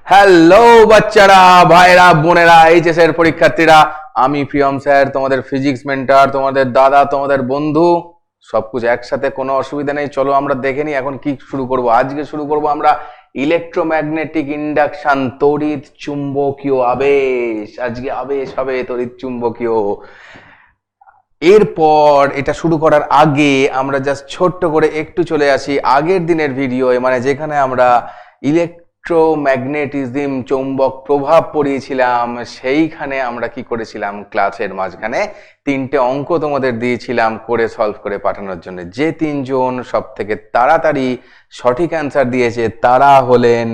Hello বাচ্চারা, ভাইরা, বোনেরা, এইচএস এর পরীক্ষার্থীরা, আমি প্রিয়ম স্যার, তোমাদের ফিজিক্স মেন্টর, তোমাদের দাদা, তোমাদের বন্ধু, সবকিছু একসাথে, কোনো অসুবিধা নেই। চলো আমরা দেখে নিই এখন কি শুরু করব। আজকে শুরু করব আমরা ইলেকট্রোম্যাগনেটিক ইন্ডাকশন, তড়িৎ চুম্বকীয় আবেশ। আজকে আবেশ হবে তড়িৎ চুম্বকীয়। এরপর এটা শুরু করার আগে আমরা জাস্ট ছোট্ট করে একটু চলে আসি আগের দিনের ভিডিও, মানে যেখানে আমরা ইলেকট্রোম্যাগনেটিজম, চৌম্বক প্রভাব পড়িয়েছিলাম। সেইখানে আমরা কি করেছিলাম, ক্লাসের মাঝখানে তিনটে অঙ্ক তোমাদের দিয়েছিলাম করে সলভ করে পাঠানোর জন্য। যে তিনজন সব থেকে তাড়াতাড়ি সঠিক অ্যান্সার দিয়েছে তারা হলেন,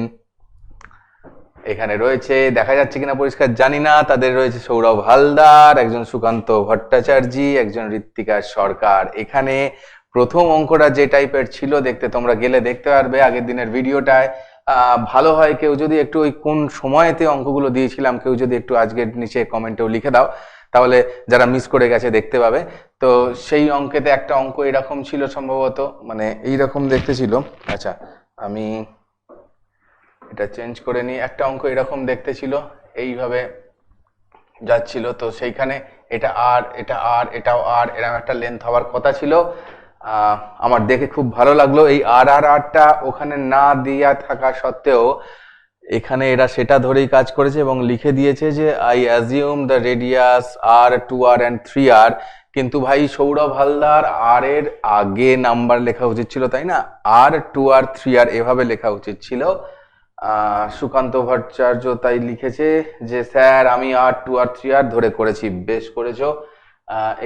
এখানে রয়েছে, দেখা যাচ্ছে কিনা পরিষ্কার জানি না, তাদের রয়েছে সৌরভ হালদার, একজন সুকান্ত ভট্টাচার্য, একজন ঋত্বিকা সরকার। এখানে প্রথম অঙ্কটা যে টাইপের ছিল, দেখতে তোমরা গেলে দেখতে পারবে আগের দিনের ভিডিওটায়। ভালো হয় কেউ যদি একটু ওই কোন সময়তে অঙ্কগুলো দিয়েছিলাম কেউ যদি একটু আজকের নিচে কমেন্টেও লিখে দাও, তাহলে যারা মিস করে গেছে দেখতে পাবে। তো সেই অঙ্কেতে একটা অঙ্ক এরকম ছিল সম্ভবত, মানে এইরকম দেখতে ছিল। আচ্ছা, আমি এটা চেঞ্জ করে নিই। একটা অঙ্ক এরকম দেখতে ছিল, এইভাবে যাচ্ছিল। তো সেইখানে এটা আর এটা আর এটাও আর, এরকম একটা লেন্থ হওয়ার কথা ছিল। আমার দেখে খুব ভালো লাগলো এই আর আর আরটা ওখানে না দিয়া থাকা সত্ত্বেও এখানে এরা সেটা ধরেই কাজ করেছে এবং লিখে দিয়েছে যে I assume the radius r 2r and 3r। কিন্তু ভাই সৌরভ হালদার আর এর আগে নাম্বার লেখা উচিত ছিল, তাই না? আর 2r 3r এভাবে লেখা উচিত ছিল। সুকান্ত ভট্টাচার্য তাই লিখেছে যে স্যার আমি আর 2r 3r ধরে করেছি। বেশ করেছো।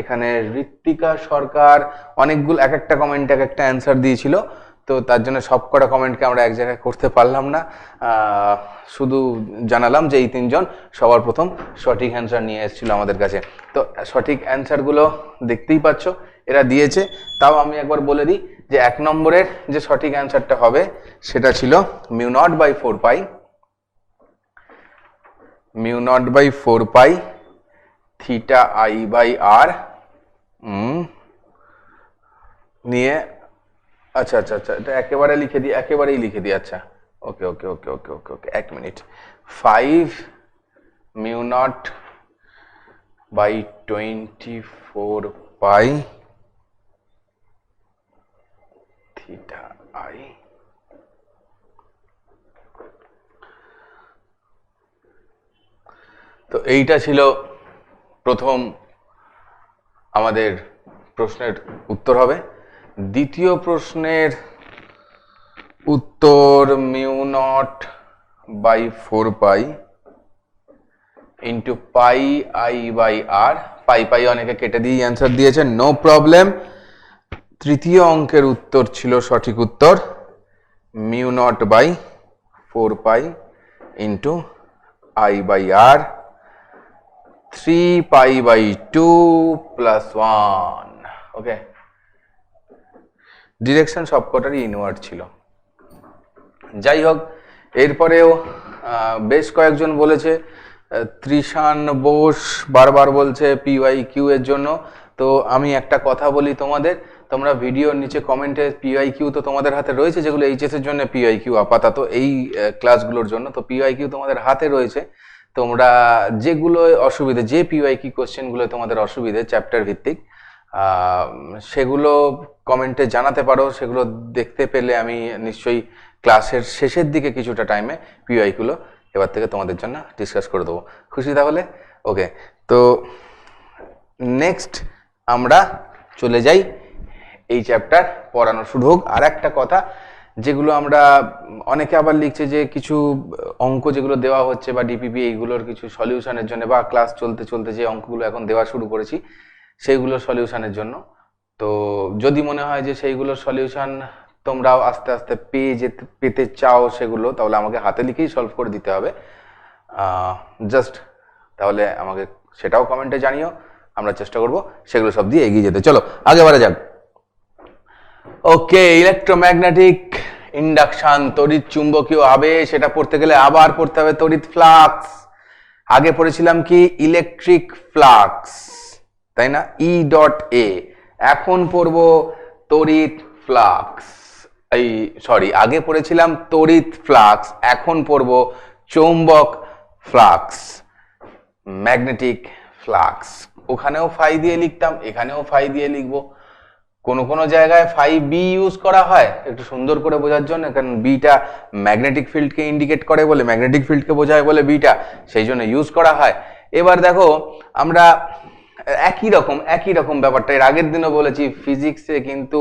এখানে ঋত্বিকা সরকার অনেকগুলো এক একটা কমেন্ট এক একটা অ্যান্সার দিয়েছিল, তো তার জন্য সবকটা কমেন্টকে আমরা এক জায়গায় করতে পারলাম না। শুধু জানালাম যে এই তিনজন সবার প্রথম সঠিক অ্যান্সার নিয়ে এসেছিল আমাদের কাছে। তো সঠিক অ্যান্সারগুলো দেখতেই পাচ্ছ এরা দিয়েছে। তাও আমি একবার বলে দিই যে এক নম্বরের যে সঠিক অ্যান্সারটা হবে সেটা ছিল μ0/4 পাই থিটা I/r নিয়ে। আচ্ছা আচ্ছা আচ্ছা, এটা একেবারেই লিখে দিই। আচ্ছা, ওকে ওকে ওকে ওকে ওকে ওকে, এক মিনিট। 5μ0/24 pi theta I। তো এইটা ছিল প্রথম আমাদের প্রশ্নের উত্তর হবে। দ্বিতীয় প্রশ্নের উত্তর μ0/4 পাই ইন্টু পাই I/r। পাই অনেকে কেটে দিয়ে অ্যান্সার দিয়েছে, নো প্রবলেম। তৃতীয় অঙ্কের উত্তর ছিল সঠিক উত্তর μ0/4 পাই ইন্টু I/r 3π/2 + 1। ওকে, ডিরেকশন সবকটারই ইনওয়ার্ড ছিল। যাই হোক, এরপরেও বেশ কয়েকজন বলেছে। ত্রিশান বোস বারবার বলছে PYQ এর জন্য। তো আমি একটা কথা বলি তোমাদের, তোমরা ভিডিওর নিচে কমেন্টে PYQ তো তোমাদের হাতে রয়েছে, যেগুলো এইচএস এর জন্য PYQ আপাতত এই ক্লাসগুলোর জন্য। তো PYQ তোমাদের হাতে রয়েছে। তোমরা যেগুলো অসুবিধে, যে PYQ কোশ্চেনগুলো তোমাদের অসুবিধে চ্যাপ্টার ভিত্তিক, সেগুলো কমেন্টে জানাতে পারো। সেগুলো দেখতে পেলে আমি নিশ্চয়ই ক্লাসের শেষের দিকে কিছুটা টাইমে PYQগুলো এবার থেকে তোমাদের জন্য ডিসকাস করে দেবো। খুশি তাহলে? ওকে, তো নেক্সট আমরা চলে যাই এই চ্যাপ্টার পড়ানো শুরু হোক। আর একটা কথা, যেগুলো আমরা অনেকে আবার লিখছে যে কিছু অঙ্ক যেগুলো দেওয়া হচ্ছে বা ডিপিপি, এইগুলোর কিছু সলিউশনের জন্য, বা ক্লাস চলতে চলতে যে অঙ্কগুলো এখন দেওয়া শুরু করেছি সেইগুলো সলিউশনের জন্য। তো যদি মনে হয় যে সেইগুলোর সলিউশন তোমরাও আস্তে আস্তে পেতে চাও সেগুলো, তাহলে আমাকে হাতে লিখেই সলভ করে দিতে হবে। জাস্ট তাহলে আমাকে সেটাও কমেন্টে জানিও, আমরা চেষ্টা করব সেগুলো সব দিয়ে এগিয়ে যেতে। চলো আগে বাড়া যাক। ওকে, ইলেকট্রোম্যাগনেটিক ইন্ডাকশন, তড়িৎ চুম্বকীয় আবেশ। এটা পড়তে গেলে আবার পড়তে হবে তড়িৎ ফ্লাক্স। আগে পড়েছিলাম কি ইলেকট্রিক ফ্লাক্স, তাই না, E.A। এখন পড়ব তড়িৎ ফ্লাক্স। এই সরি, আগে পড়েছিলাম তড়িৎ ফ্লাক্স, এখন পড়ব চৌম্বক ফ্লাক্স, ম্যাগনেটিক ফ্লাক্স। ওখানেও ফাই দিয়ে লিখতাম, এখানেও ফাই দিয়ে লিখবো। কোনো কোনো জায়গায় ফাই বি ইউজ করা হয় একটু সুন্দর করে বোঝার জন্য, কারণ বিটা ম্যাগনেটিক ফিল্ডকে ইন্ডিকেট করে বলে, ম্যাগনেটিক ফিল্ডকে বোঝায় বলে বিটা, সেই জন্য ইউজ করা হয়। এবার দেখো আমরা একই রকম ব্যাপারটা এর আগের দিনও বলেছি, ফিজিক্সে কিন্তু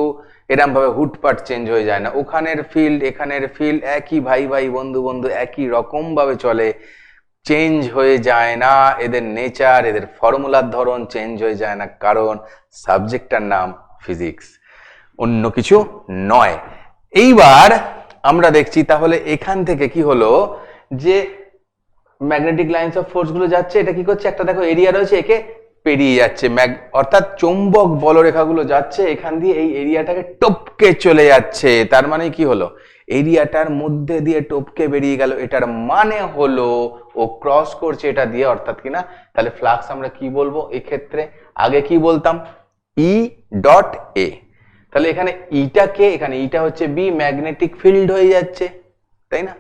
এরম ভাবে হুটপাট চেঞ্জ হয়ে যায় না। ওখানের ফিল্ড এখানের ফিল্ড একই, ভাই ভাই বন্ধু বন্ধু একই রকম ভাবে চলে, চেঞ্জ হয়ে যায় না। এদের নেচার, এদের ফর্মুলার ধরন চেঞ্জ হয়ে যায় না, কারণ সাবজেক্টটার নাম ফিজিক্স, অন্য কিছু নয়। এইবার আমরা দেখছি তাহলে এখান থেকে কি হলো, যে ম্যাগনেটিক লাইন্স অফ ফোর্স গুলো যাচ্ছে, এটা কি করছে, একটা দেখো এরিয়া রয়েছে, একে পেরিয়ে যাচ্ছে, অর্থাৎ চৌম্বক বলরেখাগুলো যাচ্ছে এখান দিয়ে, এই এরিয়াটাকে টপকে চলে যাচ্ছে। তার মানে কি হলো, এরিয়াটার মধ্যে দিয়ে টপকে বেরিয়ে গেল, এটার মানে হলো ও ক্রস করছে এটা দিয়ে, অর্থাৎ কিনা তাহলে ফ্লাক্স আমরা কি বলবো এক্ষেত্রে, আগে কি বলতাম ই ডট এ, তাহলে এখানে ইটা কে, এখানে ইটা হচ্ছে বি, ম্যাগনেটিক ফিল্ড হয়ে যাচ্ছে, তাই না?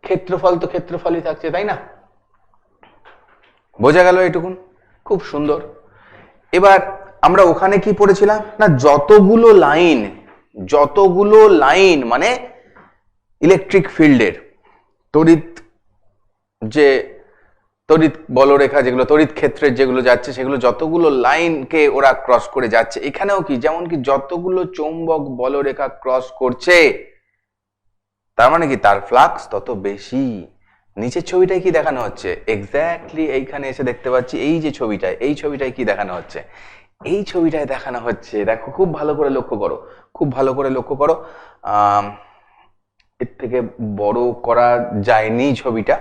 ক্ষেত্রফল তো ক্ষেত্রফলই থাকছে, তাই না? বোঝা গেল এটুকুন? খুব সুন্দর। এবার আমরা ওখানে কি পড়েছিলাম না, যতগুলো লাইন মানে ইলেকট্রিক ফিল্ডের, তড়িৎ বলরেখা যেগুলো, তড়িৎ ক্ষেত্রের যেগুলো যাচ্ছে, সেগুলো যতগুলো লাইনকে ওরা ক্রস করে যাচ্ছে, এখানেও কি যেমন কি যতগুলো চৌম্বক বলরেখা ক্রস করছে, তার মানে কি তার ফ্লাক্স তত বেশি। নিচের ছবিটায় কি দেখানো হচ্ছে, এক্স্যাক্টলি এইখানে এসে দেখতে পাচ্ছি, এই যে ছবিটায়, এই ছবিটায় কি দেখানো হচ্ছে, এই ছবিটায় দেখানো হচ্ছে, দেখো খুব ভালো করে লক্ষ্য করো, খুব ভালো করে লক্ষ্য করো। এর থেকে বড় করা যায়নি, ছবিটা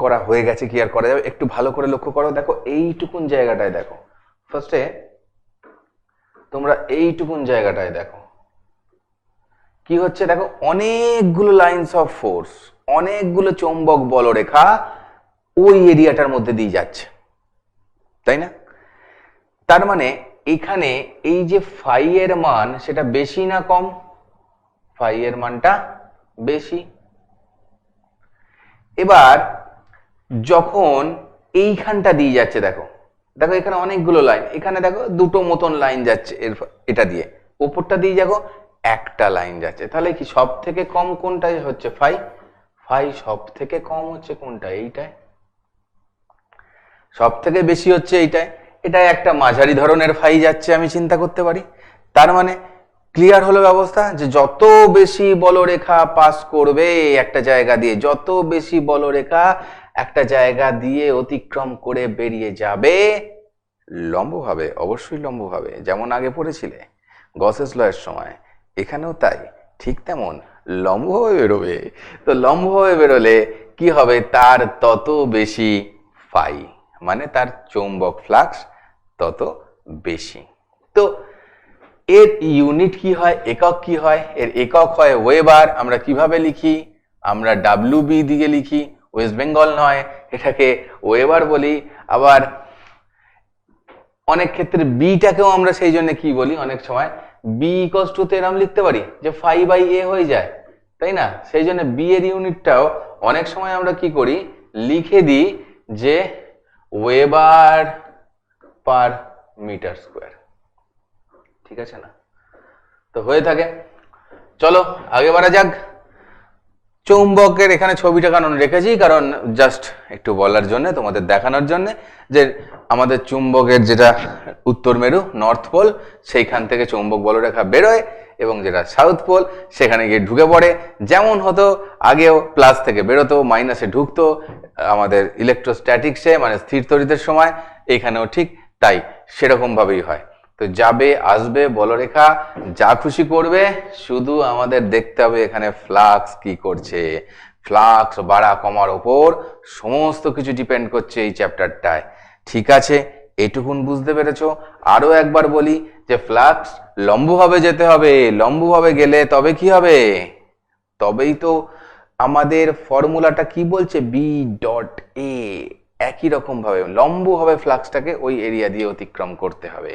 করা হয়ে গেছে, কি আর করা যাবে, একটু ভালো করে লক্ষ্য করো। দেখো এইটুকুন জায়গাটায় দেখো, ফার্স্টে তোমরা এইটুকুন জায়গাটায় দেখো কি হচ্ছে, দেখো অনেকগুলো লাইন্স অফ ফোর্স, অনেকগুলো চৌম্বক বলরেখা ওই এরিয়াটার মধ্যে দিয়ে যাচ্ছে, তাই না? তার মানে এখানে এই যে ফাই এর মান সেটা বেশি না কম, ফাই এর মানটা বেশি। এবার যখন এইখানটা দিয়ে যাচ্ছে, দেখো দেখো এখানে অনেকগুলো লাইন, এখানে দেখো দুটো মতন লাইন যাচ্ছে, এটা দিয়ে ওপরটা দিয়ে দেখো একটা লাইন যাচ্ছে, তাহলে কি সব থেকে কম কোনটাই হচ্ছে, ফাই। ফাই সব থেকে কম হচ্ছে কোনটা, এইটায়। সব থেকে বেশি হচ্ছে এইটায়। এটাই একটা মাঝারি ধরনের ফাই যাচ্ছে, আমি চিন্তা করতে পারি। তার মানে ক্লিয়ার হলো ব্যবস্থা, যে যত বেশি বলরেখা পাস করবে একটা জায়গা দিয়ে, যত বেশি বলরেখা একটা জায়গা দিয়ে অতিক্রম করে বেরিয়ে যাবে, লম্বভাবে, অবশ্যই লম্বভাবে, যেমন আগে পড়েছিলে গসেস লয়ের সময়, এখানেও তাই, ঠিক তেমন লম্বভাবে বেরোবে। তো লম্বভাবে বেরোলে কি হবে, তার তত বেশি ফাই, মানে তার চৌম্বক ফ্লাক্স তত বেশি। তো এর ইউনিট কি হয়, একক কি হয়, এর একক হয় ওয়েবার। আমরা কিভাবে লিখি, আমরা ডাব্লিউবি দিয়ে লিখি, ওয়েস্ট বেঙ্গল নয়, এটাকে ওয়েবার বলি। আবার অনেক ক্ষেত্রে বিটাকেও আমরা সেই জন্য কি বলি, অনেক সময় বি ইকুয়ালস টু তে এরকম লিখতে পারি যে ফাই বাই এ হয়ে যায়, তাই না? সেই জন্য বি এর ইউনিটটাও অনেক সময় আমরা কি করি, লিখে দিই যে ওয়েবার পার মিটার স্কোয়ার, ঠিক আছে না? তো হয়ে থাকে। চলো আগে বাড়া যাক। চৌম্বকের এখানে ছবিটা কারণ রেখেছি, কারণ জাস্ট একটু বলার জন্য, তোমাদের দেখানোর জন্য, যে আমাদের চুম্বকের যেটা উত্তর মেরু, নর্থ পোল, সেইখান থেকে চৌম্বক বলরেখা বেরোয়, এবং যেটা সাউথ পোল সেখানে গিয়ে ঢুকে পড়ে। যেমন হতো আগেও, প্লাস থেকে বেরোতো, মাইনাসে ঢুকতো আমাদের ইলেকট্রোস্ট্যাটিক্সে, মানে স্থির তড়িতের সময়, এখানেও ঠিক তাই, সেরকম ভাবেই হয়। তো যাবে আসবে বলরেখা, যা খুশি করবে, শুধু আমাদের দেখতে হবে এখানে ফ্লাক্স কি করছে। ফ্লাক্স বাড়া কমার ওপর সমস্ত কিছু ডিপেন্ড করছে এই চ্যাপ্টারটায়, ঠিক আছে? এটুকুন বুঝতে পেরেছো? আরো একবার বলি যে ফ্লাক্স লম্বভাবে যেতে হবে, লম্বভাবে গেলে তবে কি হবে, তবেই তো আমাদের ফর্মুলাটা কি বলছে, বি ডট এ, একই রকম ভাবে লম্বভাবে ফ্লাক্সটাকে ওই এরিয়া দিয়ে অতিক্রম করতে হবে,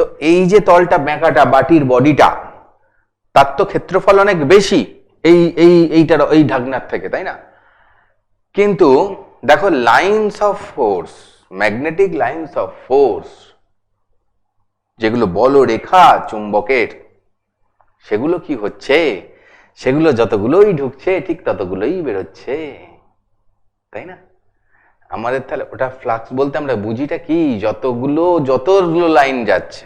তো এই যে তলটা বেঁকাটা বাটির বডিটা, তার তো ক্ষেত্রফল অনেক বেশি এইটার এই ঢাকনার থেকে, তাই না? কিন্তু দেখো lines of force, magnetic lines of force, যেগুলো বলরেখা চুম্বকের, সেগুলো কি হচ্ছে, সেগুলো যতগুলোই ঢুকছে ঠিক ততগুলোই বেরোচ্ছে, তাই না? আমাদের তাহলে ওটা ফ্লাক্স বলতে আমরা বুঝিটা কি, যতগুলো লাইন যাচ্ছে,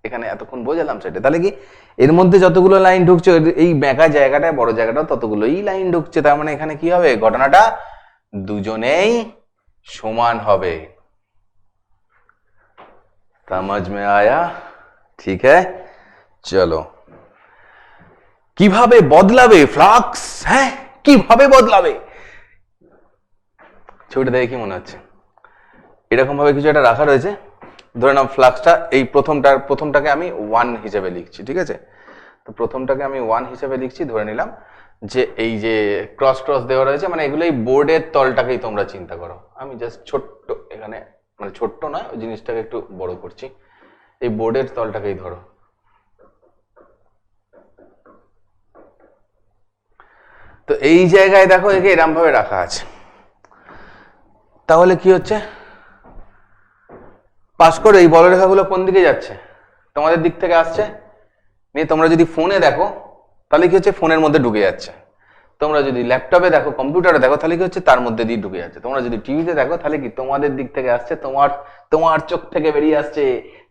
এখানে এতক্ষণ বোঝালাম সেটা। তাহলে কি এর মধ্যে যতগুলো লাইন ঢুকছে, এই বেঁকা জায়গাটায় বড় জায়গাটা ততগুলোই লাইন ঢুকছে, তার মানে এখানে কি হবে, ঘটনাটা দুজনেই সমান হবে। समझ में आया? ठीक है, চলো। কিভাবে বদলাবে ফ্লাক্স, হ্যাঁ কিভাবে বদলাবে, ছবিটা দেখে কি মনে হচ্ছে? এরকম ভাবে কিছু একটা রাখা রয়েছে, ধরে নাও ফ্লাক্সটা এই প্রথমটাকে আমি 1 হিসেবে লিখছি, ঠিক আছে? তো প্রথমটাকে আমি 1 হিসেবে লিখছি, ধরে নিলাম যে এই যে ক্রস দেওয়া রয়েছে, মানে এগুলো এই বোর্ডের তলটাকেই তোমরা চিন্তা করো। আমি জাস্ট ছোট্ট এখানে, মানে ছোট্ট নয়, ওই জিনিসটাকে একটু বড় করছি, এই বোর্ডের তলটাকেই ধরো। তো এই জায়গায় দেখো একে এরম ভাবে রাখা আছে, তাহলে কি হচ্ছে, পাস করে এই বলরেখাগুলো কোন দিকে যাচ্ছে, তোমাদের দিক থেকে আসছে, নিয়ে তোমরা যদি ফোনে দেখো তাহলে কি হচ্ছে, ফোনের মধ্যে ঢুকে যাচ্ছে। তোমরা যদি ল্যাপটপে দেখো, কম্পিউটারে দেখো, তাহলে কি হচ্ছে, তার মধ্যে দিয়ে ঢুকে যাচ্ছে। তোমরা যদি টিভিতে দেখো তাহলে কি তোমাদের দিক থেকে আসছে, তোমার চোখ থেকে বেরিয়ে আসছে,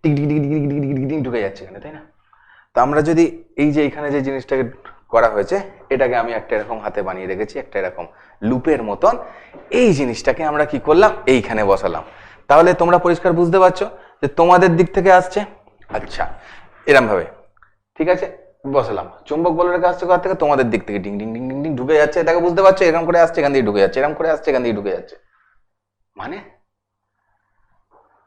tick tick tick tick tick tick tick ঢুকে যাচ্ছে এখানে, তাই না? তো আমরা যদি এই যে এখানে যে জিনিসটাকে করা হয়েছে, এটাকে আমি একটা এরকম হাতে বানিয়ে রেখেছি, একটা এরকম লুপের মতন, এই জিনিসটাকে আমরা কি করলাম, এইখানে বসালাম। তাহলে তোমরা পরিষ্কার বুঝতে পারছো যে তোমাদের দিক থেকে আসছে, আচ্ছা এরম ভাবে, ঠিক আছে, বসালাম। চুম্বক বলরেখা আসছে কোথা থেকে, তোমাদের দিক থেকে, ding ding ding ding ding ঢুকে যাচ্ছে, এটাকে বুঝতে পারছো, এরকম করে আসছে এখান দিয়ে ঢুকে যাচ্ছে, এরকম করে আসছে এখান দিয়ে ঢুকে যাচ্ছে, মানে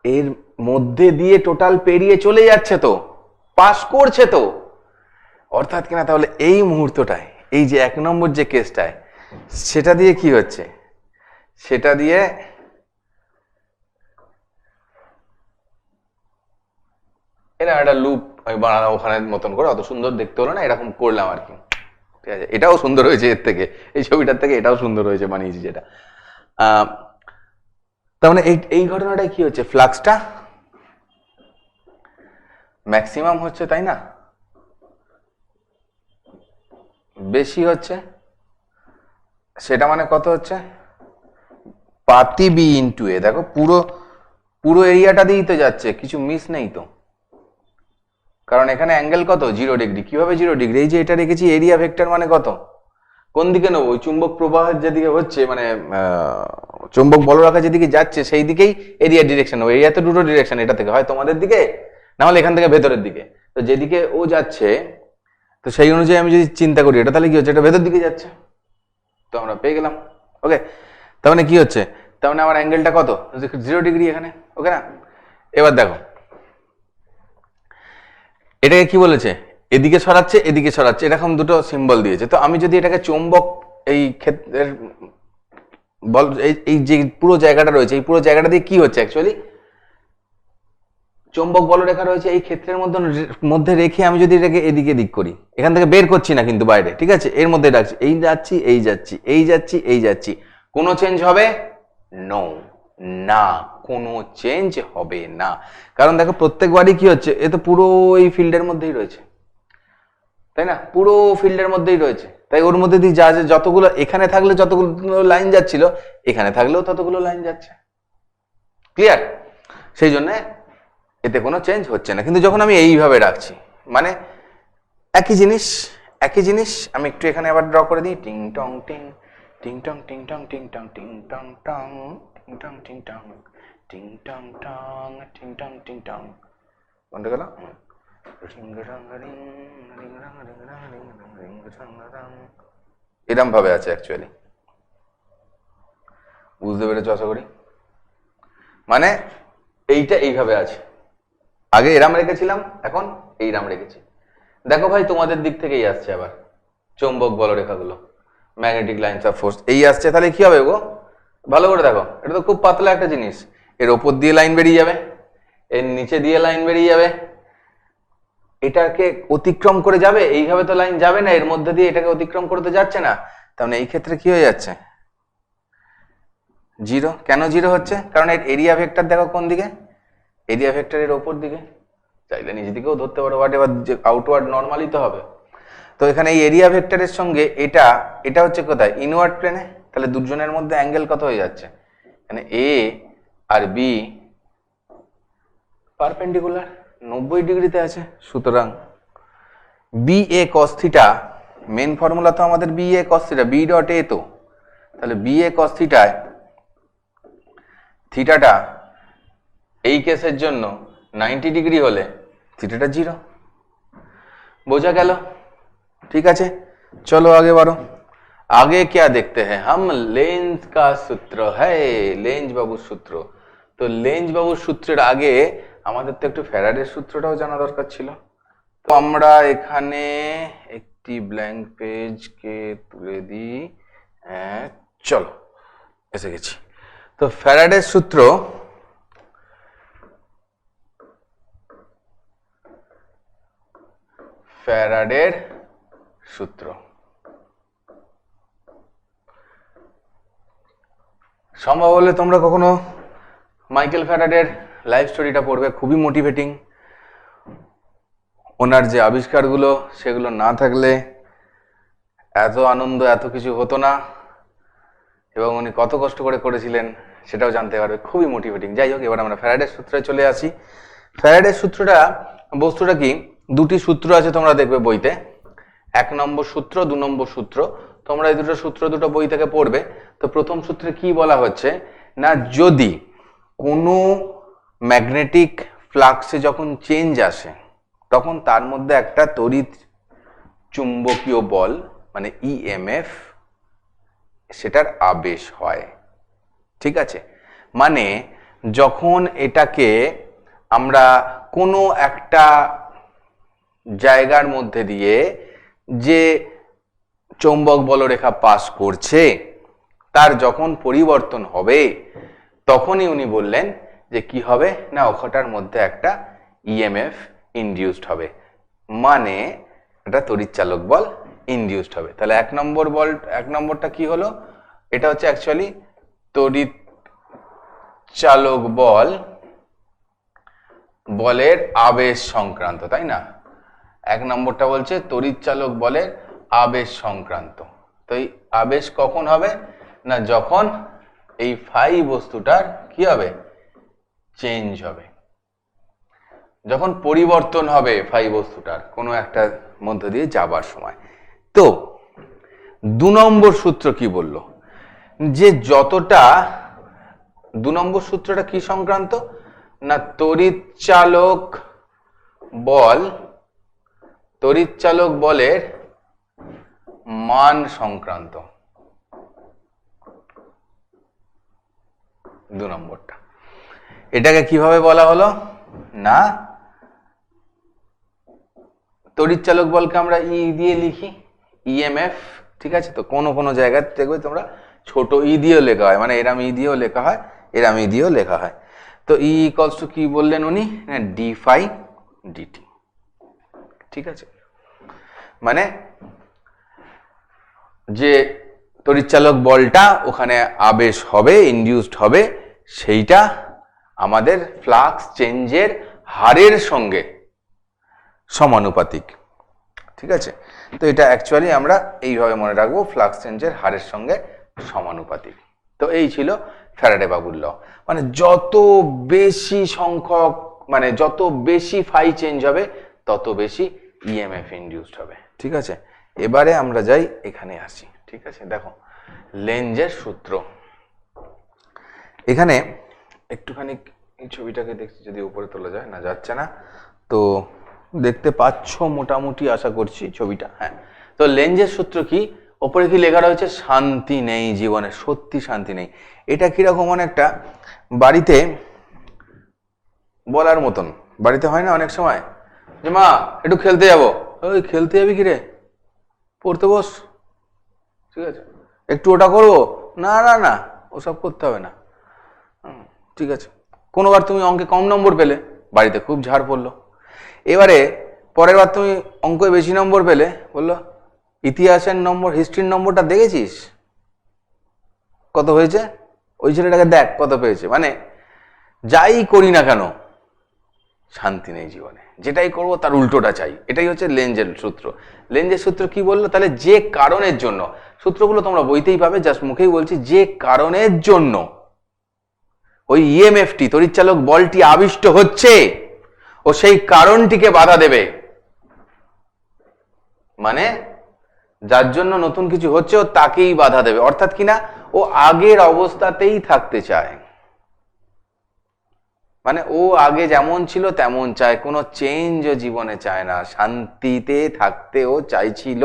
এর মধ্যে দিয়ে টোটাল পেরিয়ে চলে যাচ্ছে, তো পাস করছে তো, অর্থাৎ কিনা তাহলে এই মুহূর্তটায়, এই যে 1 নম্বর যে কেসটায়, সেটা দিয়ে কি হচ্ছে, সেটা দিয়ে এরা একটা লুপ আমি বানালাম ওখানে মতন করে, অত সুন্দর দেখতে হলো না, এরকম করলাম আর কি, ঠিক আছে? এটাও সুন্দর হয়েছে, এর থেকে এই ছবিটার থেকে এটাও সুন্দর হয়েছে বানিয়েছি যেটা। তার মানে এই ঘটনাটাই কি হচ্ছে, ফ্লাক্সটা ম্যাক্সিমাম হচ্ছে, তাই না? বেশি হচ্ছে, সেটা মানে কত হচ্ছে, পাতি বি ইন্টু এ, দেখো পুরো এরিয়াটা দিয়েই তো যাচ্ছে, কিছু মিস নেই তো, কারণ এখানে অ্যাঙ্গেল কত, 0 ডিগ্রি। কিভাবে 0 ডিগ্রি, এই যে এটা রেখেছি এরিয়া ভেক্টর, মানে কত, কোন দিকে নেবো, ওই চুম্বক প্রবাহের যেদিকে হচ্ছে, মানে চুম্বক বলরেখা যেদিকে যাচ্ছে সেই দিকেই এরিয়া ডিরেকশন নেবো। এরিয়া তো দুটো ডিরেকশন, এটা থেকে হয় তোমাদের দিকে, না হলে এখান থেকে ভেতরের দিকে। তো যেদিকে ও যাচ্ছে, তো সেই অনুযায়ী আমি যদি চিন্তা করি, এটা তাহলে কি হচ্ছে, এটা ভেতর দিকে যাচ্ছে, তো আমরা পেয়ে গেলাম। ওকে, তার মানে কি হচ্ছে, তার মানে আমার অ্যাঙ্গেলটা কত, 0 ডিগ্রি এখানে, ওকে না? এবার দেখো এটাকে কি বলেছে, এদিকে সরাচ্ছে এদিকে সরাচ্ছে, এরকম দুটো সিম্বল দিয়েছে। তো আমি যদি এটাকে চৌম্বক, এই ক্ষেত্রের বল, এই যে পুরো জায়গাটা রয়েছে, এই পুরো জায়গাটা দিয়ে কি হচ্ছে, অ্যাকচুয়ালি চৌম্বক বলরেখা রয়েছে, এই ক্ষেত্রের মধ্যে রেখে আমি যদি এটাকে এদিকে দিক করি, এখান থেকে বের করছি না কিন্তু বাইরে, ঠিক আছে, এর মধ্যে রাখছি, এই যাচ্ছি এই যাচ্ছি এই যাচ্ছি এই যাচ্ছি, কোনো চেঞ্জ হবে নো, না কোনো চেঞ্জ হবে না। কারণ দেখো প্রত্যেকবারই কি হচ্ছে, এ তো পুরো এই ফিল্ডের মধ্যেই রয়েছে, তাই না? পুরো ফিল্ডের মধ্যেই রয়েছে, তাই ওর মধ্যে দিয়ে যা যতগুলো এখানে থাকলে যতগুলো লাইন যাচ্ছিল, এখানে থাকলেও ততগুলো লাইন যাচ্ছে, ক্লিয়ার? সেই জন্য এতে কোনো চেঞ্জ হচ্ছে না। কিন্তু যখন আমি এইভাবে রাখছি, মানে একই জিনিস আমি একটু এখানে আবার ড্র করে দিই, টিং টং টিং টিং টং টিং টং টিং টং টিং টং টং টিং টং টিং টং টিং টং টং টিং টং টিং টং, কোনটা গেল, এরম ভাবে আছে অ্যাকচুয়ালি, বুঝতে পেরেছো আশা করি? মানে এইটা এইভাবে আছে, আগে এরাম রেখেছিলাম, এখন এইরাম রেখেছি। দেখো ভাই তোমাদের দিক থেকেই আসছে আবার চৌম্বক বলরেখাগুলো, ম্যাগনেটিক লাইনস অফ ফোর্স এই আসছে, তাহলে কি হবে গো, ভালো করে দেখো, এটা তো খুব পাতলা একটা জিনিস, এর ওপর দিয়ে লাইন বেরিয়ে যাবে, এর নিচে দিয়ে লাইন বেরিয়ে যাবে, এটাকে অতিক্রম করে যাবে, এইভাবে তো লাইন যাবে না, এর মধ্যে দিয়ে এটাকে অতিক্রম করতে যাচ্ছে না, তার মানে এই ক্ষেত্রে কি হয়ে যাচ্ছে, জিরো। কেন জিরো হচ্ছে? কারণ এর এরিয়া ভেক্টর দেখো কোন দিকে, এরিয়া ভেক্টরের ওপর দিকে, চাইলে নিচ দিকেও ধরতে পারো, বাট এবার যে আউটওয়ার্ড নর্মালি তো হবে। তো এখানে এই এরিয়া ভেক্টরের সঙ্গে এটা এটা হচ্ছে কোথায়, ইনওয়ার্ড প্লেনে, তাহলে দুজনের মধ্যে অ্যাঙ্গেল কত হয়ে যাচ্ছে, এখানে এ আর বি পারপেন্ডিকুলার 90 ডিগ্রিতে আছে। সুতরাং B A cos theta, main formula তো আমাদের B A cos theta, B dot A, তো তাহলে বি এ কস থিটায় থিটাটা এই কেসের জন্য 90 ডিগ্রি হলে থিটাটা জিরো। বোঝা গেল? ঠিক আছে, চলো আগে বাড়ো। आगे क्या देखते हैं हम, लेंज का सूत्र है, लेंज बाबूर सूत्र। तो लेंज बाबूर सूत्रेर आगे আমাদের তো একটু ফ্যারাডের সূত্রটাও জানা দরকার ছিল। তো আমরা এখানে একটি ব্ল্যাঙ্ক পেজকে তুলে দিই, চলো এসে গেছি। তো ফ্যারাডের সূত্র, ফ্যারাডের সূত্র সম্ভব হলে তোমরা কখনো মাইকেল ফ্যারাডের লাইফ স্টোরিটা পড়বে, খুবই মোটিভেটিং। ওনার যে আবিষ্কারগুলো সেগুলো না থাকলে এত আনন্দ এত কিছু হতো না, এবং উনি কত কষ্ট করে করেছিলেন সেটাও জানতে পারবে, খুবই মোটিভেটিং। যাই হোক, এবার আমরা ফ্যারাডের সূত্রে চলে আসি। ফ্যারাডের সূত্রটা, বস্তুটা কি, দুটি সূত্র আছে তোমরা দেখবে বইতে, 1 নম্বর সূত্র, 2 নম্বর সূত্র। তোমরা এই দুটো সূত্র দুটো বই থেকে পড়বে। তো প্রথম সূত্রে কি বলা হচ্ছে না, যদি কোনো ম্যাগনেটিক ফ্লাক্সে যখন চেঞ্জ আসে তখন তার মধ্যে একটা তড়িৎ চুম্বকীয় বল মানে ইএমএফ, সেটার আবেশ হয়। ঠিক আছে, মানে যখন এটাকে আমরা কোনো একটা জায়গার মধ্যে দিয়ে যে চৌম্বক বলরেখা পাস করছে তার যখন পরিবর্তন হবে তখনই উনি বললেন যে কি হবে না, ওখানটার মধ্যে একটা ইএমএফ ইনডিউসড হবে, মানে একটা তড়িৎচালক বল ইনডিউসড হবে। তাহলে 1 নম্বর বল, 1 নম্বরটা কি হলো, এটা হচ্ছে অ্যাকচুয়ালি তড়িৎচালক বল, বলের আবেশ সংক্রান্ত, তাই না? 1 নম্বরটা বলছে তড়িৎচালক বলের আবেশ সংক্রান্ত। তো এই আবেশ কখন হবে না, যখন এই ফাই বস্তুটার কি হবে, চেঞ্জ হবে, যখন পরিবর্তন হবে ফাই বস্তুটার কোনো একটা মধ্য দিয়ে যাবার সময়। তো 2 নম্বর সূত্র কি বলল, যে যতটা, 2 নম্বর সূত্রটা কি সংক্রান্ত না, তড়িৎচালক বল, তড়িৎচালক বলের মান সংক্রান্ত। 2 নম্বরটা, এটাকে কিভাবে বলা হলো না, তড়িৎচালক বলকে আমরা ই দিয়ে লিখি, ইএমএফ। ঠিক আছে, তো কোনো কোনো জায়গায় দেখবে তোমরা ছোট ই দিয়েও লেখা হয়, মানে এরাম ই দিয়েও লেখা হয়, এরাম ই দিয়েও লেখা হয়। তো ই ইকুয়ালস টু কি বললেন উনি, ডি ফাই ডিটি। ঠিক আছে, মানে যে তড়িৎচালক বলটা ওখানে আবেশ হবে, ইনডিউসড হবে, সেইটা আমাদের ফ্লাক্স চেঞ্জের হারের সঙ্গে সমানুপাতিক। ঠিক আছে, তো এটা অ্যাকচুয়ালি আমরা এইভাবে মনে রাখবো, ফ্লাক্স চেঞ্জের হারের সঙ্গে সমানুপাতিক। তো এই ছিল ফ্যারাডে বাবুর ল, মানে যত বেশি সংখ্যক, মানে যত বেশি ফাই চেঞ্জ হবে তত বেশি ইএমএফ ইনডিউসড হবে। ঠিক আছে, এবারে আমরা যাই এখানে আসি। ঠিক আছে, দেখো লেঞ্জের সূত্র, এখানে একটুখানি এই ছবিটাকে দেখছি, যদি উপরে তোলা যায়, না যাচ্ছে না, তো দেখতে পাচ্ছ মোটামুটি আশা করছি ছবিটা। হ্যাঁ, তো লেঞ্জের সূত্র কি, ওপরে কি লেখা রয়েছে, শান্তি নেই জীবনে, সত্যি শান্তি নেই। এটা কিরকম, অনেকটা বাড়িতে বলার মতন, বাড়িতে হয় না অনেক সময় যে মা একটু খেলতে যাবো, ওই খেলতে যাবি কিরে, পড়তে বস, ঠিক আছে, একটু ওটা করবো, না না না ওসব করতে হবে না, ঠিক আছে। কোনোবার তুমি অঙ্কে কম নম্বর পেলে, বাড়িতে খুব ঝাড় পড়লো। এবারে পরের বার তুমি অঙ্কে বেশি নম্বর পেলে, বললো ইতিহাসের নম্বর, হিস্ট্রির নম্বরটা দেখেছিস কত হয়েছে, ওই ছেলেটাকে দেখ কত পেয়েছে। মানে যাই করি না কেন শান্তি নেই জীবনে, যেটাই করব তার উল্টোটা চাই। এটাই হচ্ছে লেঞ্জের সূত্র। লেঞ্জের সূত্র কি বললো? তাহলে যে কারণের জন্য, সূত্রগুলো তোমরা বইতেই পাবে, জাস্ট মুখেই বলছি, যে কারণের জন্য ওই ইএমএফটি তড়িৎচালক বলটি আবিষ্ট হচ্ছে ও সেই কারণটিকে বাধা দেবে। মানে যার জন্য নতুন কিছু হচ্ছে ও তাকেই বাধা দেবে, অর্থাৎ কিনা ও আগের অবস্থাতেই থাকতে চায়। মানে ও আগে যেমন ছিল তেমন চায়, কোনো চেঞ্জও জীবনে চায় না, শান্তিতে থাকতে ও চাইছিল।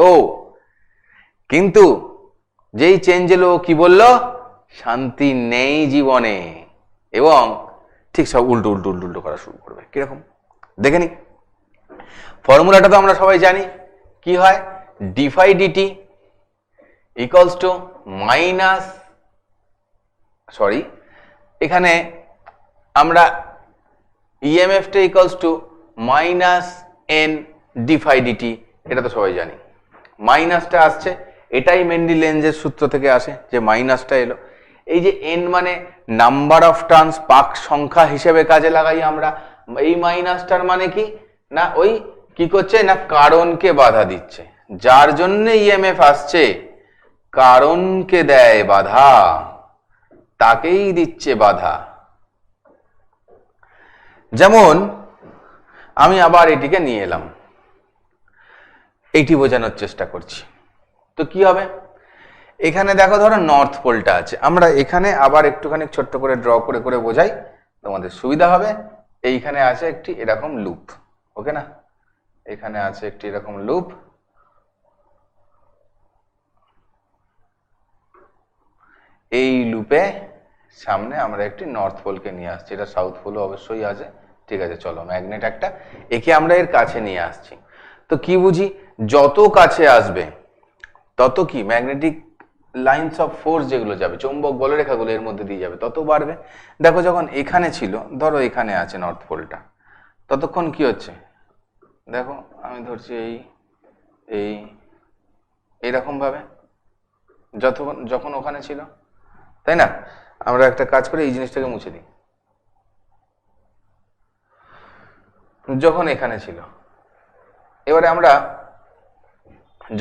কিন্তু যেই চেঞ্জ এলো কি বলল? শান্তি নেই জীবনে, এবং ঠিক সব উল্টো উল্টো উল্টো উল্টো করা শুরু করবে। কিরকম দেখে নি? ফর্মুলাটা তো আমরা সবাই জানি, কি হয়? Dphi dt equals to minus, sorry এখানে আমরা ইএমএফটা equals to minus N dphi dt, এটা তো সবাই জানি। মাইনাসটা আসছে, এটাই মেনলি লেঞ্জের সূত্র থেকে আসে যে মাইনাসটা এলো। এই যে এন মানে নাম্বার অফ টার্নস, পাক সংখ্যা হিসেবে কাজে লাগাই আমরা। এই মাইনাসটার মানে কি না, ওই কি করছে না, কারণকে বাধা দিচ্ছে। যার জন্য ইএমএফ আসছে কারণকে দেয় বাধা, তাকেই দিচ্ছে বাধা। যেমন আমি আবার এটিকে নিয়ে এলাম, এইটি বোঝানোর চেষ্টা করছি। তো কি হবে? এখানে দেখো, ধরো নর্থ পোলটা আছে, আমরা এখানে আবার একটুখানি ছোট্ট করে ড্র করে করে বোঝাই, তোমাদের সুবিধা হবে। এইখানে আছে একটি এরকম লুপ, ওকে না? এখানে আছে একটি এরকম লুপ, এই লুপে সামনে আমরা একটি নর্থ পোলকে নিয়ে আসছি, এটা সাউথ পোলও অবশ্যই আছে। ঠিক আছে, চলো ম্যাগনেট একটা, একে আমরা এর কাছে নিয়ে আসছি। তো কি বুঝি? যত কাছে আসবে তত কি ম্যাগনেটিক লাইনস অফ ফোর্স যেগুলো যাবে, চৌম্বক বলরেখাগুলো এর মধ্যে দিয়ে যাবে, তত বাড়বে। দেখো যখন এখানে ছিল, ধরো এখানে আছে নর্থ পোলটা, ততক্ষণ কি হচ্ছে দেখো, আমি ধরছি এই এই এইরকম ভাবে যখন ওখানে ছিল, তাই না? আমরা একটা কাজ করে এই জিনিসটাকে মুছে দিই। যখন এখানে ছিল, এবারে আমরা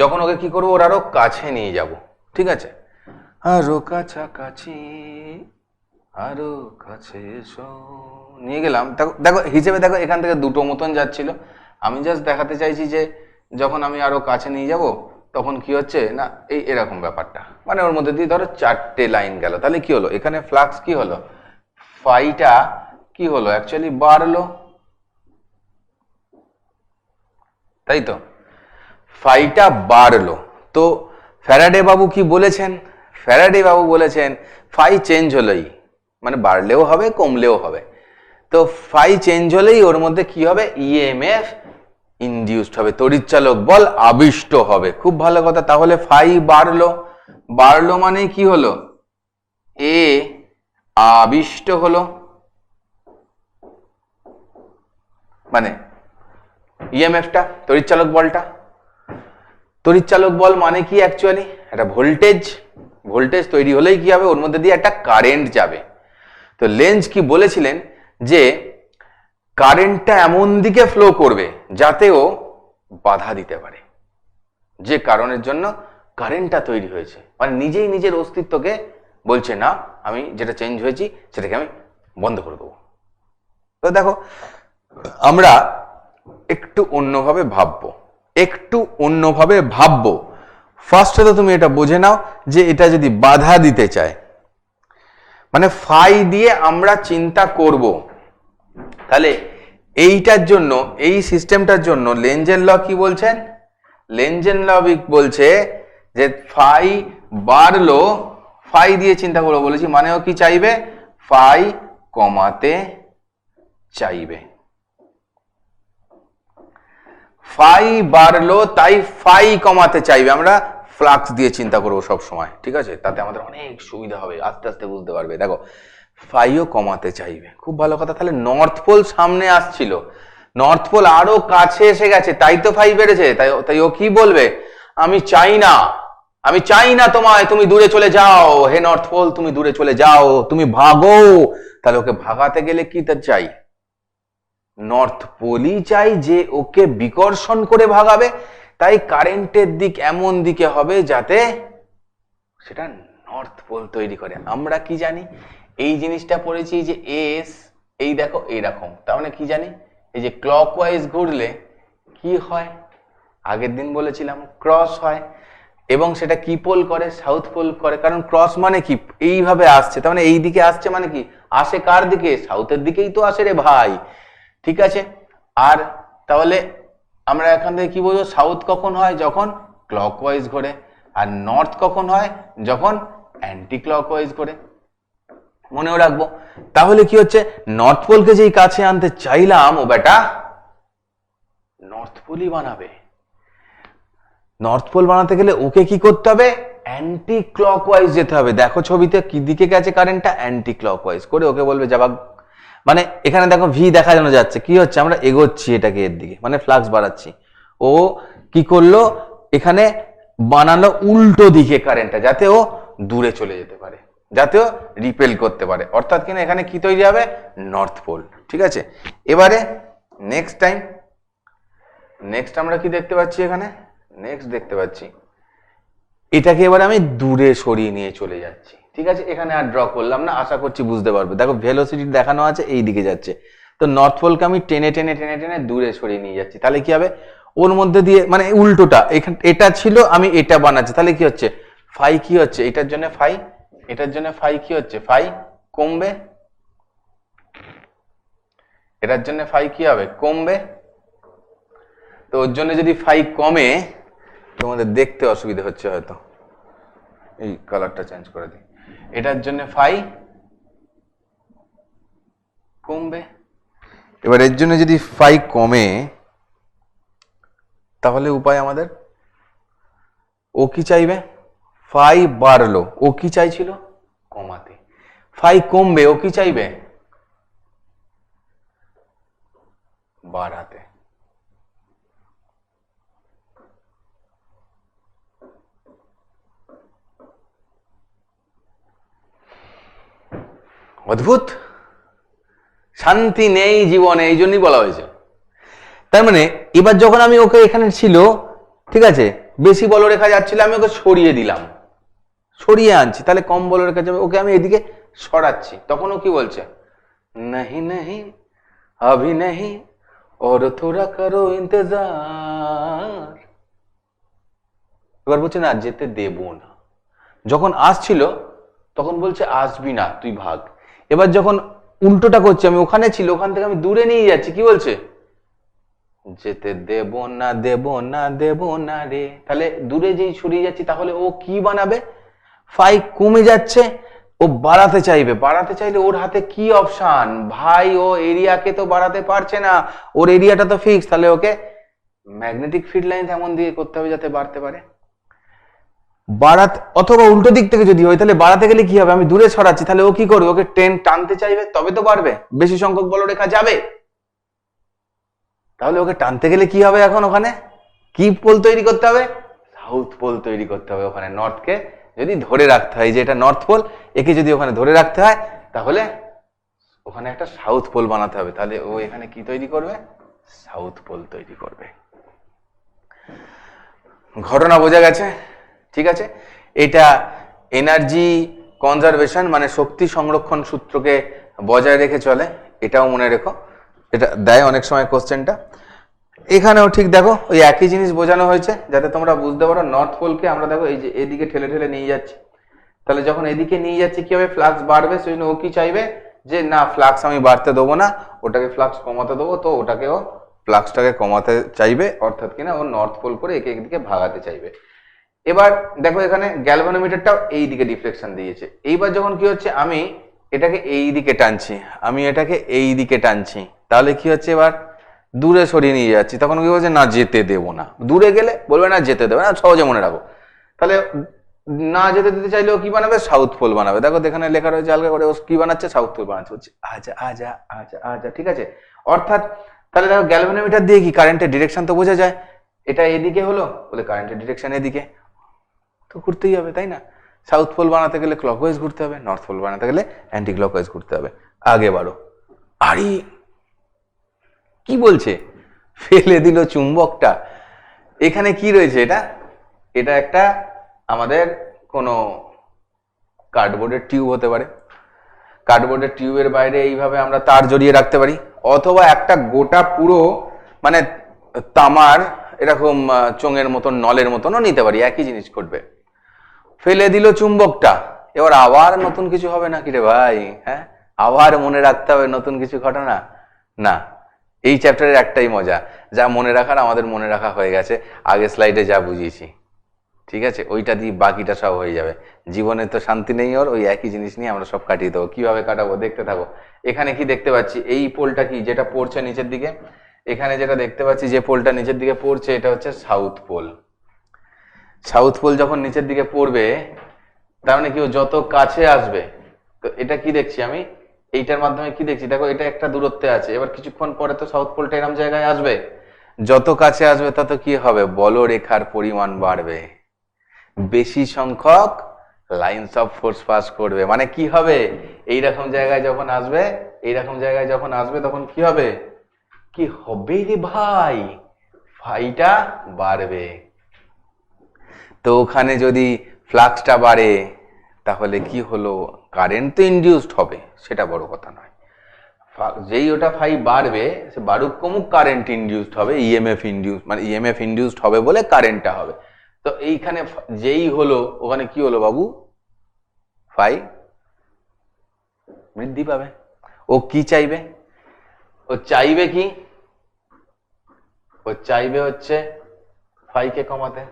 যখন ওকে কি করবো, ওর আরো কাছে নিয়ে যাব, ঠিক আছে? আরো কাছাকাছি, আরো কাছে এসো, নিয়ে গেলাম। দেখো হিসেবে দেখো, এখান থেকে দুটো মতন যাচ্ছিল। আমি জাস্ট দেখাতে চাইছি যে যখন আমি আরো কাছে নিয়ে যাব তখন কি হচ্ছে না, এই এরকম ব্যাপারটা, মানে ওর মধ্যে দিয়ে ধরো চারটে লাইন গেল, তাহলে কি হলো? এখানে ফ্লাক্স কি হলো, ফাইটা কি হলো, অ্যাকচুয়ালি বাড়লো, তাই তো? ফাইটা বাড়লো। তো ফ্যারাডে বাবু কি বলেছেন? ফ্যারাডে বাবু বলেছেন ফাই চেঞ্জ হলেই, মানে বাড়লেও হবে কমলেও হবে, তো ফাই চেঞ্জ হলেই ওর মধ্যে কি হবে, ইএমএফ ইনডিউসড হবে, তড়িৎচালক বল আবিষ্ট হবে। খুব ভালো কথা। তাহলে ফাই বাড়লো, বাড়লো মানে কি হলো, এ আবিষ্ট হলো, মানে ইএমএফটা, তড়িৎচালক বলটা। তড়িৎচালক বল মানে কি অ্যাকচুয়ালি একটা ভোল্টেজ, ভোল্টেজ তৈরি হলেই কি হবে, ওর মধ্যে দিয়ে একটা কারেন্ট যাবে। তো লেঞ্জ কি বলেছিলেন যে কারেন্টটা এমন দিকে ফ্লো করবে যাতে ও বাধা দিতে পারে, যে কারণের জন্য কারেন্টটা তৈরি হয়েছে, মানে নিজেই নিজের অস্তিত্বকে বলছে না, আমি যেটা চেঞ্জ হয়েছি সেটাকে আমি বন্ধ করে দেবো। তো দেখো আমরা একটু অন্যভাবে ভাববো, একটু অন্যভাবে ভাববো। ফার্স্টে তো তুমি এটা বুঝে নাও যে এটা যদি বাধা দিতে চায়, মানে ফাই দিয়ে আমরা চিন্তা করব, তাহলে এইটার জন্য, এই সিস্টেমটার জন্য লেঞ্জের ল কি বলছেন? লেঞ্জের ল বলছে যে ফাই বাড়লো, ফাই দিয়ে চিন্তা করবো বলেছি, মানেও কি চাইবে, ফাই কমাতে চাইবে। ফাই বাড়লো তাই ফাই কমাতে চাইবে, আমরা ফ্লাক্স দিয়ে চিন্তা করবো সব সময়, ঠিক আছে? তাতে আমাদের অনেক সুবিধা হবে, আস্তে আস্তে বুঝতে পারবে। দেখো ফাইও কমাতে চাইবে। খুব ভালো কথা। তাহলে নর্থ পোল সামনে আসছিল, নর্থ পোল আরো কাছে এসে গেছে, তাই তো ফাই বেড়েছে। তাই ও কি বলবে, আমি চাই না, আমি চাই না তোমায়, তুমি দূরে চলে যাও, হে নর্থ পোল তুমি দূরে চলে যাও, তুমি ভাগো। তাহলে ওকে ভাগাতে গেলে কি তার চাই, নর্থ পোলই চাই যে ওকে বিকর্ষণ করে ভাগাবে। তাই কারেন্টের দিক এমন দিকে হবে যাতে সেটা নর্থ পোল তৈরি করে। আমরা কি জানি, এই জিনিসটা পড়েছি যে এস, এই দেখো এইরকম, তার মানে কি জানি, এই যে ক্লকওয়াইজ ঘুরলে কি হয়, আগের দিন বলেছিলাম ক্রস হয়, এবং সেটা কি পোল করে, সাউথ পোল করে। কারণ ক্রস মানে কি, এইভাবে আসছে, তার মানে এই দিকে আসছে, মানে কি আসে কার দিকে, সাউথের দিকেই তো আসে রে ভাই। ঠিক আছে, আর তাহলে আমরা এখান থেকে কি বলবো, সাউথ কখন হয়, যখন ক্লকওয়াইজ ঘোরে, আর নর্থ কখন হয়, যখন অ্যান্টি ক্লকওয়াইজ ঘোরে। মনেও রাখবো। তাহলে কি হচ্ছে, নর্থ পোলকে যেই কাছে আনতে চাইলাম, ও বেটা নর্থ পোলই বানাবে। নর্থ পোল বানাতে গেলে ওকে কি করতে হবে, অ্যান্টি ক্লকওয়াইজ যেতে হবে। দেখো ছবিতে কি দিকে গেছে কারেন্টটা, অ্যান্টি ক্লকওয়াইজ করে ওকে বলবে যাবা। মানে এখানে দেখো ভি দেখানো যাচ্ছে, কি হচ্ছে, আমরা এগোচ্ছি এটাকে এর দিকে, মানে ফ্লাক্স বাড়াচ্ছি। ও কি করলো, এখানে বানালো উল্টো দিকে কারেন্টটা, যাতে ও দূরে চলে যেতে পারে, যাতে ও রিপেল করতে পারে। অর্থাৎ কিনা এখানে কি তৈরি হবে, নর্থ পোল। ঠিক আছে, এবারে নেক্সট আমরা কি দেখতে পাচ্ছি, এখানে নেক্সট দেখতে পাচ্ছি এটাকে এবারে আমি দূরে সরিয়ে নিয়ে চলে যাচ্ছি। ঠিক আছে, এখানে আর ড্র করলাম না, আশা করছি বুঝতে পারবে। দেখো ভেলোসিটি দেখানো আছে এই দিকে যাচ্ছে, তো নর্থ পোলকে আমি টেনে টেনে টেনে টেনে দূরে সরিয়ে নিয়ে যাচ্ছি। তাহলে কি হবে, ওর মধ্যে দিয়ে মানে উল্টোটা, এখানে এটা ছিল আমি এটা বানাচ্ছি। তাহলে কি হচ্ছে, ফাই কি হচ্ছে, এটার জন্য ফাই, এটার জন্য ফাই কি হচ্ছে, ফাই কমবে, এটার জন্য ফাই কি হবে, কমবে। তো ওর জন্য যদি ফাই কমে, তোমাদের দেখতে অসুবিধা হচ্ছে হয়তো, এই কালারটা চেঞ্জ করে দিই, এটার জন্য ফাই কমবে। এবার এর জন্য যদি ফাই কমে, তাহলে উপায় আমাদের, ও কি চাইবে, ফাই বাড়লো, ও কি চাইছিল, কমাতে। ফাই কমবে, ও কি চাইবে, বাড়াতে। অদ্ভুত, শান্তি নেই জীবনে, এই জন্যই বলা হয়েছে। তার মানে এবার যখন আমি ওকে, এখানে ছিল ঠিক আছে, বেশি বলরেখা যাচ্ছিল, আমি ওকে সরিয়ে দিলাম, সরিয়ে আনছি, তাহলে কম বলরেখা যাবে, ওকে আমি এদিকে সরাচ্ছি। তখন ও কি বলছে, नहीं नहीं अभी नहीं और थोड़ा करो इंतजार। এবার বলছে না যেতে দেব না। যখন আসছিল তখন বলছে আসবি না, তুই ভাগ। এবার যখন উল্টোটা করছে, আমি ওখানে ছিল, ওখান থেকে আমি দূরে নিয়ে যাচ্ছি, কি বলছে, যেতে দেব না দেব না দেব না রে। তাহলে দূরে যেই সরিয়ে যাচ্ছি, তাহলে ও কি বানাবে, ফাই কমে যাচ্ছে, ও বাড়াতে চাইবে। বাড়াতে চাইলে ওর হাতে কি অপশন, ভাই ও এরিয়াকে তো বাড়াতে পারছে না, ওর এরিয়াটা তো ফিক্স। তাহলে ওকে ম্যাগনেটিক ফিল্ড লাইন এমন দিয়ে করতে হবে যাতে বাড়তে পারে। বাড়াতে, অথবা উল্টো দিক থেকে যদি হয়, তাহলে বাড়াতে গেলে কি হবে, আমি দূরে সরাচ্ছি, তাহলে ও কি করবে, ওকে টানতে চাইবে, তবে তো পারবে, বেশি সংখ্যক বলরেখা যাবে। তাহলে ওকে টানতে গেলে কি হবে, এখন ওখানে কি পোল তৈরি করতে হবে, সাউথ পোল তৈরি করতে হবে। ওখানে নর্থকে যদি ধরে রাখতে হয়, যে এটা নর্থ পোল, একে যদি ওখানে ধরে রাখতে হয়, তাহলে ওখানে একটা সাউথ পোল বানাতে হবে। তাহলে ও এখানে কি তৈরি করবে, সাউথ পোল তৈরি করবে। ঘটনা বোঝা গেছে? ঠিক আছে, এটা এনার্জি কনজারভেশন, মানে শক্তি সংরক্ষণ সূত্রকে বজায় রেখে চলে, এটাও মনে রেখো। এটা দেয় অনেক সময় কোশ্চেনটা। এখানেও ঠিক দেখো ওই একই জিনিস বোঝানো হয়েছে, যাতে তোমরা বুঝতে পারো। নর্থ পোলকে আমরা দেখো এই যে এদিকে ঠেলে ঠেলে নিয়ে যাচ্ছি, তাহলে যখন এদিকে নিয়ে যাচ্ছি কি হবে, ফ্লাক্স বাড়বে। সেই জন্য ও কি চাইবে, যে না ফ্লাক্স আমি বাড়তে দেবো না, ওটাকে ফ্লাক্স কমাতে দেবো। তো ওটাকেও ফ্লাক্সটাকে কমাতে চাইবে, অর্থাৎ কিনা ও নর্থ পোল করে একে একদিকে ভাগাতে চাইবে। এবার দেখো এখানে গ্যালভানোমিটারটাও এই দিকে ডিফ্লেকশন দিয়েছে। এইবার যখন কি হচ্ছে, আমি এটাকে এই দিকে টানছি, আমি এটাকে এই দিকে টানছি, তাহলে কি হচ্ছে, এবার দূরে সরিয়ে নিয়ে যাচ্ছি। তখন কি বলছে, না যেতে দেবো না। দূরে গেলে বলবে না যেতে দেবে না, সহজে মনে রাখো। তাহলে না যেতে দিতে চাইলেও কি বানাবে, সাউথ পোল বানাবে। দেখো এখানে লেখা রয়েছে হালকা করে, ও কি বানাচ্ছে, সাউথ পোল বানাচ্ছে, বলছে আজা আজা আজা আজা, ঠিক আছে। অর্থাৎ তাহলে দেখো গ্যালভানোমিটার দিয়ে কি কারেন্টের ডিরেকশন তো বোঝা যায়, এটা এদিকে হলো বলে কারেন্টের ডিরেকশন এদিকে, তো ঘুরতেই হবে, তাই না? সাউথ পোল বানাতে গেলে ক্লকওয়াইজ ঘুরতে হবে, নর্থ পোল বানাতে গেলে অ্যান্টি ক্লকওয়াইজ ঘুরতে হবে। আগে বাড়ো। আরে কি বলছে, ফেলে দিল চুম্বকটা। এখানে কি রয়েছে, এটা এটা একটা আমাদের কোনো কার্ডবোর্ডের টিউব হতে পারে, কার্ডবোর্ডের টিউবের বাইরে এইভাবে আমরা তার জড়িয়ে রাখতে পারি, অথবা একটা গোটা পুরো মানে তামার এরকম চোঙের মতন নলের মতনও নিতে পারি, একই জিনিস ঘটবে। ফেলে দিল চুম্বকটা, এবার আবার নতুন কিছু হবে নাকি রে ভাই? হ্যাঁ, আবার মনে রাখতে হবে নতুন কিছু ঘটনা? না, এই চ্যাপ্টারের একটাই মজা, যা মনে রাখার আমাদের মনে রাখা হয়ে গেছে, আগে স্লাইডে যা বুঝিয়েছি, ঠিক আছে, ওইটা দিয়ে বাকিটা সব হয়ে যাবে। জীবনে তো শান্তি নেই, ওর ওই একই জিনিস নিয়ে আমরা সব কাটিয়ে দেবো। কিভাবে কাটাবো দেখতে থাকো। এখানে কি দেখতে পাচ্ছি, এই পোলটা কি যেটা পড়ছে নিচের দিকে, এখানে যেটা দেখতে পাচ্ছি যে পোলটা নিচের দিকে পড়ছে, এটা হচ্ছে সাউথ পোল। সাউথ পোল যখন নিচের দিকে পড়বে, তার মানে কি ও যত কাছে আসবে, তো এটা কি দেখছি আমি, এইটার মাধ্যমে কি দেখছি, দেখো এটা একটা দূরত্বে আছে, এবার কিছুক্ষণ পরে তো সাউথ পোলটা এরম জায়গায় আসবে, যত কাছে আসবে তত কি হবে, বলরেখার পরিমাণ বাড়বে, বেশি সংখ্যক লাইনস অফ ফোর্স পাস করবে, মানে কি হবে, এইরকম জায়গায় যখন আসবে, এইরকম জায়গায় যখন আসবে তখন কি হবে, কি হবে রে ভাই, ফাইটা বাড়বে। তো ওখানে যদি ফ্লাক্সটা বাড়ে তাহলে কি হলো, কারেন্ট তো ইনডিউসড হবে, সেটা বড় কথা নয়, যেই ওটা ফাই বাড়বে, সে বাড়ুক কমুক কারেন্ট ইনডিউসড হবে, ইএমএফ ইনডিউস, মানে ইএমএফ ইনডিউসড হবে বলে কারেন্টটা হবে। তো এইখানে যেই হলো, ওখানে কি হলো বাবু, ফাই বৃদ্ধি পাবে। ও কি চাইবে, ও চাইবে কি, ও চাইবে হচ্ছে ফাইকে কমাতে।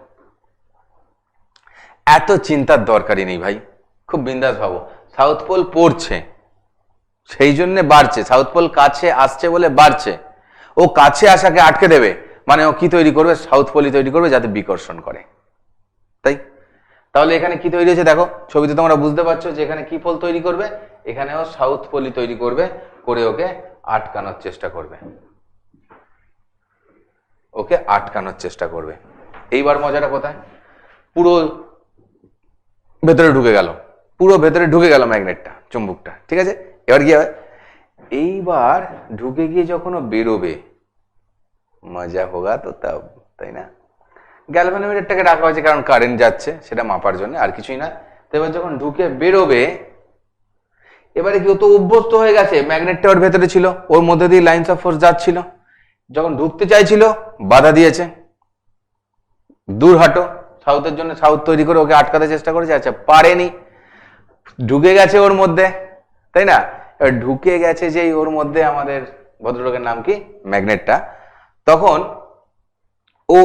এত চিন্তার দরকারই নেই ভাই, খুব বিন্দাস ভাবো। সাউথ পোল পড়ছে সেই জন্য বাড়ছে, সাউথ পোল কাছে আসছে বলে বাড়ছে, ও কাছে আসাকে আটকে দেবে, মানে ও কি তৈরি করবে, সাউথ পোলই তৈরি করবে যাতে বিকর্ষণ করে, তাই। তাহলে এখানে কি তৈরি হয়েছে দেখো, ছবিতে তোমরা বুঝতে পারছো যে এখানে কি পোল তৈরি করবে, এখানে ও সাউথ পোলই তৈরি করবে, করে ওকে আটকানোর চেষ্টা করবে, ওকে আটকানোর চেষ্টা করবে। এইবার মজাটা কোথায়, পুরো ভেতরে ঢুকে গেল, পুরো ভেতরে ঢুকে গেল ম্যাগনেটটা, চুম্বকটা, ঠিক আছে। এবার কি হবে, এইবার ঢুকে গিয়ে যখন ও বেরোবে, মজা হোগা তো তব, তাই না। গ্যালভানোমিটারটাকে রাখা হয়েছে কারণ কারেন্ট যাচ্ছে সেটা মাপার জন্য, আর কিছুই না। তো এবার যখন ঢুকে বেরোবে, এবারে কি ও তো অভ্যস্ত হয়ে গেছে, ম্যাগনেটটা ওর ভেতরে ছিল, ওর মধ্যে দিয়ে লাইন্স অফ ফোর্স যাচ্ছিল, যখন ঢুকতে চাইছিল বাধা দিয়েছে, দূর হাঁটো, সাউথের জন্য সাউথ তৈরি করে ওকে আটকাতে চেষ্টা করেছে, আচ্ছা পারেনি, ঢুকে গেছে ওর মধ্যে, তাই না। এবার ঢুকে গেছে যেই ওর মধ্যে আমাদের ভদ্রলোকের নাম কি, ম্যাগনেটটা, তখন ও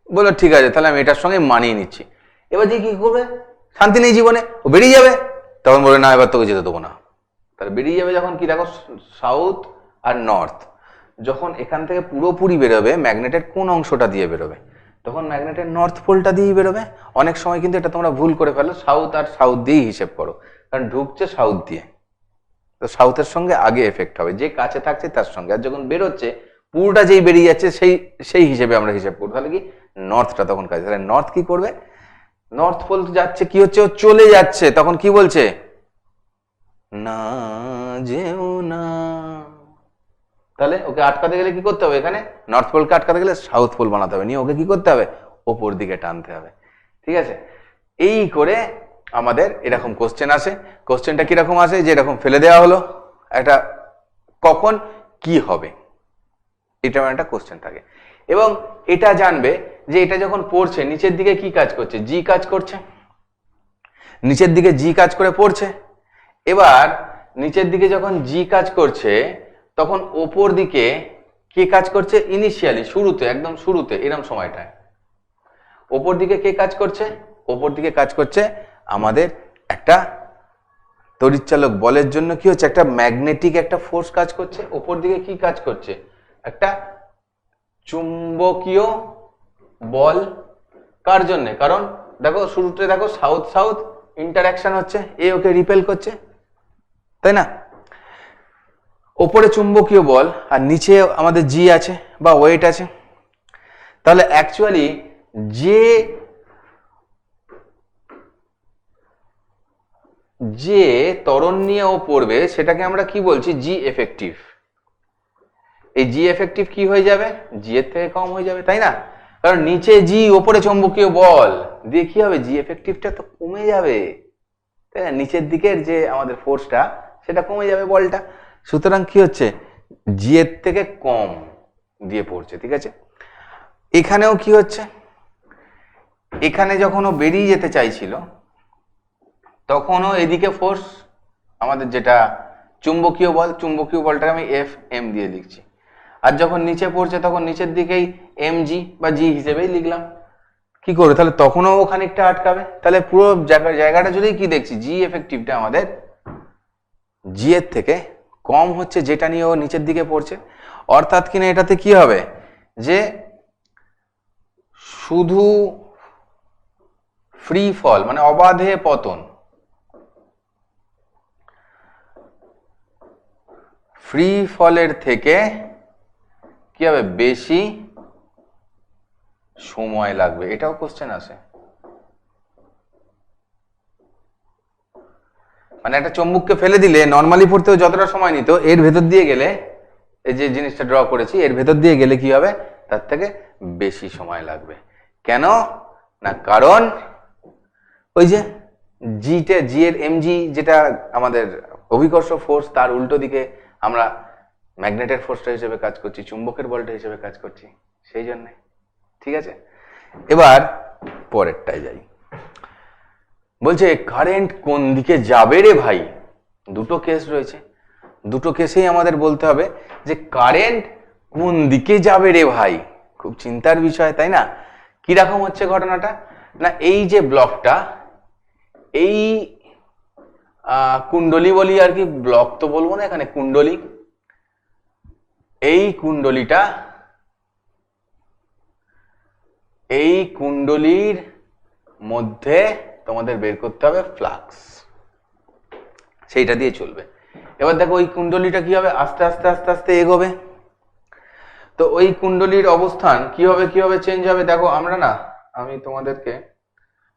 বললো ঠিক আছে তাহলে আমি এটার সঙ্গে মানিয়ে নিচ্ছি। এবার যে কি করবে, শান্তি নেই জীবনে, ও বেরিয়ে যাবে, তখন বলে না এবার তোকে যেতে দেবো না, তাহলে বেরিয়ে যাবে। যখন কি দেখো সাউথ আর নর্থ যখন এখান থেকে পুরোপুরি বেরোবে, ম্যাগনেটের কোন অংশটা দিয়ে বেরোবে, তখন ম্যাগনেটের নর্থ পোলটা দিয়েই বেরোবে। অনেক সময় কিন্তু এটা তোমরা ভুল করে ফেলো, সাউথ আর সাউথ দিয়েই হিসেব করো, কারণ ঢুকছে সাউথ দিয়ে, তো সাউথের সঙ্গে আগে এফেক্ট হবে, যে কাছে থাকছে তার সঙ্গে, আর যখন বেরোচ্ছে পুরোটা যেই বেরিয়ে যাচ্ছে সেই সেই হিসেবে আমরা হিসেব করবো, তাহলে কি নর্থটা তখন কাছে, তাহলে নর্থ কি করবে, নর্থ পোল যাচ্ছে, কি হচ্ছে, ও চলে যাচ্ছে, তখন কি বলছে, না যেও না, তাহলে ওকে আটকাতে গেলে কি করতে হবে, এখানে নর্থ পোলকে আটকাতে গেলে সাউথ পোল বানাতে হবে, নিয়ে ওকে কি করতে হবে, ওপর দিকে টানতে হবে, ঠিক আছে। এই করে আমাদের এরকম কোশ্চেন আসে। কোশ্চেনটা কিরকম আসে, যে এরকম ফেলে দেওয়া হলো একটা, কখন কি হবে, এটা একটা কোশ্চেন থাকে, এবং এটা জানবে যে এটা যখন পড়ছে নিচের দিকে কি কাজ করছে, জি কাজ করছে, নিচের দিকে জি কাজ করে পড়ছে। এবার নিচের দিকে যখন জি কাজ করছে, তখন ওপর দিকে কে কাজ করছে, ইনিশিয়ালি শুরুতে, একদম শুরুতে এরকম সময়টায় ওপর দিকে কে কাজ করছে, ওপর দিকে কাজ করছে আমাদের একটা তড়িৎচালক বলের জন্য কি হচ্ছে, একটা ম্যাগনেটিক একটা ফোর্স কাজ করছে, ওপর দিকে কি কাজ করছে, একটা চুম্বকীয় বল, কার জন্য, কারণ দেখো শুরুতে দেখো সাউথ সাউথ ইন্টারঅ্যাকশন হচ্ছে, এ ওকে রিপেল করছে, তাই না? ওপরে চুম্বকীয় বল আর নিচে আমাদের জি আছে বা ওয়েট আছে। তাহলে অ্যাকচুয়ালি যে ত্বরণ নিয়ে ও পড়বে সেটাকে আমরা কি বলছি? জি এফেক্টিভ। এই জি এফেক্টিভ কি হয়ে যাবে? জি এর থেকে কম হয়ে যাবে, তাই না? কারণ নিচে জি, ওপরে চৌম্বকীয় বল, দিয়ে কি হবে? জি এফেক্টিভটা তো কমে যাবে, তাই না? নিচের দিকের যে আমাদের ফোর্সটা সেটা কমে যাবে বলটা, সুতরাং কি হচ্ছে? জি এর থেকে কম দিয়ে পড়ছে, ঠিক আছে? এখানেও কি হচ্ছে? এখানে যখন ও বেরিয়ে যেতে চাইছিল তখনও এদিকে ফোর্স আমাদের যেটা চুম্বকীয় বল, চুম্বকীয় বলটাকে আমি এফ এম দিয়ে লিখছি, আর যখন নিচে পড়ছে তখন নিচের দিকেই এম জি বা জি হিসেবেই লিখলাম। কি করে তাহলে? তখনও ও খানিকটা আটকাবে। তাহলে পুরো জায়গাটা জুড়েই কি দেখছি? জি এফেক্টিভটা আমাদের জি এর থেকে কম হচ্ছে, যেটা নিয়ে ও নিচের দিকে পড়ছে। অর্থাৎ কিনা এটাতে কি হবে? যে শুধু ফ্রি ফল মানে অবাধে পতন, ফ্রি ফলের থেকে কি হবে? বেশি সময় লাগবে, এটাও কোশ্চেন আসে। মানে একটা চুম্বককে ফেলে দিলে নর্মালি পড়তেও যতটা সময় নিত, এর ভেতর দিয়ে গেলে, এই যে জিনিসটা ড্র করেছি এর ভেতর দিয়ে গেলে কি হবে? তার থেকে বেশি সময় লাগবে। কেন না? কারণ ওই যে জি এর এমজি যেটা আমাদের অভিকর্ষ ফোর্স, তার উল্টো দিকে আমরা ম্যাগনেটের ফোর্সটা হিসেবে কাজ করছি, চুম্বকের বলটা হিসেবে কাজ করছি, সেই জন্যে। ঠিক আছে, এবার পরেরটায় যাই। বলছে কারেন্ট কোন দিকে যাবে রে ভাই? দুটো কেস রয়েছে, দুটো কেসেই আমাদের বলতে হবে যে কারেন্ট কোন দিকে যাবে রে ভাই। খুব চিন্তার বিষয়, তাই না? কিরকম হচ্ছে ঘটনাটা? না, এই যে ব্লকটা, এই কুণ্ডলী বলি আর কি, ব্লক তো বলবো না এখানে, কুণ্ডলী, এই কুণ্ডলীটা, এই কুণ্ডলীর মধ্যে তোমাদের বের করতে হবে ফ্লাক্স, সেইটা দিয়ে চলবে। এবার দেখো ওই কুণ্ডলীটা কি হবে? আস্তে আস্তে আস্তে আস্তে এগোবে। তো ওই কুণ্ডলীর অবস্থান কি হবে চেঞ্জ হবে। দেখো আমরা না, আমি তোমাদেরকে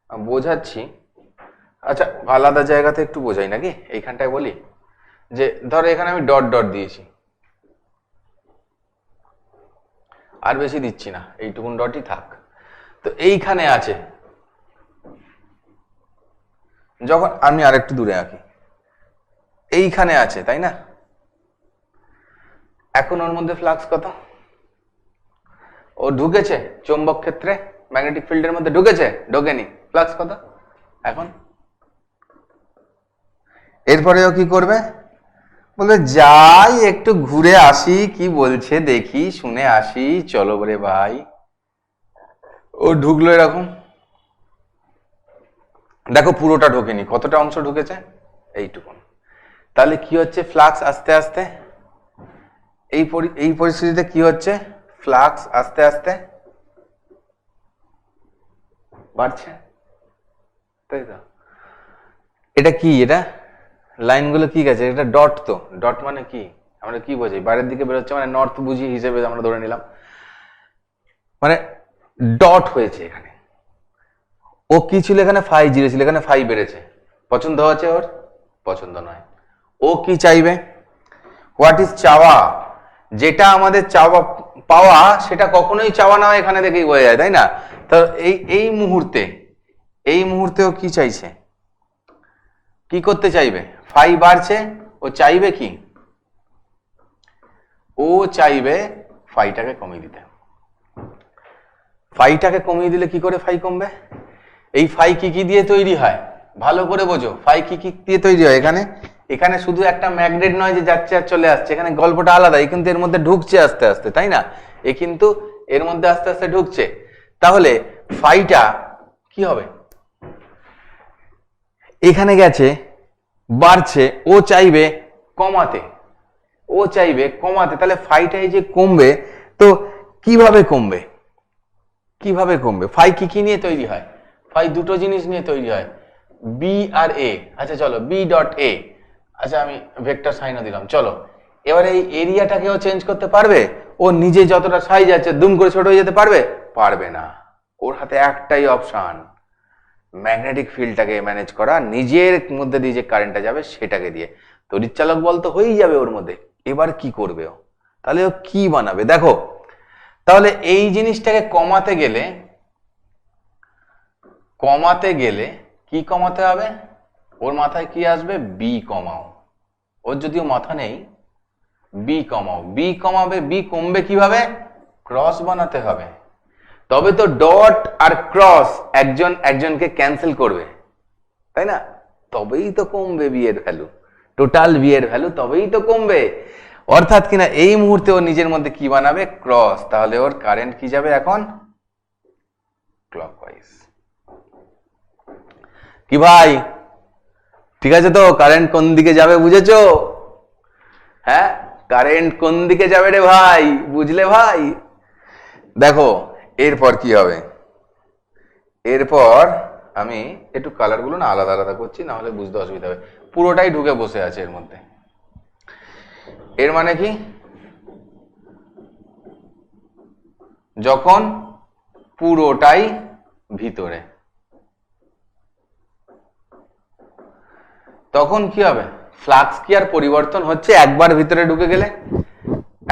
বোঝাচ্ছি, আচ্ছা আলাদা জায়গাতে একটু বোঝাই নাকি, এইখানটায় বলি। যে ধরো এখানে আমি ডট ডট দিয়েছি, আর বেশি দিচ্ছি না, এইটুকুন ডটই থাক। তো এইখানে আছে, যখন আমি আরেকটু দূরে আঁকি, এইখানে আছে, তাই না? এখন ওর মধ্যে ফ্লাক্স কত? ও ঢুকেছে চৌম্বক ক্ষেত্রে, ম্যাগনেটিক ফিল্ডের মধ্যে ঢুকেছে, ঢোকেনি, ফ্লাক্স কত এখন? এরপরে ও কি করবে? বলবে যাই একটু ঘুরে আসি, কি বলছে দেখি, শুনে আসি, চলো বলে ভাই। ও ঢুকলো এরকম, দেখো পুরোটা ঢোকেনি, কতটা অংশ ঢুকেছে? এইটুকুন। তাহলে কি হচ্ছে? ফ্লাক্স আস্তে আস্তে, এই পরিস্থিতিতে কি হচ্ছে? ফ্লাক্স আস্তে আস্তে বাড়ছে, তাই তো? এটা কি? এটা লাইনগুলো কি গেছে? এটা ডট, তো ডট মানে কি আমরা কি বোঝাই? বাইরের দিকে বেরোচ্ছে মানে নর্থ বুঝি হিসেবে আমরা ধরে নিলাম, মানে ডট হয়েছে এখানে। ও কি ছিল এখানে? 5 ছিল, এখানে 5 বেড়েছে। পছন্দ হচ্ছে ওর? পছন্দ নয়। ও কি চাইবে? হোয়াট ইজ চাওয়া? যেটা আমাদের চাওয়া পাওয়া সেটা কখনোই চাওয়া না হয়, এখানে দেখেই বোঝা যায়, তাই না? তো এই মুহূর্তে ও কি চাইছে? কি করতে চাইবে? 5 বাড়ছে, ও চাইবে কি? ও চাইবে ফাইটাকে কমিয়ে দিতে। ফাইটাকে কমিয়ে দিলে কি করে ফাই কমবে? এই ফাই কি কি দিয়ে তৈরি হয়? ভালো করে বোঝো, ফাই কি কি দিয়ে তৈরি হয়। এখানে শুধু একটা ম্যাগনেট নয় যে যাচ্ছে আর চলে আসছে, এখানে গল্পটা আলাদা। এ কিন্তু এর মধ্যে ঢুকছে আস্তে আস্তে, তাই না? এ কিন্তু এর মধ্যে আস্তে আস্তে ঢুকছে। তাহলে ফাইটা কি হবে? এখানে গেছে, বাড়ছে, ও চাইবে কমাতে, ও চাইবে কমাতে। তাহলে ফাইটাই যে কমবে, তো কিভাবে কমবে? কিভাবে কমবে? ফাই কি কি নিয়ে তৈরি হয়? ফাই দুটো জিনিস নিয়ে তৈরি হয়, বি আর এ। আচ্ছা চলো বি ডট এ, আচ্ছা আমি ভেক্টর সাইনও দিলাম। চলো এবার এই এরিয়াটাকেও চেঞ্জ করতে পারবে? ও নিজে যতটা সাইজ আছে দুম করে ছোট হয়ে যেতে পারবে? পারবে না। ওর হাতে একটাই অপশন, ম্যাগনেটিক ফিল্ডটাকে ম্যানেজ করা, নিজের মধ্যে দিয়ে যে কারেন্টটা যাবে সেটাকে দিয়ে। তড়িৎচালক বল তো হয়েই যাবে ওর মধ্যে। এবার কি করবে ও? তাহলে ও কি বানাবে দেখো। তাহলে এই জিনিসটাকে কমাতে গেলে কি কমাতে হবে? ওর মাথায় কি আসবে? বি কমাও। ওর যদিও মাথা নেই, বি কমাও। বি কমাবে, বি কমবে কিভাবে? ক্রস বানাতে হবে। তবে তো ডট আর ক্রস একজন একজনকে ক্যান্সেল করবে, তাই না? তবেই তো কমবে বি এর ভ্যালু, টোটাল বি এর ভ্যালু তবেই তো কমবে। অর্থাৎ কিনা এই মুহূর্তে ও নিজের মধ্যে কি বানাবে? ক্রস। তাহলে ওর কারেন্ট কি যাবে এখন? ক্লকওয়াইজ। কি ভাই ঠিক আছে তো? কারেন্ট কোন দিকে যাবে বুঝেছো? হ্যাঁ, কারেন্ট কোন দিকে যাবে রে ভাই, বুঝলে ভাই? দেখো এরপর কি হবে। এরপর আমি একটু কালারগুলো না আলাদা আলাদা করছি, না হলে বুঝতে অসুবিধা হবে। পুরোটাই ঢুকে বসে আছে এর মধ্যে। এর মানে কি? যখন পুরোটাই ভিতরে, তখন কি হবে? ফ্লাক্স কি আর পরিবর্তন হচ্ছে একবার ভিতরে ঢুকে গেলে?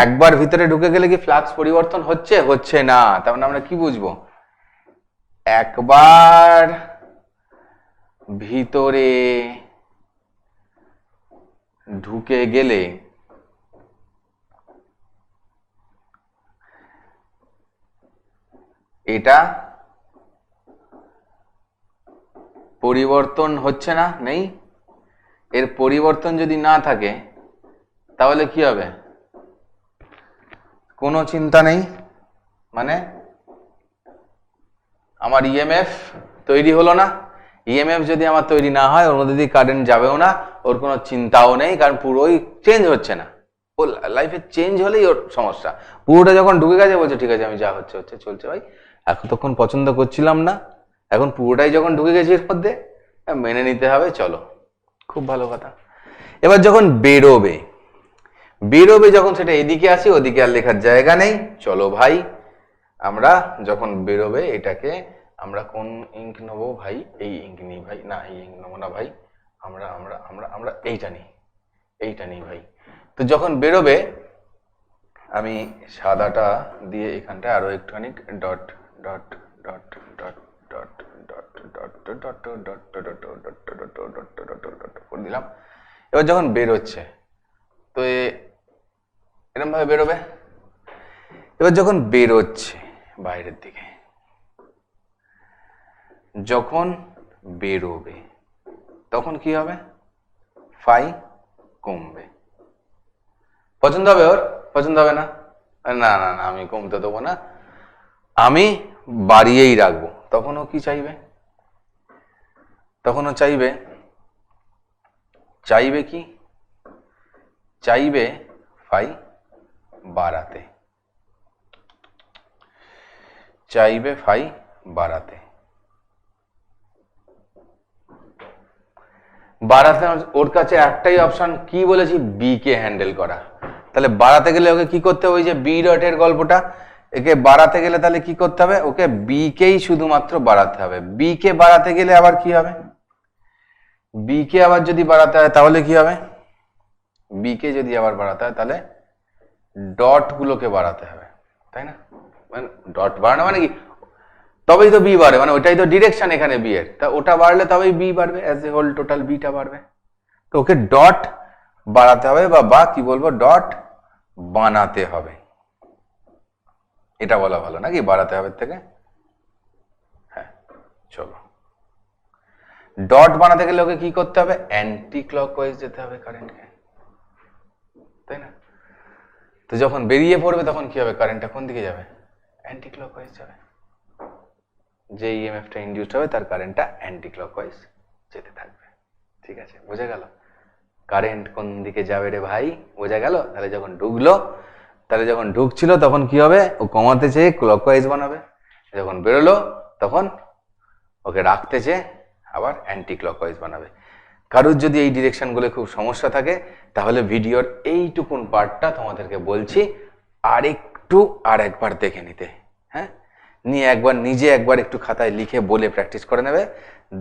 একবার ভিতরে ঢুকে গেলে কি ফ্লাক্স পরিবর্তন হচ্ছে? হচ্ছে না। তার মানে আমরা কি বুঝবো? একবার ভিতরে ঢুকে গেলে এটা পরিবর্তন হচ্ছে না, নেই। এর পরিবর্তন যদি না থাকে তাহলে কি হবে? কোনো চিন্তা নেই, মানে আমার ইএমএফ তৈরি হলো না। ইএমএফ যদি আমার তৈরি না হয় ওর মধ্যে দিয়ে কারেন্ট যাবেও না, ওর কোনো চিন্তাও নেই, কারণ পুরোই চেঞ্জ হচ্ছে না। ও লাইফে চেঞ্জ হলেই ওর সমস্যা। পুরোটা যখন ঢুকে গেছে বলছে ঠিক আছে আমি যা হচ্ছে হচ্ছে চলছে ভাই, এখন তখন পছন্দ করছিলাম না, এখন পুরোটাই যখন ঢুকে গেছে এর মধ্যে মেনে নিতে হবে, চলো খুব ভালো কথা। এবার যখন বেরোবে, যখন সেটা এদিকে আসি, ওদিকে আর লেখার জায়গা নেই। চলো ভাই আমরা যখন বেরোবে এটাকে আমরা কোন ইঙ্ক নেবো ভাই? এই ইঙ্ক নিই ভাই, না এই ইঙ্ক নেবো না ভাই, আমরা আমরা আমরা আমরা এইটা নিই ভাই। তো যখন বেরোবে আমি সাদাটা দিয়ে এখানটায় আরো একটুখানি dot dot dot dot dot dot dot dot dot dot করে দিলাম। এবার যখন বেরোচ্ছে তো এরকম ভাবে বেরোবে। এবার যখন বেরোচ্ছে বাইরের দিকে, যখন বেরোবে তখন কি হবে? ফাই কমবে। পছন্দ হবে ওর? পছন্দ হবে না? না না না, আমি কমতে দেবো না, আমি বাড়িয়েই রাখবো। তখন ও কি চাইবে? তখন ও চাইবে কি? চাইবে ফাই বাড়াতে, চাইবে ফাই বাড়াতে। বাড়াতে ওর কাছে একটাই অপশন, কি বলেছি? বি কে হ্যান্ডেল করা। তাহলে বাড়াতে গেলে ওকে কি করতে হবে? ওই যে বি ডটের গল্পটা, একে বাড়াতে গেলে তাহলে কি করতে হবে? ওকে বি কেই শুধুমাত্র বাড়াতে হবে। বি কে বাড়াতে গেলে আবার কি হবে? বি কে আবার যদি বাড়াতে হয় তাহলে কি হবে? বি কে যদি আবার বাড়াতে হয় তাহলে ডট গুলোকে বাড়াতে হবে, তাই না? মানে ডট বাড়ানো মানে কি? তবেই তো বি বাড়বে, মানে ওটাই তো ডিরেকশন এখানে বি এর, তা ওটা বাড়লে তবেই বি বাড়বে, as a whole total beta বাড়বে। তো ওকে ডট বাড়াতে হবে, বা কি বলবো, ডট বানাতে হবে, এটা বলা ভালো নাকি? বাড়াতে হবে থেকে, হ্যাঁ চলো। ডট বানাতে গেলে ওকে কি করতে হবে? অ্যান্টি ক্লকওয়াইজ যেতে হবে কারেন্টকে, তাই না? তো যখন বেরিয়ে পড়বে তখন কি হবে? কারেন্টটা কোন দিকে যাবে? অ্যান্টি ক্লকওয়াইজ যাবে। যে ইএমএফটা ইনডিউসড হবে তার কারেন্টটা অ্যান্টি ক্লকওয়াইজ যেতে থাকবে। ঠিক আছে, বোঝা গেল কারেন্ট কোন দিকে যাবে রে ভাই? বোঝা গেল? তাহলে যখন ঢুকলো, তাহলে যখন ঢুকছিল তখন কি হবে? ও কমাতে চেয়ে ক্লকওয়াইজ বানাবে, যখন বেরোলো তখন ওকে রাখতেছে, আবার অ্যান্টি ক্লকওয়াইজ বানাবে। কারোর যদি এই ডিরেকশনগুলো খুব সমস্যা থাকে তাহলে ভিডিওর এইটুকুন পার্টটা তোমাদেরকে বলছি আর একবার দেখে নিতে, হ্যাঁ, নিয়ে একবার নিজে একবার একটু খাতায় লিখে বলে প্র্যাকটিস করে নেবে,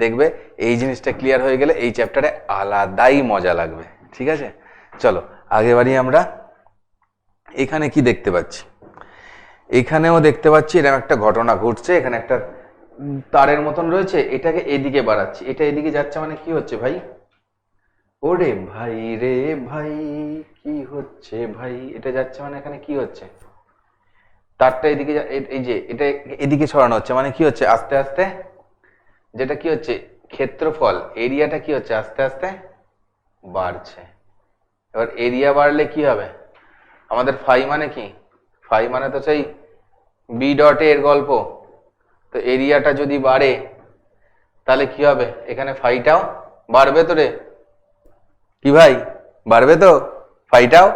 দেখবে এই জিনিসটা ক্লিয়ার হয়ে গেলে এই চ্যাপ্টারে আলাদাই মজা লাগবে। ঠিক আছে, চলো আগে বাড়ি। আমরা এখানে কি দেখতে পাচ্ছি, এখানেও দেখতে পাচ্ছি এরকম একটা ঘটনা ঘটছে। এখানে একটা তারের মতন রয়েছে, এটাকে এদিকে বাড়াচ্ছি, এটা এদিকে যাচ্ছে, মানে কি হচ্ছে ভাই? ওরে ভাই রে ভাই, কি হচ্ছে ভাই? এটা যাচ্ছে মানে এখানে কি হচ্ছে? তারটা এদিকে এই যে এটা এদিকে সরানো হচ্ছে, মানে কি হচ্ছে? আস্তে আস্তে যেটা কি হচ্ছে, ক্ষেত্রফল এরিয়াটা কি হচ্ছে, আস্তে আস্তে বাড়ছে। এবার এরিয়া বাড়লে কি হবে? আমাদের ফাই মানে কি? ফাই মানে তো সেই বি ডট এর গল্প। তো এরিয়াটা যদি বাড়ে তাহলে কি হবে? এখানে ফাইটাও বাড়বে তো রে, কি ভাই? বাড়বে তো ফাইটাও।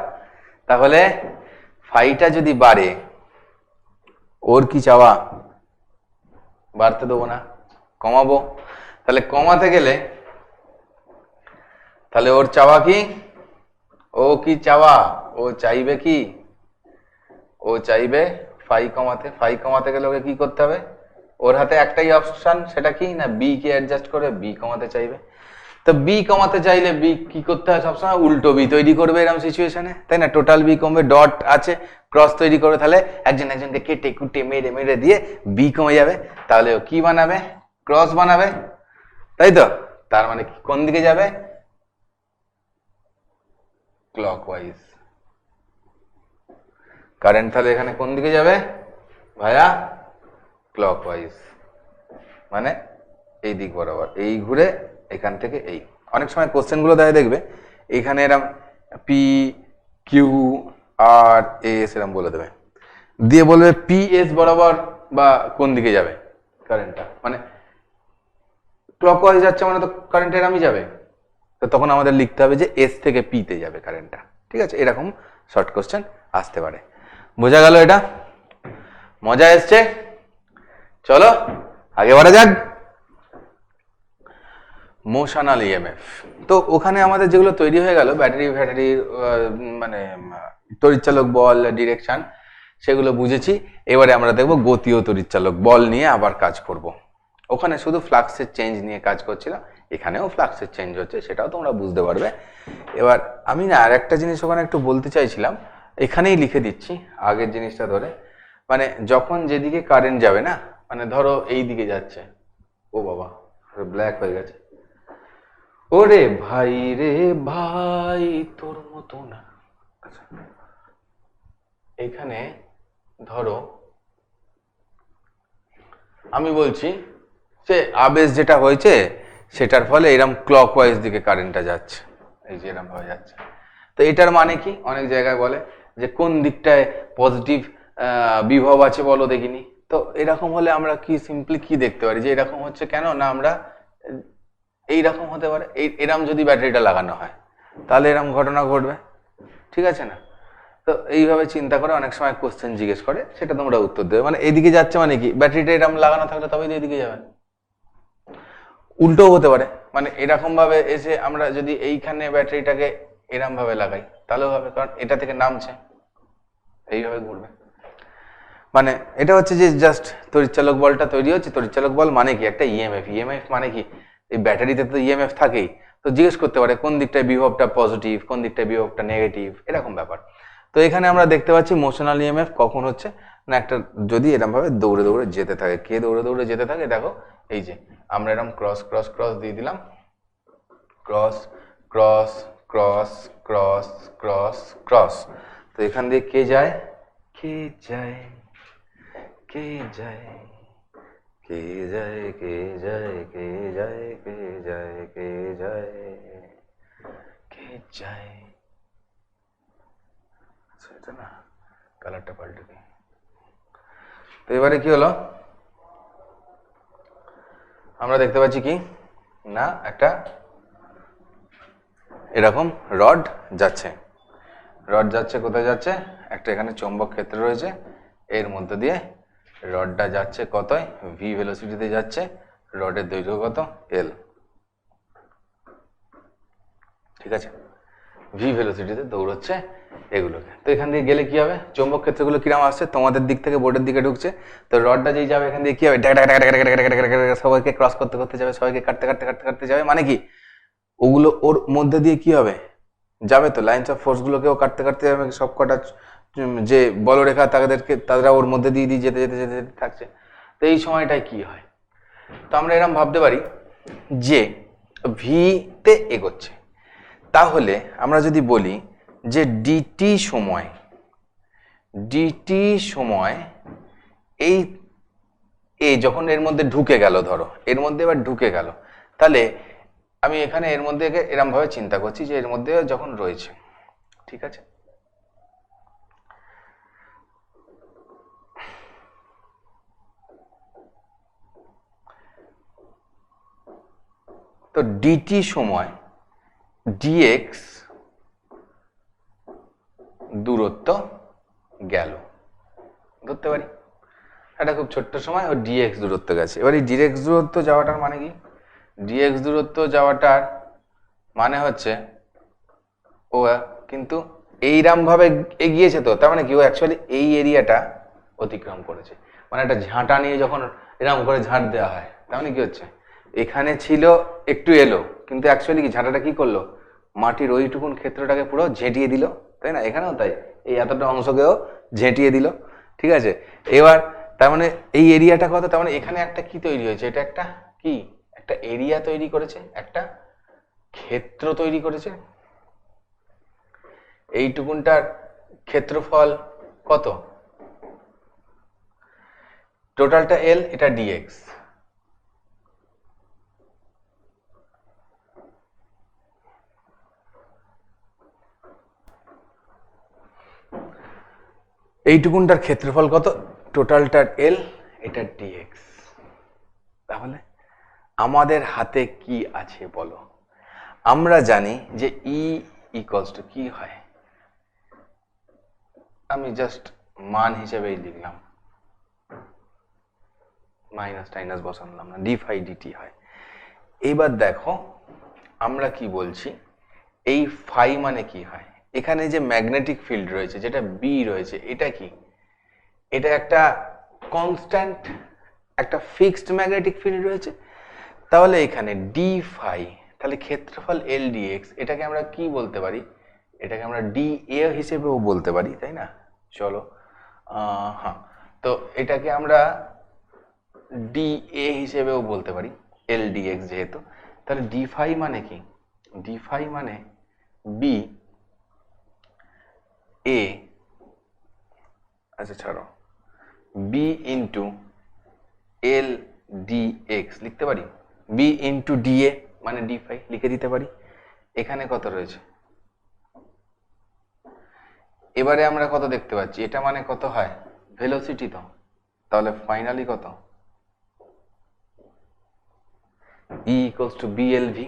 তাহলে ফাইটা যদি বাড়ে, ওর কি চাওয়া? বাড়তে দেবো না, কমাবো। তাহলে কমাতে গেলে তাহলে ওর চাওয়া কি? ও কি চাওয়া? ও চাইবে কি? ও চাইবে ফাই কমাতে। ফাই কমাতে গেলে ওকে কি করতে হবে? ওর হাতে একটাই অপশন, সেটা কি না বি কে অ্যাডজাস্ট করে বি কমাতে চাইবে। তো বি কমাতে চাইলে বি কি করতে হয়? সবসময় উল্টো বি তৈরি করবে এরকম সিচুয়েশনে, তাই না? টোটাল বি কমবে, ডট আছে, ক্রস তৈরি করে, তাহলে একজন একজনকে কেটে কুটে মেরে মেরে দিয়ে বি কমে যাবে। তাহলে ও কি বানাবে? ক্রস বানাবে, তাই তো? তার মানে কোন দিকে যাবে? ক্লকওয়াইজ। কারেন্ট তাহলে এখানে কোন দিকে যাবে ভাইয়া? ক্লকওয়াইজ, মানে এই দিক বরাবর, এই ঘুরে এখান থেকে এই। অনেক সময় কোশ্চেন গুলো দেয় দেখবে, এখানে এরম পি কিউ আর এস এরম বলে দেবে, দিয়ে বলবে পি এস বরাবর বা কোন দিকে যাবে কারেন্টটা, মানে ক্লকওয়াইজ যাচ্ছে মানে তো কারেন্ট এরমই যাবে। তো তখন আমাদের লিখতে হবে যে এস থেকে পি তে যাবে কারেন্টটা। ঠিক আছে, এরকম শর্ট কোশ্চেন আসতে পারে। বোঝা গেল? এটা মজা এসছে? চলো আগে বাড়া যাক। মোশনাল ইএমএফ, তো ওখানে আমাদের যেগুলো তৈরি হয়ে গেল ব্যাটারির মানে তড়িৎচালক বল, ডিরেকশন, সেগুলো বুঝেছি। এবারে আমরা দেখবো গতীয় তড়িৎচালক বল নিয়ে আবার কাজ করব। ওখানে শুধু ফ্লাক্সের চেঞ্জ নিয়ে কাজ করছিলাম, এখানেও ফ্লাক্সের চেঞ্জ হচ্ছে, সেটাও তোমরা বুঝতে পারবে। এবার আমি না আর একটা জিনিস ওখানে একটু বলতে চাইছিলাম, এখানেই লিখে দিচ্ছি আগের জিনিসটা ধরে। মানে যখন যেদিকে কারেন্ট যাবে না, মানে ধরো এই দিকে যাচ্ছে, ও বাবা ব্ল্যাক হয়ে গেছে, ওরে ভাই রে ভাই তোর মতো না। এখানে ধরো আমি বলছি যে আবেশ যেটা হয়েছে সেটার ফলে এরম ক্লকওয়াইজ দিকে কারেন্টটা যাচ্ছে, এই যে এরম ভাবে যাচ্ছে। তো এটার মানে কি? অনেক জায়গায় বলে যে কোন দিকটায় পজিটিভ বিভব আছে বলো দেখিনি। তো এরকম হলে আমরা কি সিম্পলি কি দেখতে পারি যে এরকম হচ্ছে কেন না, আমরা এইরকম হতে পারে, এরম যদি ব্যাটারিটা লাগানো হয় তাহলে এরম ঘটনা ঘটবে। ঠিক আছে না? তো এইভাবে চিন্তা করে অনেক সময় কোশ্চেন জিজ্ঞেস করে, সেটা তোমরা উত্তর দেবে। মানে এদিকে যাচ্ছে মানে কি, ব্যাটারিটা এরম লাগানো থাকলে তবেই তো এদিকে যাবে। উল্টোও হতে পারে, মানে এরকম ভাবে এসে আমরা যদি এইখানে ব্যাটারিটাকে এরম ভাবে লাগাই তাহলেও হবে, কারণ এটা থেকে নামছে, এইভাবে ঘুরবে। মানে এটা হচ্ছে যে জাস্ট তড়িৎচালক বলটা তৈরি হচ্ছে। তড়িৎচালক বল মানে কি? একটা ইএমএফ। ইএমএফ মানে কি? এই ব্যাটারিতে তো ইএমএফ থাকেই, তো জিজ্ঞেস করতে পারে কোন দিকটায় বিভবটা পজিটিভ, কোন দিকটায় বিভবটা নেগেটিভ, এরকম ব্যাপার। তো এখানে আমরা দেখতে পাচ্ছি মোশনাল ইএমএফ কখন হচ্ছে না, একটা যদি এরকম ভাবে দৌড়ে দৌড়ে যেতে থাকে, কে দৌড়ে দৌড়ে যেতে থাকে দেখো, এই যে আমরা এরকম ক্রস ক্রস ক্রস দিয়ে দিলাম, cross cross cross cross cross cross. তো এখান দিয়ে কে যায়? কে যায়? কে যায়? কে যায়? কে যায়? কে যায়? কে যায়? কে যায়? কে যায়? সেটা না, কালারটা পাল্টে দিই। তো এবারে কি হলো, আমরা দেখতে পাচ্ছি কি না, একটা এরকম রড যাচ্ছে। রড যাচ্ছে কোথায় যাচ্ছে? একটা এখানে চৌম্বক ক্ষেত্র রয়েছে, এর মধ্যে দিয়ে রডটা যাচ্ছে কতই ভি ভেলোসিটিতে যাচ্ছে। রডের দৈর্ঘ্য কত এল, ঠিক আছে। ভি ভেলোসিটিতে দৌড়চ্ছে এগুলোকে। তো এখান দিয়ে গেলে কি হবে, চৌম্বক ক্ষেত্রগুলো কিরকম আসছে, তোমাদের দিক থেকে বোর্ডের দিকে ঢুকছে, তো রডটা যেই যাবে এখান দিয়ে কি হবে, সবাইকে ক্রস করতে করতে যাবে, সবাইকে কাটতে কাটতে কাটতে কাটতে যাবে, মানে কি ওগুলো ওর মধ্যে দিয়ে কি হবে যাবে, তো লাইন্স অফ ফোর্স গুলোকেও কাটতে কাটতে যাবে, সব কটা যে বলরেখা তারা ওর মধ্যে দিয়ে দিয়ে যেতে যেতে যেতে যেতে থাকছে। তো এই সময়টায় কি হয়, তো আমরা এরকম ভাবতে পারি যে ভিতে এগোচ্ছে, তাহলে আমরা যদি বলি যে ডিটি সময় এই এ যখন এর মধ্যে ঢুকে গেল, ধরো এর মধ্যে এবার ঢুকে গেল, তাহলে আমি এখানে এর মধ্যে এরম ভাবে চিন্তা করছি যে এর মধ্যে যখন রয়েছে, ঠিক আছে, তো ডিটি সময় ডিএক্স দূরত্ব গেল, ধরতে পারি এটা খুব ছোট্ট সময় ও ডিএক্স দূরত্ব গেছে। এবার এই ডিএক্স দূরত্ব যাওয়াটার মানে কি, ডিএক্স দূরত্ব যাওয়াটার মানে হচ্ছে ও কিন্তু এইরকম ভাবে এগিয়েছে, তো তার মানে কি ও অ্যাকচুয়ালি এই এরিয়াটা অতিক্রম করেছে, মানে একটা ঝাঁটা নিয়ে যখন এরকম করে ঝাঁট দেওয়া হয়, তার মানে কি হচ্ছে এখানে ছিল একটু এলো, কিন্তু অ্যাকচুয়ালি কি ঝাঁটাটা কি করলো, মাটির ওইটুকুন ক্ষেত্রটাকে পুরো ঝেঁটিয়ে দিল, তাই না, এখানেও তাই এই এতটা অংশকেও ঝেঁটিয়ে দিল, ঠিক আছে। এবার তার মানে এই এরিয়াটা কত, তার মানে এখানে একটা কি তৈরি হয়েছে, এটা একটা কি একটা এরিয়া তৈরি করেছে, একটা ক্ষেত্র তৈরি করেছে, এইটুকুনটার ক্ষেত্রফল কত, টোটালটা এল, এটা ডিএক্স, এইটুকুনটার ক্ষেত্রফল কত, টোটালটার এল, এটা ডিএক্স। তাহলে আমাদের হাতে কি আছে বলো, আমরা জানি যে ই ইকুয়ালস টু কি হয়, আমি জাস্ট মান হিসেবেই লিখলাম, মাইনাস টাইনাস বসালাম না, ডি ফাই ডিটি হয়। এবার দেখো আমরা কি বলছি, এই ফাই মানে কি হয়, এখানে যে ম্যাগনেটিক ফিল্ড রয়েছে যেটা বি রয়েছে, এটা কি, এটা একটা কনস্ট্যান্ট, একটা ফিক্সড ম্যাগনেটিক ফিল্ড রয়েছে, তাহলে এখানে ডি ফাই, তাহলে ক্ষেত্রফল এল ডিএক্স, এটাকে আমরা কি বলতে পারি, এটাকে আমরা ডি এ হিসেবেও বলতে পারি, তাই না, চলো হ্যাঁ, তো এটাকে আমরা ডি এ হিসেবেও বলতে পারি, এল ডিএক্স যেহেতু, তাহলে ডি ফাই মানে কি, ডি ফাই মানে বি এ, আচ্ছা ছাড়ো, B into L d x লিখতে পারি, বি ইন্টু ডি এ মানে ডি ফাই লিখে দিতে পারি। এখানে কত রয়েছে, এবারে আমরা কত দেখতে পাচ্ছি, এটা মানে কত হয় ভেলোসিটি, তো তাহলে ফাইনালি কত, E ইকুয়ালস টু বিএলভি।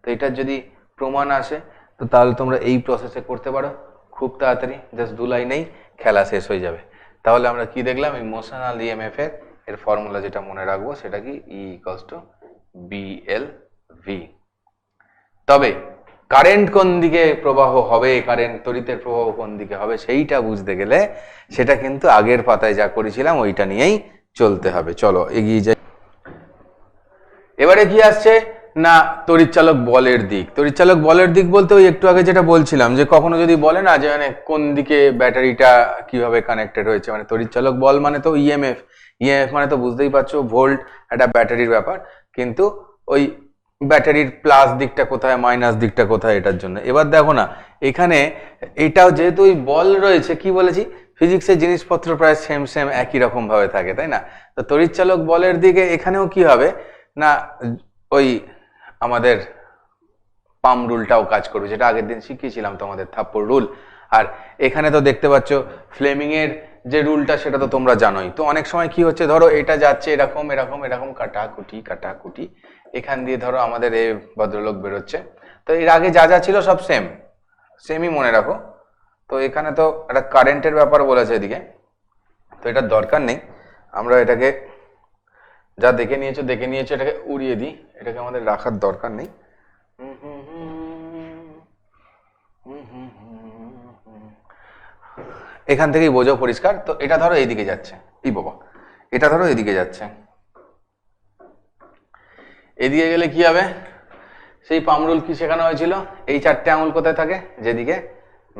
তো এটার যদি প্রমাণ আসে তো তাহলে তোমরা এই প্রসেসে করতে পারো খুব তাড়াতাড়ি, জাস্ট 2 লাইনেই খেলা শেষ হয়ে যাবে। তাহলে আমরা কি দেখলাম, ইমোশনাল ইএমএফ এর ফর্মুলা যেটা মনে রাখবো সেটা কি, E ইকুয়ালস টু বিএলভি। তবে কারেন্ট কোন দিকে প্রবাহ হবে, কারেন্ট তড়িতের প্রবাহ কোন দিকে হবে সেইটা বুঝতে গেলে সেটা কিন্তু আগের পাতায় যা করেছিলাম ওইটা নিয়েই চলতে হবে। চলো এগিয়ে যাই। এবারে কি আসছে না, তড়িৎচালক বলের দিক। তড়িৎচালক বলের দিক বলতে ওই একটু আগে যেটা বলছিলাম যে কখনো যদি বলে না যে মানে কোন দিকে ব্যাটারিটা কিভাবে কানেক্টেড হয়েছে, মানে তড়িৎচালক বল মানে তো ইএমএফ, ইএমএফ মানে তো বুঝতেই পারছো ভোল্ট, একটা ব্যাটারির ব্যাপার, কিন্তু ওই ব্যাটারির প্লাস দিকটা কোথায় মাইনাস দিকটা কোথায় এটার জন্য। এবার দেখো না এখানে এটাও যেহেতু ওই বল রয়েছে, কি বলেছি ফিজিক্সের জিনিসপত্র প্রায় সেম সেম একই রকম ভাবে থাকে, তাই না, তো তড়িৎচালক বলের দিকে এখানেও কি হবে না, ওই আমাদের পাম রুলটাও কাজ করবে, যেটা আগের দিন শিখিয়েছিলাম তোমাদের থাপ্পড় রুল। আর এখানে তো দেখতে পাচ্ছ ফ্লেমিং এর যে রুলটা সেটা তো তোমরা জানোই। তো অনেক সময় কি হচ্ছে, ধরো এটা যাচ্ছে এরকম এরকম এরকম কাটাকুটি, এখান দিয়ে ধরো আমাদের এই ভদ্রলোক বেরোচ্ছে, তো এর আগে যা যা ছিল সব সেমই মনে রাখো। তো এখানে তো একটা কারেন্টের ব্যাপার বলেছে এদিকে, তো এটার দরকার নেই, আমরা এটাকে যা দেখে নিয়েছো এটাকে উড়িয়ে দিই, এটাকে আমাদের রাখার দরকার নেই। এখান থেকেই বোঝো পরিষ্কার। তো এটা ধরো এইদিকে যাচ্ছে, এই বাবা এটা ধরো এদিকে যাচ্ছে, এদিকে গেলে কি হবে, সেই পামরুল কি শেখানো হয়েছিল, এই 4টে আঙুল কোথায় থাকে, যেদিকে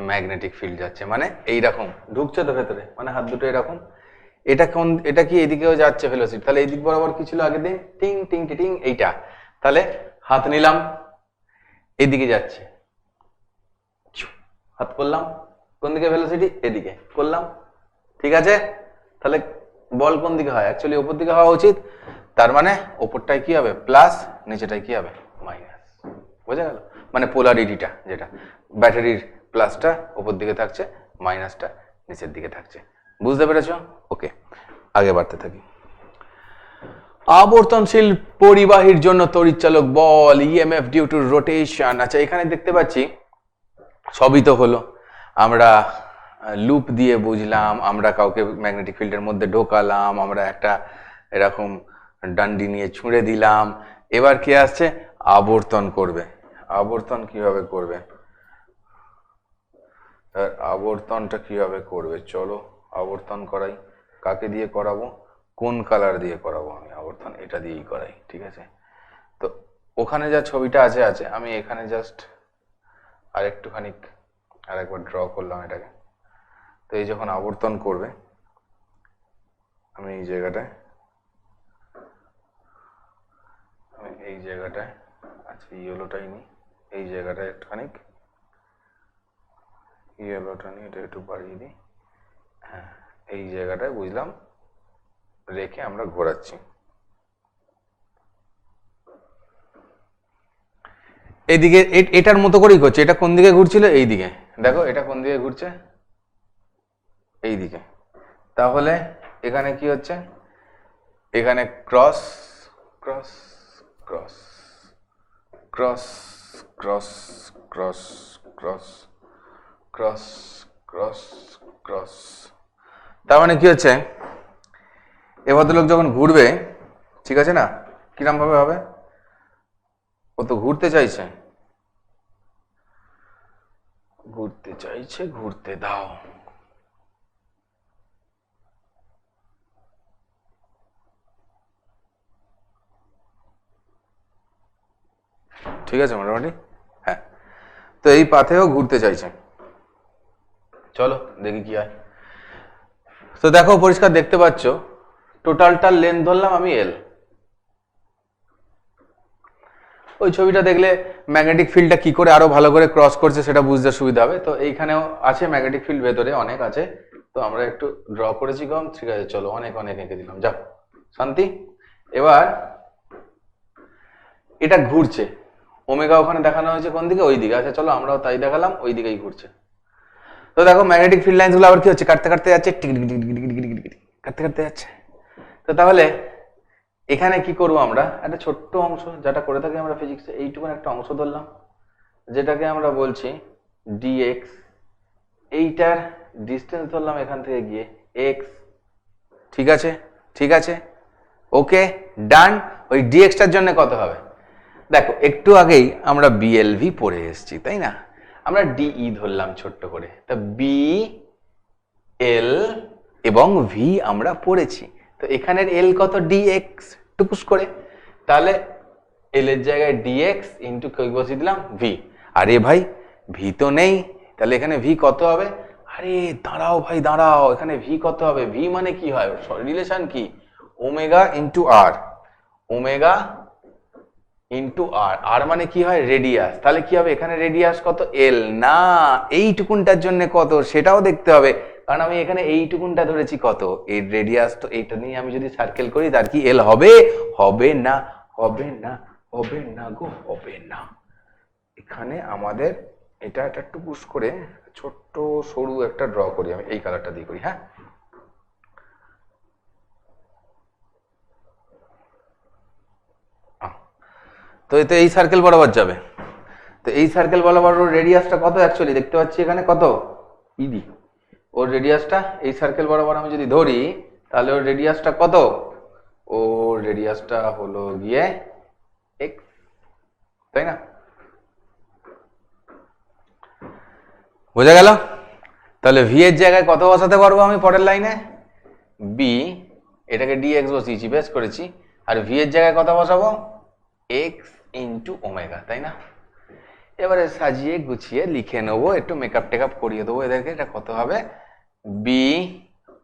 ম্যাগনেটিক ফিল্ড যাচ্ছে, মানে এইরকম ঢুকছে তো ভেতরে, মানে হাত দুটো এরকম, এটা কি এদিকেও যাচ্ছে ভেলোসিটি, তাহলে এই দিক বরাবর কি ছিল আগের দিন, টিং টিং টিং এইটা, তাহলে হাত নিলাম এদিকে যাচ্ছে, হাত করলাম কোন দিকে ভেলোসিটি, এদিকে করলাম, ঠিক আছে। তাহলে বল কোন দিকে হয়, অ্যাকচুয়ালি উপর দিকে হওয়া উচিত, তার মানে ওপরটায় কি হবে প্লাস, নিচেটায় কি হবে মাইনাস, বোঝা গেল, মানে পোলারিটিটা যেটা, ব্যাটারির প্লাসটা উপর দিকে থাকছে, মাইনাসটা নিচের দিকে থাকছে, বুঝতে পেরেছো? ওকে, আগে বাড়তে থাকি। আবর্তনশীল পরিবাহীর জন্য তড়িৎচালক বল ইএমএফ ডিউ টু রোটেশন। আচ্ছা, এখানে দেখতে পাচ্ছি সবই তো হলো, আমরা লুপ দিয়ে বুঝলাম, আমরা কাউকে ম্যাগনেটিক ফিল্ডের মধ্যে ঢোকালাম, আমরা একটা এরকম ডান্ডি নিয়ে ছুঁড়ে দিলাম, এবার কি আসছে, আবর্তন করবে। আবর্তন কিভাবে করবে, আবর্তনটা কিভাবে করবে, চলো আবর্তন করাই। কাকে দিয়ে করাবো, কোন কালার দিয়ে করাবো আমি আবর্তন, এটা দিয়েই করাই, ঠিক আছে। তো ওখানে যা ছবিটা আছে আমি এখানে জাস্ট আরেকবার ড্র করলাম এটাকে। তো এই যখন আবর্তন করবে, আমি এই জায়গাটায় আচ্ছা ইয়েলোটাই নিই, এই জায়গাটায় একটুখানি ইয়েলোটা নিয়ে এটা একটু বাড়িয়ে দিই, হ্যাঁ এই জায়গাটায় বুঝলাম রেখে আমরা ঘোরাচ্ছি। এইদিকে এটার মতো করেই ঘুরছে, এটা কোন দিকে ঘুরছিল, এই দিকে, দেখো এটা কোন দিকে ঘুরছে, এই দিকে, তাহলে এখানে কি হচ্ছে, এখানে cross cross cross cross cross cross cross cross cross cross, তার মানে কি হচ্ছে, এ ভদ্রলোক যখন ঘুরবে, ঠিক আছে না, কিরম ভাবে হবে, ও তো ঘুরতে চাইছে, ঘুরতে দাও, ঠিক আছে মোটামুটি, হ্যাঁ। তো এই পাথেও ঘুরতে চাইছে, চলো দেখি কি হয়। তো দেখো পরিষ্কার দেখতে পাচ্ছ, টোটালটার লেন্থ ধরলাম আমি এল। ওই ছবিটা দেখলে ম্যাগনেটিক ফিল্ডটা কি করে আরো ভালো করে ক্রস করছে সেটা বুঝতে সুবিধা হবে। তো এইখানেও আছে ম্যাগনেটিক ফিল্ড, ভেতরে অনেক আছে, তো আমরা একটু ড্র করেছি কম, ঠিক আছে চলো অনেক এঁকে দিলাম, যাও শান্তি। এবার এটা ঘুরছে, ওমেগা ওখানে দেখানো হয়েছে কোন দিকে, ওই দিকে, আচ্ছা চলো আমরাও তাই দেখালাম, ওই দিকেই ঘুরছে। তো দেখো ম্যাগনেটিক ফিল্ড লাইন্স গুলো আবার কি হচ্ছে, কাটতে যাচ্ছে, কাটতে যাচ্ছে। তো তাহলে এখানে কি করবো, আমরা একটা ছোট্ট অংশ যেটা করে থাকি আমরা ফিজিক্সে, এইটুকু একটা অংশ ধরলাম, যেটাকে আমরা বলছি ডিএক্স, এইটার ডিস্টেন্স ধরলাম এখান থেকে গিয়ে এক্স, ঠিক আছে ওকে ডান। ওই ডিএক্সটার জন্য কত হবে, দেখো একটু আগেই আমরা বিএলভি পড়ে এসেছি তাই না, আমরা ডিই ধরলাম ছোট্ট করে, তা বি এল এবং ভি আমরা পড়েছি, তো এখানের এল কত, ডিএক্স টুকুস করে, তাহলে এল এর জায়গায় ডিএক্স ইন্টু কই বসিয়ে দিলাম ভি। আরে ভাই ভি তো নেই, তাহলে এখানে ভি কত হবে, আরে দাঁড়াও ভাই দাঁড়াও, এখানে ভি কত হবে, ভি মানে কি হয়, রিলেশন কি, ওমেগা ইন্টু আর, ওমেগা ইন্টু আর, আর মানে কি হয় রেডিয়াস, তাহলে কি হবে এখানে রেডিয়াস কত, এল না, এইটুকুনটার জন্য কত সেটাও দেখতে হবে, কারণ আমি এখানে এইটুকুনটা ধরেছি কত, এর রেডিয়াস, তো এইটা নিয়ে আমি যদি সার্কেল করি তার কি এল হবে, হবে না গো, হবে না। এখানে আমাদের এটা একটু পুশ করে ছোট্ট সরু একটা ড্র করি, আমি এই কালারটা দিয়ে করি, হ্যাঁ তো এতে এই সার্কেল বরাবর যাবে, তো এই সার্কেল বরাবর ওর রেডিয়াসটা কত, অ্যাকচুয়ালি দেখতে পাচ্ছি এখানে কত ইডি, ওর রেডিয়াসটা এই সার্কেল বরাবর আমি যদি ধরি তাহলে ওর রেডিয়াসটা কত, ওর রেডিয়াসটা হলো গিয়ে এক্স, তাই না? বোঝা গেল? তাহলে ভি এর জায়গায় কত বসাতে পারবো আমি পরের লাইনে? বি, এটাকে ডিএক্স বসিয়েছি, বেশ করেছি। আর ভি এর জায়গায় কত বসাবো? এক্স ইন্টু ওমেগা, তাই না? এবারে সাজিয়ে গুছিয়ে লিখে নেবো, একটু মেকআপ টেকআপ করিয়ে দেবো এদেরকে। এটা কত হবে? B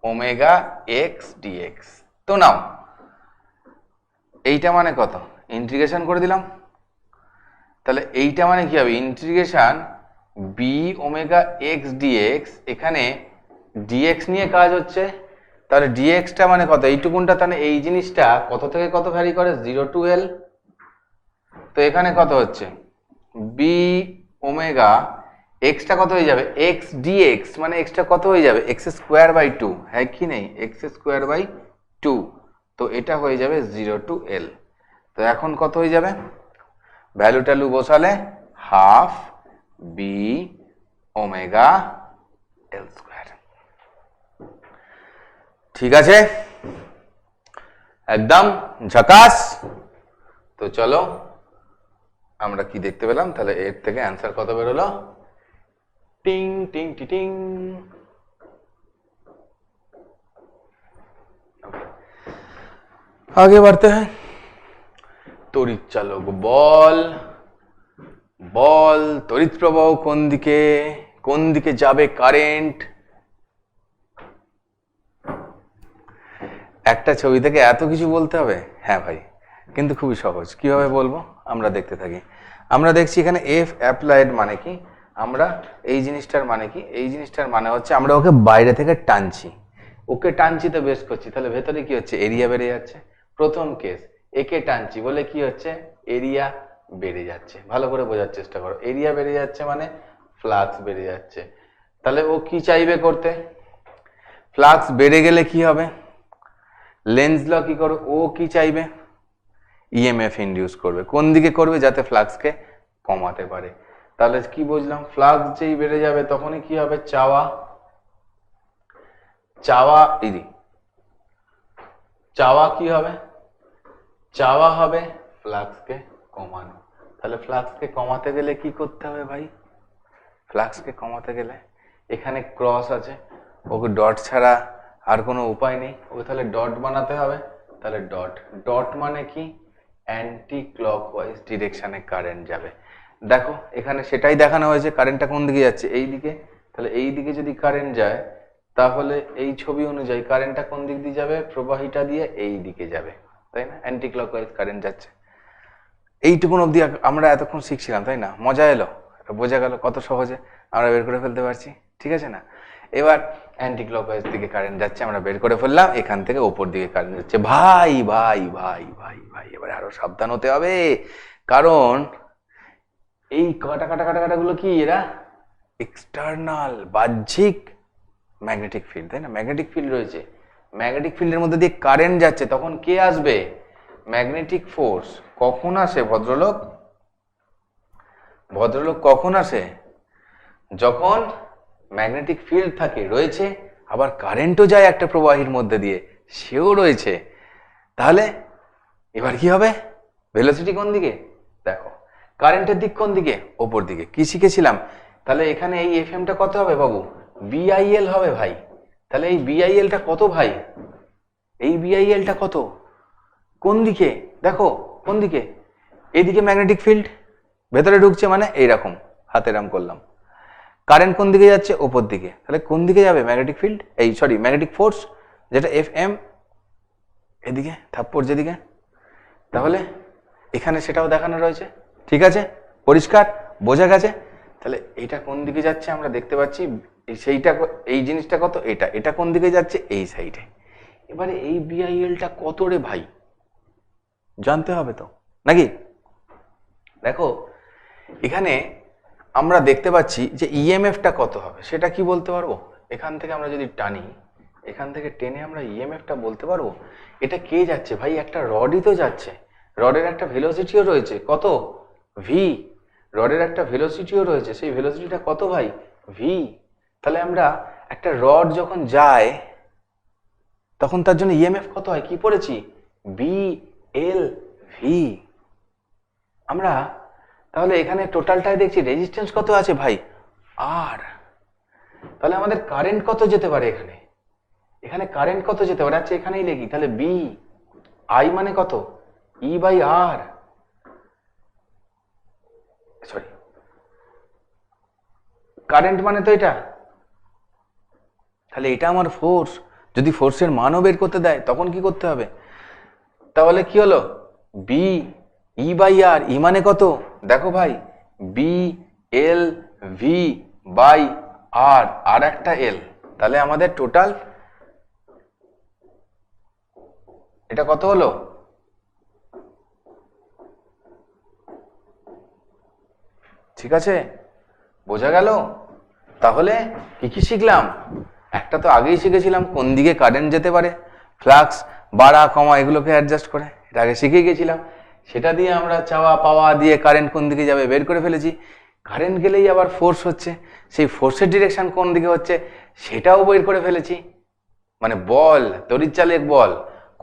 omega x dx. তো নাও, এইটা মানে কত? ইন্টিগ্রেশন করে দিলাম। তাহলে এইটা মানে কি হবে? Integration B omega x dx. এখানে ডিএক্স নিয়ে কাজ হচ্ছে, তাহলে ডিএক্সটা মানে কত? এইটুকুনটা, তাহলে এই জিনিসটা কত থেকে কত ভ্যারি করে? 0 to L। তো এখানে কত হচ্ছে? বি ওমেগা এক্সটা কত হয়ে যাবে? এক্স ডিএক্স মানে এক্সটা কত হয়ে যাবে? এক্স স্কোয়ার বাই 2, হ্যাঁ কি নেই? X square by 2। তো এটা হয়ে যাবে 0 to L। তো এখন কত হয়ে যাবে? ভ্যালু ট্যালু বসালে half B omega L square. ঠিক আছে, একদম ঝাকাস। তো চলো আমরা কি দেখতে পেলাম? তাহলে এর থেকে অ্যান্সার কত বেরোলো? টিং টিং টি টিং। आगे बढ़ते हैं। তড়িৎ চালক বল, বল তড়িৎ প্রবাহ কোন দিকে, কোন দিকে যাবে কারেন্ট? একটা ছবি থেকে এত কিছু বলতে হবে? হ্যাঁ ভাই, কিন্তু খুবই সহজ। কিভাবে বলবো আমরা দেখতে থাকি। আমরা দেখছি এখানে এফ অ্যাপ্লাইড মানে কি? আমরা এই জিনিসটার মানে কি? এই জিনিসটার মানে হচ্ছে আমরা ওকে বাইরে থেকে টানছি, ওকে টানছি তো বেশ করছি, তাহলে ভেতরে কি হচ্ছে? এরিয়া বেড়ে যাচ্ছে। প্রথম কেস, একে টানছি বলে কি হচ্ছে? এরিয়া বেড়ে যাচ্ছে। ভালো করে বোঝার চেষ্টা করো, এরিয়া বেড়ে যাচ্ছে মানে ফ্লাক্স বেড়ে যাচ্ছে। তাহলে ও কি চাইবে করতে? ফ্লাক্স বেড়ে গেলে কি হবে? লেন্স ল কি করো? ও কি চাইবে? ইএমএফ ইনডিউস করবে। কোন দিকে করবে? যাতে ফ্লাক্সকে কমাতে পারে। তাহলে কি বুঝলাম? ফ্লাক্স যেই বেড়ে যাবে তখনই কি হবে? চাওয়া, চাওয়া ইদি, চাওয়া কি হবে? চাওয়া হবে ফ্লাক্সকে কমানো। তাহলে ফ্লাক্সকে কমাতে গেলে কি করতে হবে ভাই? ফ্লাক্সকে কমাতে গেলে এখানে ক্রস আছে, ওকে ডট ছাড়া আর কোনো উপায় নেই, ওকে তাহলে ডট বানাতে হবে। তাহলে ডট, ডট মানে কি? অ্যান্টি ক্লকওয়াইজ ডিরেকশনে কারেন্ট যাবে। দেখো এখানে সেটাই দেখানো হয়েছে, কারেন্টটা কোন দিকে যাচ্ছে? এই দিকে। তাহলে এই দিকে যদি কারেন্ট যায় তাহলে এই ছবি অনুযায়ী কারেন্টটা কোন দিক দিয়ে যাবে? প্রবাহিতা দিয়ে এই দিকে যাবে, তাই না? অ্যান্টি ক্লকওয়াইজ কারেন্ট যাচ্ছে। এইটুকুন অবধি আমরা এতক্ষণ শিখছিলাম, তাই না? মজা এলো? বোঝা গেল কত সহজে আমরা বের করে ফেলতে পারছি, ঠিক আছে না? এবার অ্যান্টি ক্লকওয়াইজ দিকে কারেন্ট যাচ্ছে, আমরা বের করে ফেললাম। এখান থেকে ওপর দিকে কারেন্ট যাচ্ছে। ভাই ভাই ভাই ভাই ভাই, এবারে আরো সাবধান হতে হবে, কারণ এই কাটা কাটা কাটা কাটা গুলো কি? এরা এক্সটার্নাল, বাহ্যিক ম্যাগনেটিক ফিল্ড, তাই না? ম্যাগনেটিক ফিল্ড রয়েছে, ম্যাগনেটিক ফিল্ডের মধ্যে দিয়ে কারেন্ট যাচ্ছে, তখন কে আসবে? Magnetic force. কখন আসে ভদ্রলোক? ভদ্রলোক কখন আসে? যখন ম্যাগনেটিক ফিল্ড থাকে, রয়েছে, আবার কারেন্টও যায় একটা প্রবাহীর মধ্যে দিয়ে, সেও রয়েছে। তাহলে এবার কি হবে? ভেলোসিটি কোন দিকে? দেখো কারেন্টের দিক কোন দিকে? ওপর দিকে। কি শিখেছিলাম? তাহলে এখানে এই এফএমটা কত হবে বাবু? বিআইএল হবে ভাই। তাহলে এই বিআইএলটা কত ভাই? এই বিআইএলটা কত? কোন দিকে? দেখো কোন দিকে? এইদিকে ম্যাগনেটিক ফিল্ড ভেতরে ঢুকছে, মানে এইরকম হাতে রাম করলাম। কারেন্ট কোন দিকে যাচ্ছে? ওপর দিকে। তাহলে কোন দিকে যাবে ম্যাগনেটিক ফিল্ড? এই সরি ম্যাগনেটিক ফোর্স, যেটা এফ এম, এদিকে থাপ্পড় যেদিকে। তাহলে এখানে সেটাও দেখানো রয়েছে, ঠিক আছে? পরিষ্কার বোঝা গেছে? তাহলে এটা কোন দিকে যাচ্ছে আমরা দেখতে পাচ্ছি, সেইটা এই জিনিসটা কত? এটা, এটা কোন দিকে যাচ্ছে? এই সাইডে। এবারে এই বিআইএলটা কত রে ভাই? জানতে হবে তো, নাকি? দেখো এখানে আমরা দেখতে পাচ্ছি যে ইএমএফটা কত হবে, সেটা কি বলতে পারবো? এখান থেকে আমরা যদি টানি, এখান থেকে টেনে আমরা ইএমএফটা বলতে পারবো। এটা কে যাচ্ছে ভাই? একটা রডই তো যাচ্ছে, রডের একটা ভেলোসিটিও রয়েছে, কত? ভি। রডের একটা ভেলোসিটিও রয়েছে, সেই ভেলোসিটিটা কত ভাই? ভি। তাহলে আমরা একটা রড যখন যায় তখন তার জন্য ইএমএফ কত হয়? কি পড়েছি? B L V. আমরা তাহলে এখানে টোটালটাই দেখছি রেজিস্ট্যান্স কত আছে ভাই, আর। তাহলে আমাদের কারেন্ট কত যেতে পারে এখানে, এখানে কারেন্ট কত যেতে পারে, আচ্ছা এখানেই লিখি তাহলে বি আই মানে কত, E by R, sorry current মানে তো এটা, তাহলে এটা আমার ফোর্স। যদি ফোর্সের মানও বের করতে দেয় তখন কি করতে হবে, তাহলে কি হলো বি ই বাই আর, ই মানে কত দেখো ভাই বি এল ভি বাই আর, আর একটা এল, তাহলে আমাদের টোটাল এটা কত হলো, ঠিক আছে বোঝা গেল। তাহলে কি কি শিখলাম, একটা তো আগেই শিখেছিলাম কোন দিকে কারেন্ট যেতে পারে, ফ্লাক্স বাড়া কমা এগুলোকে অ্যাডজাস্ট করে, এটা আগে শিখে গেছিলাম, সেটা দিয়ে আমরা চাওয়া পাওয়া দিয়ে কারেন্ট কোন দিকে যাবে বের করে ফেলেছি। কারেন্ট গেলেই আবার ফোর্স হচ্ছে, সেই ফোর্সের ডিরেকশন কোন দিকে হচ্ছে সেটাও বের করে ফেলেছি, মানে বল তড়িৎ চালক বল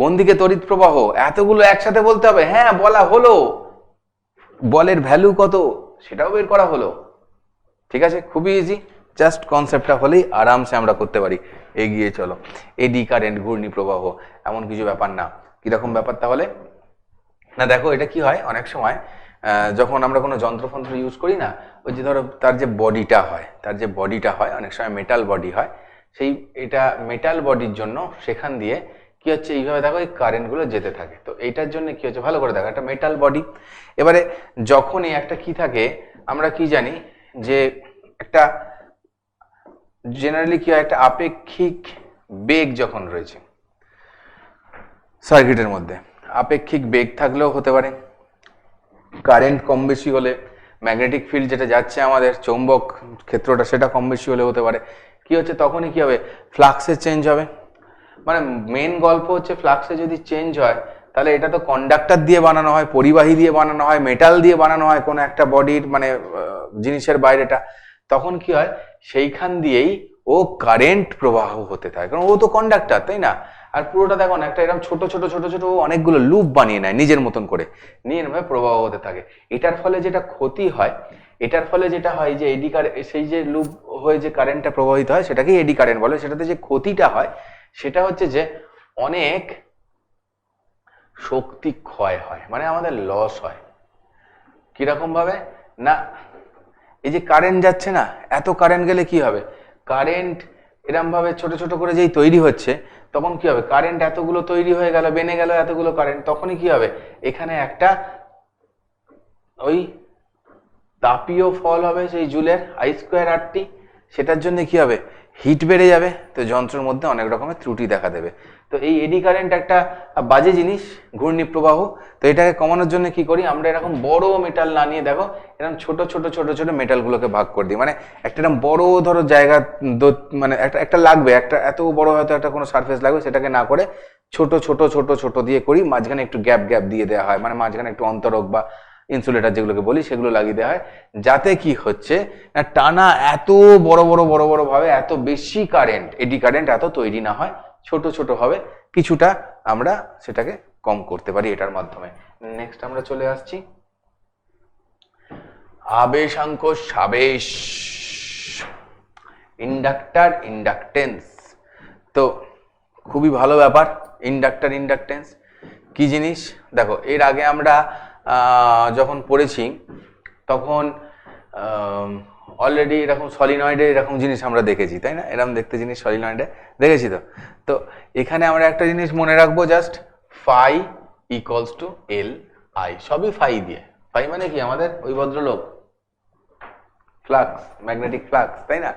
কোন দিকে তড়িৎ প্রবাহ, এতগুলো একসাথে বলতে হবে, হ্যাঁ বলা হলো, বলের ভ্যালু কত সেটাও বের করা হলো, ঠিক আছে খুবই ইজি, জাস্ট কনসেপ্টটা হলেই আরামসে আমরা করতে পারি। এগিয়ে চলো, এডি কারেন্ট ঘূর্ণি প্রবাহ এমন কিছু ব্যাপার না। কিরকম ব্যাপার তাহলে, না দেখো এটা কি হয় অনেক সময় যখন আমরা কোনো যন্ত্রফন্ত্র ইউজ করি না, ওই যে ধরো তার যে বডিটা হয়, তার যে বডিটা হয় অনেক সময় মেটাল বডি হয়, সেই এটা মেটাল বডির জন্য সেখান দিয়ে কি হচ্ছে এইভাবে দেখো এই কারেন্টগুলো যেতে থাকে। তো এইটার জন্য কি হচ্ছে ভালো করে দেখো, একটা মেটাল বডি, এবারে যখনই একটা কি থাকে আমরা কি জানি যে একটা জেনারেলি কি হয় একটা আপেক্ষিক বেগ যখন রয়েছে সার্কিটের মধ্যে, আপেক্ষিক বেগ থাকলেও হতে পারে, কারেন্ট কম বেশি হলে ম্যাগনেটিক ফিল্ড যেটা যাচ্ছে আমাদের চৌম্বক ক্ষেত্রটা সেটা কম বেশি হলে হতে পারে, কি হচ্ছে তখনই কি হবে ফ্লাক্সের চেঞ্জ হবে। মানে মেন গল্প হচ্ছে ফ্লাক্সে যদি চেঞ্জ হয় তাহলে এটা তো কন্ডাক্টর দিয়ে বানানো হয়, পরিবাহী দিয়ে বানানো হয়, মেটাল দিয়ে বানানো হয় কোনো একটা বডির মানে জিনিসের বাইরেটা, তখন কি হয় সেইখান দিয়েই ও কারেন্ট প্রবাহ হতে থাকে, কারণ ও তো কন্ডাক্টর তাই না। আর পুরোটা দেখো না একটা এরকম ছোট ছোট ছোট ছোট অনেকগুলো লুপ বানিয়ে নেয় নিজের মতন করে, নিয়ে নেবে প্রবাহ হতে থাকে। এটার ফলে যেটা ক্ষতি হয়, এটার ফলে যেটা হয় যে এডি কারেন্ট, সেই যে লুপ হয়ে যে কারেন্টটা প্রবাহিত হয় সেটাকেই এডি কারেন্ট বলে, সেটাতে যে ক্ষতিটা হয় সেটা হচ্ছে যে অনেক শক্তি ক্ষয় হয়, মানে আমাদের লস হয়। কিরকম ভাবে না, এই যে কারেন্ট যাচ্ছে না, এত কারেন্ট গেলে কি হবে, কারেন্ট এরম ভাবে ছোট ছোট করে যেই তৈরি হচ্ছে তখন কি হবে কারেন্ট এতগুলো তৈরি হয়ে গেল, বেনে গেল এতগুলো কারেন্ট, তখনই কি হবে এখানে একটা ওই তাপীয় ফল হবে সেই জুলের I²RT, সেটার জন্য কি হবে হিট বেড়ে যাবে, তো যন্ত্রের মধ্যে অনেক রকমের ত্রুটি দেখা দেবে। তো এই এডি কারেন্ট একটা বাজে জিনিস, ঘূর্ণি প্রবাহ। তো এটাকে কমানোর জন্য কি করি আমরা, এরকম বড় মেটাল না নিয়ে দেখো এরকম ছোট ছোট ছোট ছোট মেটালগুলোকে ভাগ করে দিই, মানে একটা এরকম বড় ধরো জায়গা মানে একটা একটা লাগবে, একটা এত বড় হয়তো একটা কোনো সারফেস লাগবে, সেটাকে না করে ছোট ছোট ছোট ছোট দিয়ে করি, মাঝখানে একটু গ্যাপ গ্যাপ দিয়ে দেওয়া হয়, মানে মাঝখানে একটু অন্তরক বা ইনসুলেটর যেগুলোকে বলি সেগুলো লাগিয়ে দেওয়া হয়, যাতে কি হচ্ছে না টানা এত বড় বড় বড় বড় ভাবে এত বেশি কারেন্ট এডি কারেন্ট এত তৈরি না হয়, ছোট ছোট হবে, কিছুটা আমরা সেটাকে কম করতে পারি এটার মাধ্যমে। নেক্সট আমরা চলে আসছি আবেশাঙ্ক সাবেশ, ইন্ডাক্টর ইন্ডাকটেন্স। তো খুবই ভালো ব্যাপার ইন্ডাক্টর ইন্ডাকটেন্স কি জিনিস দেখো, এর আগে আমরা যখন পড়েছি তখন অলরেডি এরকম সলিনয়েডে এরকম জিনিস আমরা দেখেছি তাই না, এরকম দেখতে জিনিস সলিনয়েডে দেখেছি। তো তো এখানে আমরা একটা জিনিস মনে রাখবো, just phi equals to L I, সবই ফাই দিয়ে, ফাই মানে কি আমাদের ওই ভদ্রলোক ফ্লাক্স, ম্যাগনেটিক ফ্লাক্স তাই না,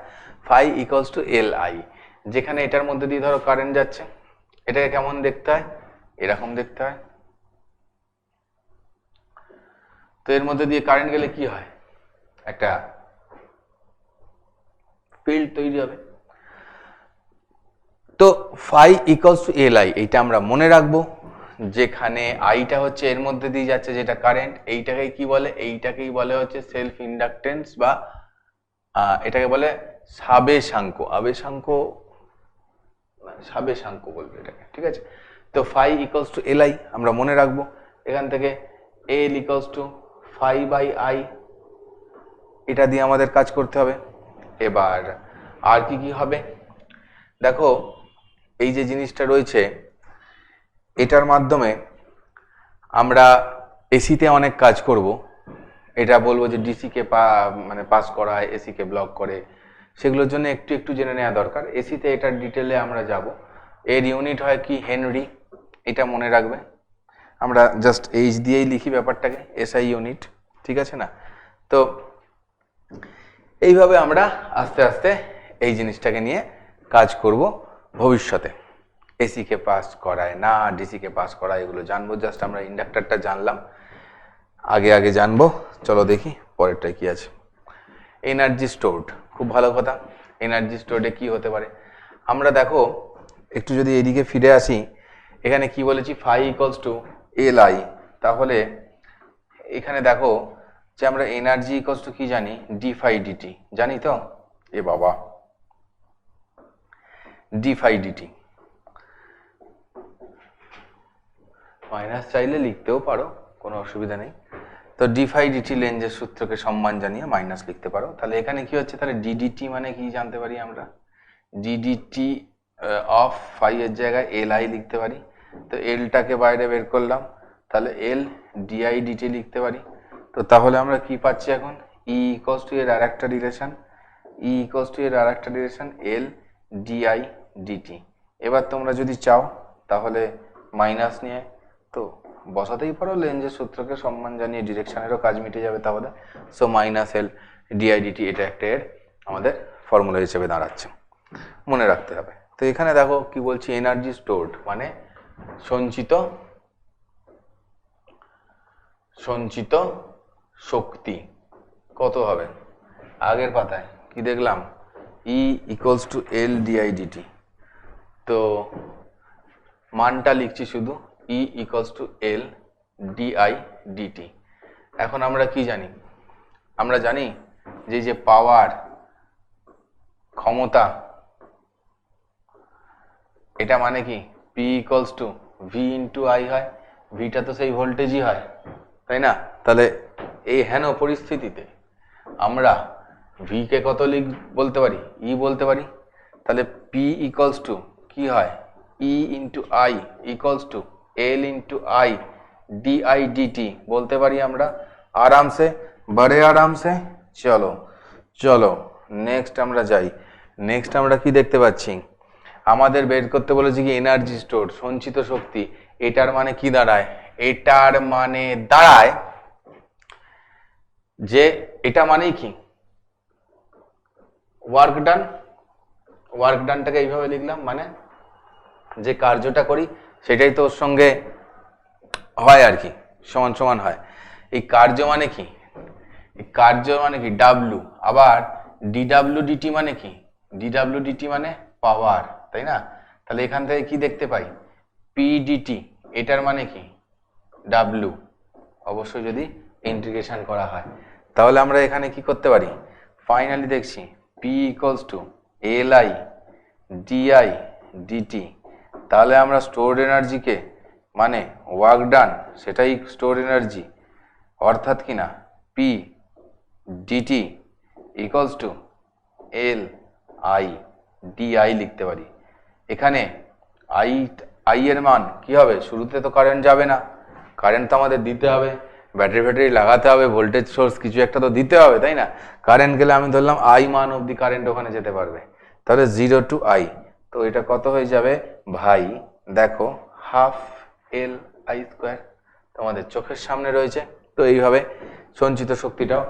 phi equals to L I, যেখানে এটার মধ্যে দিয়ে ধরো কারেন্ট যাচ্ছে, এটাকে কেমন দেখতে হয় এরকম দেখতে হয়। তো এর মধ্যে দিয়ে কারেন্ট গেলে কি হয় একটা ফিল্ড তৈরি হবে। তো phi equals to L I এইটা আমরা মনে রাখবো, যেখানে আইটা হচ্ছে এর মধ্যে দিয়ে যাচ্ছে যেটা কারেন্ট, এইটাকে কি বলে, এইটাকেই বলে হচ্ছে সেলফ ইন্ডাকটেন্স বা এটাকে বলে সাবেশাঙ্ক, আবেশাঙ্ক সাবেশাঙ্ক বলবে এটাকে, ঠিক আছে। তো phi equals to L I আমরা মনে রাখবো এখান থেকে, L equals to phi by I, এটা দিয়ে আমাদের কাজ করতে হবে। এবার আর কি কি হবে দেখো, এই যে জিনিসটা রয়েছে এটার মাধ্যমে আমরা এসিতে অনেক কাজ করব। এটা বলবো যে ডিসিকে মানে পাস করা হয়, এসিকে ব্লক করে, সেগুলোর জন্য একটু একটু জেনে নেওয়া দরকার। এসিতে এটার ডিটেলে আমরা যাব। এর ইউনিট হয় কি হেনরি, এটা মনে রাখবে। আমরা জাস্ট এইচ দিয়েই লিখি ব্যাপারটাকে, এসআই ইউনিট, ঠিক আছে না? তো এইভাবে আমরা আস্তে আস্তে এই জিনিসটাকে নিয়ে কাজ করব ভবিষ্যতে। এসিকে পাস করায় না ডিসিকে পাস করায় এগুলো জানবো। জাস্ট আমরা ইন্ডাক্টরটা জানলাম, আগে আগে জানবো। চলো দেখি পরেরটায় কি আছে। এনার্জি স্টোরড, খুব ভালো কথা। এনার্জি স্টোরডে কি হতে পারে আমরা দেখো একটু যদি এদিকে ফিরে আসি, এখানে কি বলেছি phi equals to L I, তাহলে এখানে দেখো যে আমরা এনার্জি ইকুয়ালস টু কি জানি, ডি ফাই ডিটি, জানি তো? এ বাবা, ডি ফাই ডিটি, মাইনাস চাইলে লিখতেও পারো, কোনো অসুবিধা নেই। তো ডি ফাই ডিটি লেঞ্জের সূত্রকে সম্মান জানিয়ে মাইনাস লিখতে পারো। তাহলে এখানে কি হচ্ছে, তাহলে ডিডিটি মানে কি জানতে পারি আমরা, ডিডিটি অফ ফাই এর জায়গায় এল আই লিখতে পারি। তো এলটাকে বাইরে বের করলাম, তাহলে এল ডিআই ডিটি লিখতে পারি। তো তাহলে আমরা কি পাচ্ছি এখন, ই ইকুয়ালস টু এর আরেকটা ডিরেকশন, ই ইকুয়ালস টু এর আরেকটা ডিরেকশন এল ডিআই ডিটি। এবার তোমরা যদি চাও তাহলে মাইনাস নিয়ে তো বসাতেই পারো, লেঞ্জের সূত্রকে সম্মান জানিয়ে ডিরেকশনেরও কাজ মিটে যাবে তাহলে। So minus L di DT এটা একটা এর আমাদের ফর্মুলা হিসেবে দাঁড়াচ্ছে, মনে রাখতে হবে। তো এখানে দেখো কি বলছি, এনার্জি স্টোরড মানে সঞ্চিত শক্তি কত হবে। আগের পাতায় কি দেখলাম, E equals to L di dt, তো মানটা লিখছি শুধু E equals to L di dt. এখন আমরা কি জানি, আমরা জানি যে পাওয়ার, ক্ষমতা, এটা মানে কি P equals two V into I হয়। ভিটা তো সেই ভোল্টেজই হয়, তাই না? তাহলে এই হেন পরিস্থিতিতে আমরা ভি কে কত বলতে পারি, ই বলতে পারি। তাহলে পি ইকুয়ালস টু কি হয়, E into I equals to L into I DI dt বলতে পারি আমরা আরামসে, বড়ে আরামসে। চলো চলো নেক্সট আমরা যাই। নেক্সট আমরা কি দেখতে পাচ্ছি, আমাদের বের করতে বলেছি কি এনার্জি স্টোর, সঞ্চিত শক্তি। এটার মানে কি দাঁড়ায়, এটার মানে দাঁড়ায় যে এটা মানেই কি ওয়ার্ক ডান। ওয়ার্ক ডানটাকে এইভাবে লিখলাম, মানে যে কার্যটা করি সেটাই তো ওর সঙ্গে হয় আর কি, সমান সমান হয়। এই কার্য মানে কি, এই কার্য মানে কি ডাব্লু, আবার ডিডাব্লু ডিটি মানে কি, ডিডাব্লু ডিটি মানে পাওয়ার, তাই না? তাহলে এখান থেকে কি দেখতে পাই, পিডিটি, এটার মানে কি ডাব্লু, অবশ্যই যদি ইন্টিগ্রেশন করা হয়। তাহলে আমরা এখানে কি করতে পারি, ফাইনালি দেখছি P equals to L I DI dt. তাহলে আমরা স্টোরড এনার্জিকে মানে ওয়ার্ক ডান সেটাই স্টোরড এনার্জি, অর্থাৎ কি না P dt equals to L I di লিখতে পারি। এখানে আই এর মান কি হবে, শুরুতে তো কারেন্ট যাবে না, কারেন্ট তো আমাদের দিতে হবে, ব্যাটারি লাগাতে হবে, ভোল্টেজ সোর্স কিছু একটা তো দিতে হবে, তাই না? কারেন্ট গেলে আমি ধরলাম আই মান অবধি কারেন্ট ওখানে যেতে পারবে, তাহলে 0 টু আই। তো এটা কত হয়ে যাবে ভাই, দেখো হাফ এল আই স্কোয়ার তোমাদের চোখের সামনে রয়েছে। তো এইভাবে সঞ্চিত শক্তিটাও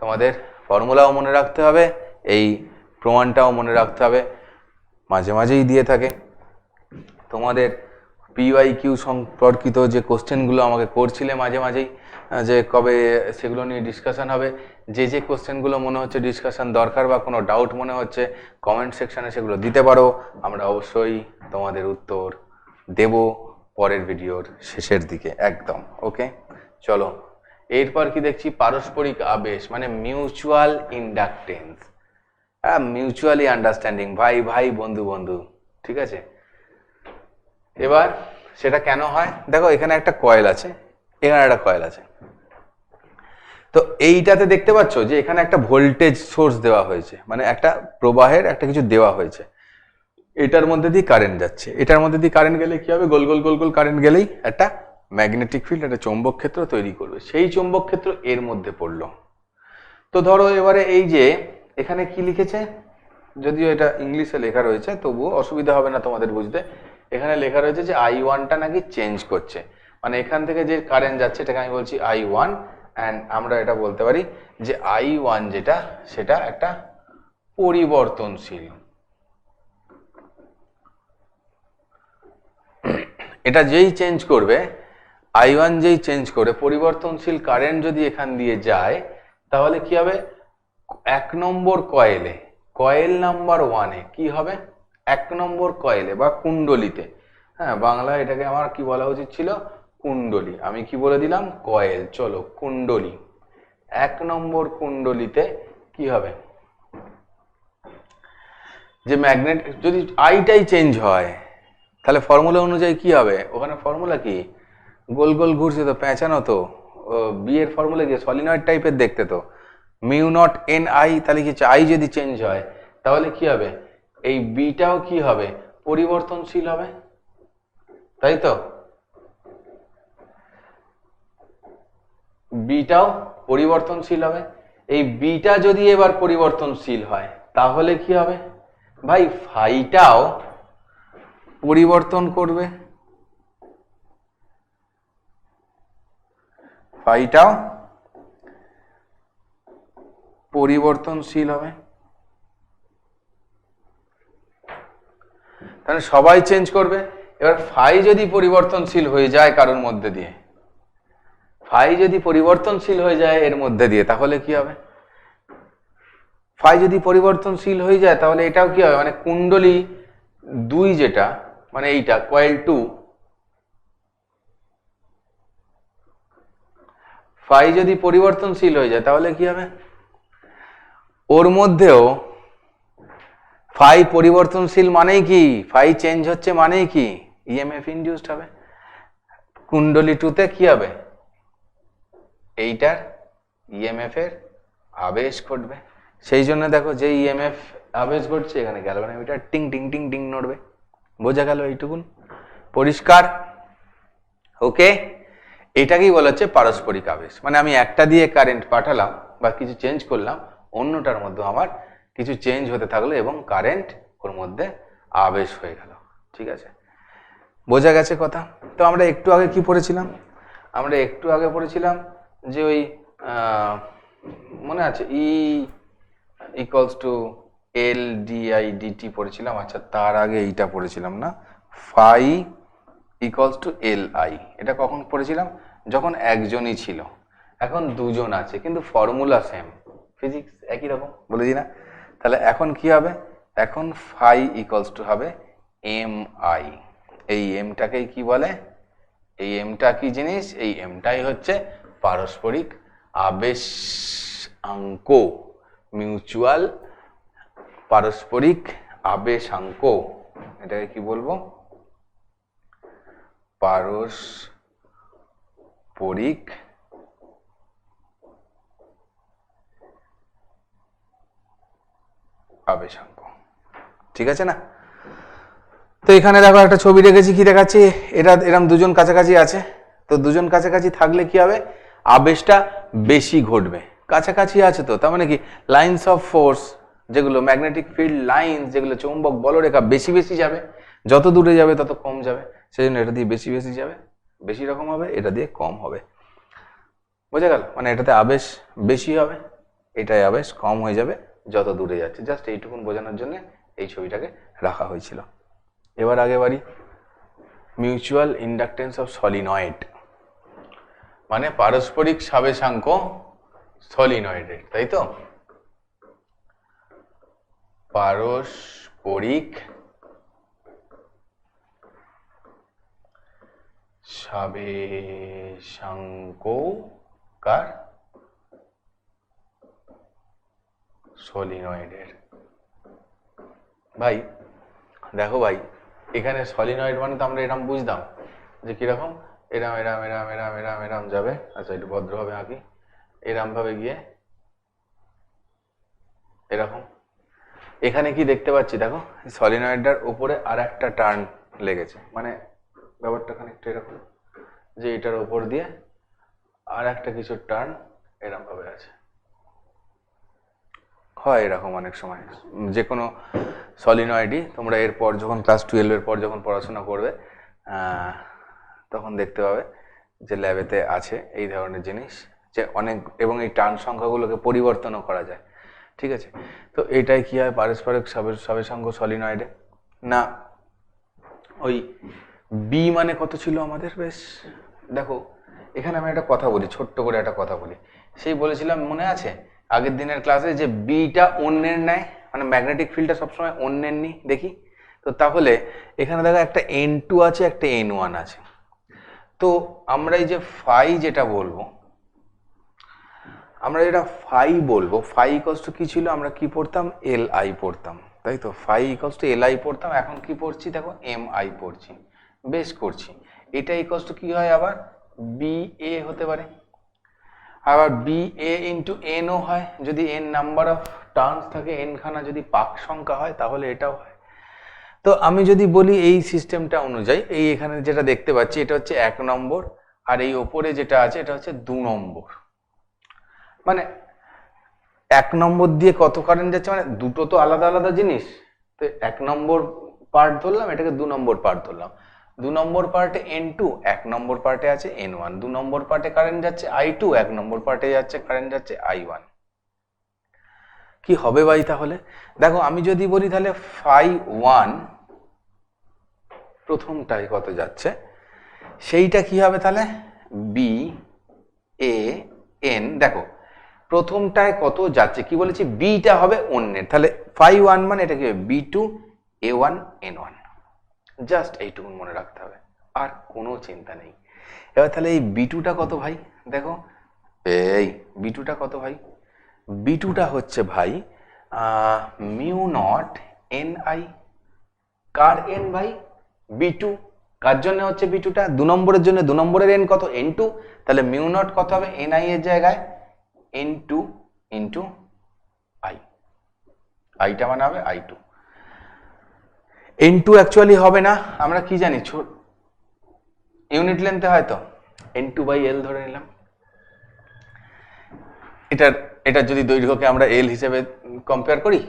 তোমাদের ফর্মুলাও মনে রাখতে হবে, এই প্রমাণটাও মনে রাখতে হবে, মাঝে মাঝেই দিয়ে থাকে। তোমাদের পিওয়াইকিউ সম্পর্কিত যে কোশ্চেনগুলো আমাকে করছিলে মাঝে মাঝেই, যে কবে সেগুলো নিয়ে ডিসকাশন হবে, যে কোশ্চেনগুলো মনে হচ্ছে ডিসকাশন দরকার বা কোনো ডাউট মনে হচ্ছে কমেন্ট সেকশানে সেগুলো দিতে পারো, আমরা অবশ্যই তোমাদের উত্তর দেব পরের ভিডিওর শেষের দিকে একদম। ওকে, চলো এরপর কি দেখছি, পারস্পরিক আবেশ মানে মিউচুয়াল ইন্ডাকটেন্স, মিউচুয়ালি আন্ডারস্ট্যান্ডিং, ভাই ভাই বন্ধু বন্ধু, ঠিক আছে? এবার সেটা কেন হয়? দেখো এখানে একটা কয়েল আছে, এখানে একটা কয়েল আছে। তো এইটাতে দেখতে পাচ্ছ যে এখানে একটা ভোল্টেজ সোর্স দেওয়া হয়েছে, মানে একটা প্রবাহের একটা কিছু দেওয়া হয়েছে। এটার মধ্যে দিয়ে কারেন্ট যাচ্ছে, এটার মধ্যে দিয়ে কারেন্ট গেলে কি হবে? গোল গোল গোল গোল কারেন্ট গেলেই একটা ম্যাগনেটিক ফিল্ড, একটা চৌম্বক ক্ষেত্র তৈরি করবে। সেই চৌম্বক ক্ষেত্র এর মধ্যে পড়লো। তো ধরো এবারে এই যে এখানে কি লিখেছে, যদিও এটা ইংলিশে লেখা রয়েছে তবুও অসুবিধা হবে না তোমাদের বুঝতে। এখানে লেখা রয়েছে যে I1টা নাকি চেঞ্জ করছে, মানে এখান থেকে যে কারেন্ট যাচ্ছে এটাকে আমি বলছি I1, অ্যান্ড আমরা এটা বলতে পারি যে I1 যেটা সেটা একটা পরিবর্তনশীল। এটা যেই চেঞ্জ করবে, I1 যেই চেঞ্জ করে, পরিবর্তনশীল কারেন্ট যদি এখান দিয়ে যায় তাহলে কি হবে? 1 নম্বর কয়েলে, কয়েল নাম্বার 1-এ কি হবে? 1 নম্বর কয়েলে বা কুণ্ডলিতে, হ্যাঁ বাংলায় এটাকে আমার কি বলা উচিত ছিল? কুণ্ডলী। আমি কি বলে দিলাম? কয়েল। চলো কুণ্ডলী। 1 নম্বর কুণ্ডলিতে কি হবে? যে ম্যাগনেট যদি আইটাই চেঞ্জ হয় তাহলে ফর্মুলা অনুযায়ী কি হবে? ওখানে ফর্মুলা কি? গোল গোল ঘুরছে তো, পেঁচানো তো। বি এর ফর্মুলা কি? সলিনয়েড টাইপের দেখতে তো। মিউ নট এন আই, তাহলে কি আই যদি চেঞ্জ হয় তাহলে কি হবে? এই বিটাও কি হবে? পরিবর্তনশীল হবে, তাই তো? বিটাও পরিবর্তনশীল হবে। এই বিটা যদি এবার পরিবর্তনশীল হয় তাহলে কি হবে? ভাই ফাইটাও পরিবর্তন করবে, ফাইটাও পরিবর্তনশীল হবে। তাহলে সবাই চেঞ্জ করবে। এবার ফাই যদি পরিবর্তনশীল হয়ে যায় কারোর মধ্যে দিয়ে, ফাই যদি পরিবর্তনশীল হয়ে যায় এর মধ্যে দিয়ে, তাহলে কি হবে? ফাই যদি পরিবর্তনশীল হয়ে যায় তাহলে এটাও কি হবে? মানে কুণ্ডলী 2 যেটা, মানে এইটা কয়েল 2, ফাই যদি পরিবর্তনশীল হয়ে যায় তাহলে কি হবে? ওর মধ্যেও ফাই পরিবর্তনশীল মানেই কি? ফাই চেঞ্জ হচ্ছে মানেই কি? ইএমএফ ইনডিউসড হবে। কুণ্ডলী 2-তে কি হবে? এইটার ইএমএফ এর আবেশ ঘটবে। সেই জন্য দেখো যে ইএমএফ আবেশ ঘটছে এখানে গ্যালভানোমিটার টিং টিং টিং টিং নড়বে। বোঝা গেল এইটুকুন? পরিষ্কার? ওকে, এটাকেই বলা হচ্ছে পারস্পরিক আবেশ। মানে আমি একটা দিয়ে কারেন্ট পাঠালাম বা কিছু চেঞ্জ করলাম, অন্যটার মধ্যে আমার কিছু চেঞ্জ হতে থাকলো এবং কারেন্ট ওর মধ্যে আবেশ হয়ে গেল। ঠিক আছে, বোঝা গেছে কথা? তো আমরা একটু আগে কি পড়েছিলাম? আমরা একটু আগে পড়েছিলাম যে ওই মনে আছে E equals to L di dt পড়েছিলাম। আচ্ছা তার আগে এইটা পড়েছিলাম না, phi equals to L I. এটা কখন পড়েছিলাম? যখন একজনই ছিল। এখন দুজন আছে কিন্তু ফর্মুলা সেম, ফিজিক্স একই রকম, বলে দিই না? তাহলে এখন কি হবে? এখন ফাই ইকুয়ালস টু হবে এম আই। এই এমটাকেই কি বলে? এই এমটা কি জিনিস? এই এমটাই হচ্ছে পারস্পরিক আবেশাঙ্ক, মিউচুয়াল পারস্পরিক আবেশাঙ্ক। এটাকে কি বলবো? পারস্পরিক আবেশাঙ্ক। ঠিক আছে না? তো এখানে দেখো একটা ছবি রেখেছি, কি দেখাচ্ছি? এটা এরকম দুজন কাছাকাছি আছে। তো দুজন কাছাকাছি থাকলে কি হবে? আবেশটা বেশি ঘটবে। কাছাকাছি আছে তো, তার মানে কি লাইন্স অফ ফোর্স, যেগুলো ম্যাগনেটিক ফিল্ড লাইন, যেগুলো চৌম্বক বলরেখা, বেশি বেশি যাবে। যত দূরে যাবে তত কম যাবে। সেই জন্য এটা দিয়ে বেশি বেশি যাবে, বেশি রকম হবে, এটা দিয়ে কম হবে। বোঝা গেল? মানে এটাতে আবেশ বেশি হবে, এটাই আবেশ কম হয়ে যাবে যত দূরে যাচ্ছে। জাস্ট এইটুকুন বোঝানোর জন্য এই ছবিটাকে রাখা হয়েছিল। এবার আগে বাড়ি। মিউচুয়াল ইন্ডাকটেন্স অফ সলিনয়েড, মানে পারস্পরিক সাবেশাঙ্ক সলিনয়েডের, তাই তো? পারস্পরিক সাবেশাঙ্ক কার? সলিনয়েডের। ভাই দেখো ভাই, এখানে সলিনয়েড মানে তো আমরা এরকম বুঝতাম যে কিরকম, এরাম এরাম এরাম এরাম এরাম এরাম যাবে। আচ্ছা একটু ভদ্রভাবে আঁকি, এরাম ভাবে গিয়ে এরকম। এখানে কি দেখতে পাচ্ছি দেখো, সলিনয়েডটার উপরে আর একটা টার্ন লেগেছে, মানে ব্যাপারটা খানিকটা এরকম যে এটার উপর দিয়ে আর একটা কিছু টার্ন এরকম ভাবে আছে। হয় এরকম অনেক সময় যে কোনো সলিনয়েডই, তোমরা এরপর যখন ক্লাস 12 এর পর যখন পড়াশোনা করবে তখন দেখতে পাবে যে ল্যাবেতে আছে এই ধরনের জিনিস, যে অনেক, এবং এই টার্ন সংখ্যাগুলোকে পরিবর্তনও করা যায়। ঠিক আছে, তো এটাই কি হয় পারস্পরিক সবেসাঙ্গ সলিনয়েডে না। ওই বি মানে কত ছিল আমাদের, বেশ দেখো এখানে আমি একটা কথা বলি, ছোট্ট করে একটা কথা বলি। সেই বলেছিলাম মনে আছে আগের দিনের ক্লাসে যে বিটা অন্যের নেয়, মানে ম্যাগনেটিক ফিল্ডটা সবসময় অন্যের নি দেখি। তো তাহলে এখানে দেখো একটা N2 আছে, একটা N1 আছে। তো আমরা এই যে ফাই যেটা বলবো, আমরা যেটা ফাই বলবো, ফাই ইকুয়ালস টু কি ছিল, আমরা কি পড়তাম, এল আই পড়তাম, তাই তো। Phi equals to L I পড়তাম, এখন কি পড়ছি দেখো, এম আই পড়ছি, বেশ করছি। এটা ইকুয়ালস টু কি হয় আবার, বি এ হতে পারে, আবার বি এ ইন্টু এনও হয়, যদি এন নাম্বার অফ টার্নস থাকে, এন খানা যদি পাক সংখ্যা হয় তাহলে এটাও হয়। তো আমি যদি বলি এই সিস্টেমটা অনুযায়ী, এই এখানে যেটা দেখতে পাচ্ছি এটা হচ্ছে 1 নম্বর, আর এই ওপরে যেটা আছে এটা হচ্ছে 2 নম্বর। মানে 1 নম্বর দিয়ে কত কারেন্ট যাচ্ছে, মানে দুটো তো আলাদা আলাদা জিনিস। তো 1 নম্বর পার্ট ধরলাম, এটাকে 2 নম্বর পার্ট ধরলাম। 2 নম্বর পার্টে N2, 1 নম্বর পার্টে আছে N1। 2 নম্বর পার্টে কারেন্ট যাচ্ছে I2, 1 নম্বর পার্টে যাচ্ছে কারেন্ট যাচ্ছে I1। কি হবে ভাই তাহলে, দেখো আমি যদি বলি তাহলে ফাই 1 প্রথমটাই কত যাচ্ছে, সেইটা কি হবে তাহলে বি এ এন। দেখো প্রথমটায় কত যাচ্ছে, কি বলেছি, বিটা হবে অন্যের, তাহলে ফাই 1 মানে এটা কি হবে B2 A1 N1। জাস্ট এইটুকু মনে রাখতে হবে, আর কোনো চিন্তা নেই। এবার তাহলে এই B2টা কত ভাই, দেখো এই B2টা কত ভাই, B2টা হচ্ছে ভাই mu not an I. Car N ভাই, B2। কার জন্য হচ্ছে B2টা, 2 নম্বরের জন্য। 2 নম্বরের এন কত, N2। তাহলে মিউ নট কত হবে NI এর জায়গায় N2 ইন্টু আই, আইটা মানে হবে I2। N2 অ্যাকচুয়ালি হবে না, আমরা কি জানি ইউনিট লেন্থে হয়তো N2/L ধরে নিলাম। এটা যদি দৈর্ঘ্যকে আমরা L হিসেবে কম্পেয়ার করি,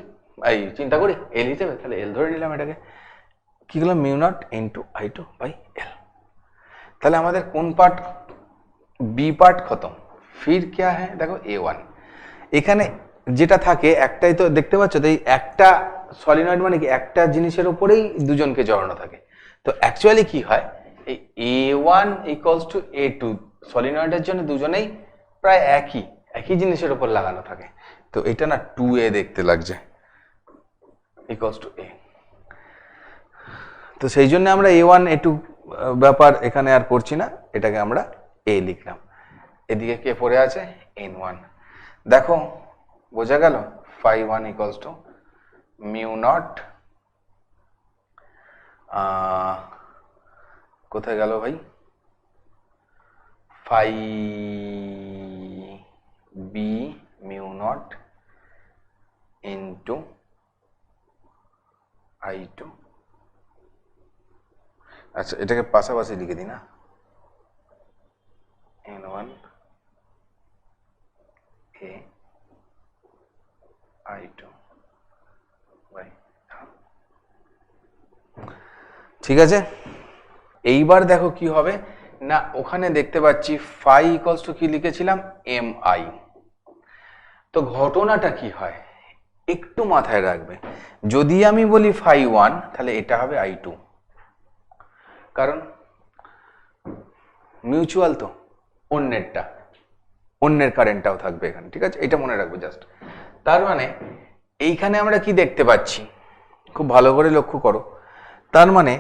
এই চিন্তা করি L হিসেবে, তাহলে L ধরে নিলাম এটাকে। কি হলো, মিউ নট ইন্টু I2/L। তাহলে আমাদের কোন পার্ট, বি পার্ট খতম, ফির क्या है দেখো A1। এখানে যেটা থাকে একটাই তো দেখতে পাচ্ছ, তো এই একটা সলিনয়েড মানে কি একটা জিনিসের উপরেই দুজনকে জড়ানো থাকে। তো অ্যাকচুয়ালি কি হয়, এই A1 ইকুয়ালস টু A2, সলিনয়েডের জন্য দুজনেই প্রায় একই জিনিসের উপর লাগানো থাকে। তো এটা না 2A দেখতে লাগছে, ইকুয়ালস টু A। তো সেই জন্য আমরা A1 A2 ব্যাপার এখানে আর করছি না, এটাকে আমরা A লিখলাম। এদিকে কে পড়ে আছে, N1। দেখো বোঝা গেল, phi 1 equals to mu naught, কোথায় গেল ভাই, phi B mu naught into I2। আচ্ছা এটাকে পাশাপাশি লিখে দিই না, N1 A I2 বাই। ঠিক আছে, এইবার দেখো কি হবে না, ওখানে দেখতে পাচ্ছি ফাই ইকুয়ালস টু কি লিখেছিলাম, এম আই। তো ঘটনাটা কি হয় একটু মাথায় রাখবে, যদি আমি বলি ফাই 1 তাহলে এটা হবে I2, কারণ মিউচুয়াল তো, অন্যের কারেন্টটাও থাকবে এখানে। ঠিক আছে, এটা মনে রাখবে জাস্ট। তার মানে এইখানে আমরা কি দেখতে পাচ্ছি, খুব ভালো করে লক্ষ্য করো, তার মানে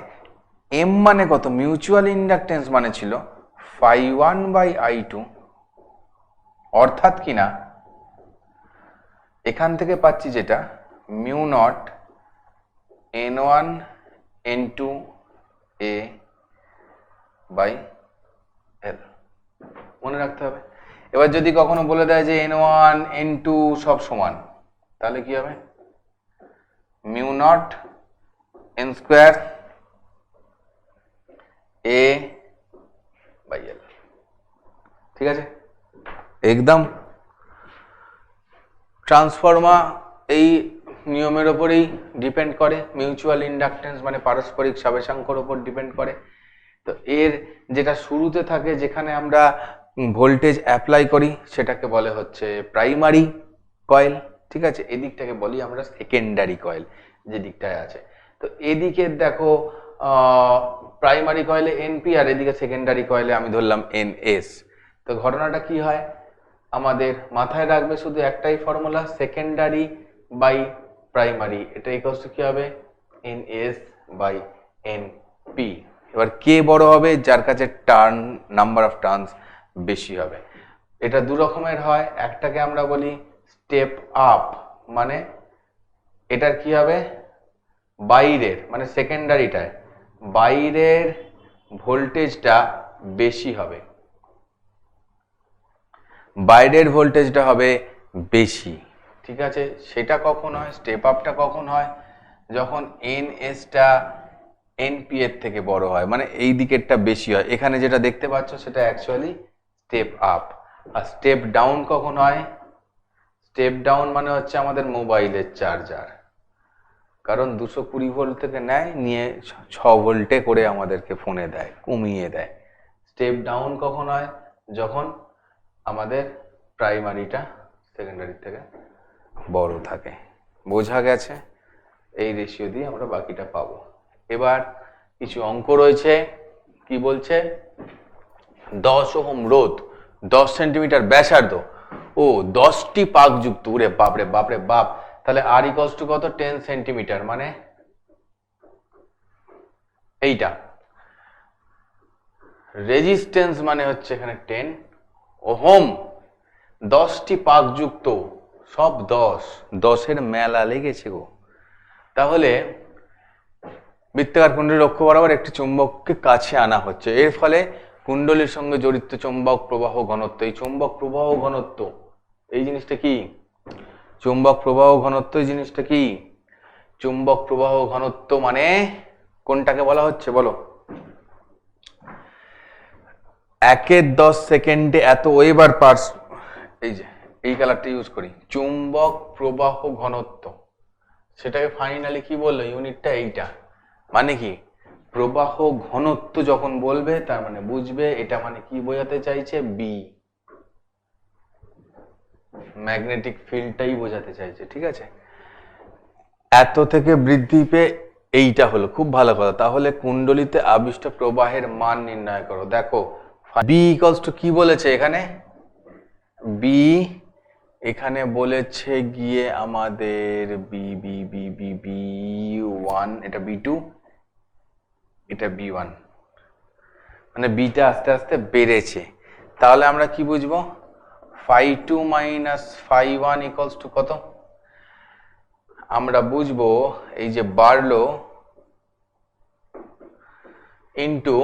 এম মানে কত, মিউচুয়াল ইন্ডাকটেন্স মানে ছিল ফাই 1/I2, অর্থাৎ কিনা এখান থেকে পাচ্ছি যেটা mu naught N1 N2 A by L, মনে রাখতে হবে। এবার যদি কখনো বলে দেয় যে n1 n2 সব সমান, তাহলে কি হবে? Mu naught n square a by L. ঠিক আছে, একদম। ট্রান্সফর্মার এই নিয়মের ওপরেই ডিপেন্ড করে, মিউচুয়াল ইন্ডাকটেন্স মানে পারস্পরিক সাবেশাঙ্কর ওপর ডিপেন্ড করে। তো এর যেটা শুরুতে থাকে, যেখানে আমরা ভোল্টেজ অ্যাপ্লাই করি, সেটাকে বলে হচ্ছে প্রাইমারি কয়েল। ঠিক আছে, এদিকটাকে বলি আমরা সেকেন্ডারি কয়েল, যে দিকটায় আছে। তো এদিকে দেখো প্রাইমারি কয়েলে এনপি, আর এদিকে সেকেন্ডারি কয়েলে আমি ধরলাম এনএস। তো ঘটনাটা কি হয় আমাদের মাথায় রাখবে, শুধু একটাই ফর্মুলা, সেকেন্ডারি বাই প্রাইমারি, এটা ইকুয়ালস টু কি হবে? NS by NP. এবার কে বড় হবে? যার কাছে টার্ন নাম্বার অফ টার্নস বেশি হবে। এটা দু রকমের হয়, একটাকে আমরা বলি স্টেপ আপ, মানে এটার কি হবে, বাইরের মানে সেকেন্ডারিটায় বাইরের ভোল্টেজটা বেশি হবে, বাইরের ভোল্টেজটা হবে বেশি। ঠিক আছে, সেটা কখন হয়, স্টেপ আপটা কখন হয়? যখন এনএসটা এনপি এর থেকে বড় হয়, মানে এই দিকেরটা বেশি হয়। এখানে যেটা দেখতে পাচ্ছ সেটা অ্যাকচুয়ালি স্টেপ আপ। আর স্টেপ ডাউন কখন হয়? স্টেপ ডাউন মানে হচ্ছে আমাদের মোবাইলের চার্জার, কারণ 220 ভোল্ট থেকে নেয়, নিয়ে 6 ভোল্টে করে আমাদেরকে ফোনে দেয়, কমিয়ে দেয়। স্টেপ ডাউন কখন হয়? যখন আমাদের প্রাইমারিটা সেকেন্ডারি থেকে বড় থাকে। বোঝা গেছে? এই রেশিও দিয়ে আমরা বাকিটা পাবো। এবার কিছু অঙ্ক রয়েছে, কি বলছে? 10 ওহম রোধ, 10 সেন্টিমিটার ব্যাসার্ধ ও 10টি পাক যুক্ত। ওরে বাপরে বাপরে বাপ! তাহলে আর ইকুয়ালস টু কত? 10 সেন্টিমিটার, মানে এইটা। রেজিস্ট্যান্স মানে হচ্ছে এখানে 10 ওহম, 10টি পাক যুক্ত, সব 10, 10-এর মেলা লেগেছে গো। তাহলে বৃত্তাকার কুণ্ডলীর অক্ষ বরাবর একটি চুম্বককে কাছে আনা হচ্ছে, এর ফলে কুণ্ডলীর সঙ্গে জড়িত চুম্বক প্রবাহ ঘনত্ব। এই চুম্বক প্রবাহ ঘনত্ব এই জিনিসটা কি? চুম্বক প্রবাহ ঘনত্ব এই জিনিসটা কি? চুম্বক প্রবাহ ঘনত্ব মানে কোনটাকে বলা হচ্ছে বলো? 1/10 সেকেন্ডে এত ওয়েবার পার, এই যে এই কালারটা ইউজ করি, চুম্বক প্রবাহ ঘনত্ব। সেটাকে ফাইনালি কি বললো? ইউনিটটা এইটা। মানে কি? প্রবাহ ঘনত্ব যখন বলবে, তার মানে বুঝবে এটা মানে কি বোঝাতে চাইছে? বি, ম্যাগনেটিক ফিল্ডটাই বোঝাতে চাইছে। ঠিক আছে, এত থেকে বৃদ্ধি পেয়ে এইটা হলো, খুব ভালো কথা। তাহলে কুণ্ডলিতে আবিষ্ট প্রবাহের মান নির্ণয় করো। দেখো বি ইকুয়ালস টু কি বলেছে এখানে? বি এখানে বলেছে গিয়ে আমাদের B B B B B one, এটা বি টু, এটা বি ওয়ান, মানে বিটা আস্তে আস্তে বেড়েছে। তাহলে আমরা কি বুঝবো? Phi two minus phi one equals to কত? আমরা বুঝবো এই যে বাড়লো ইন্টু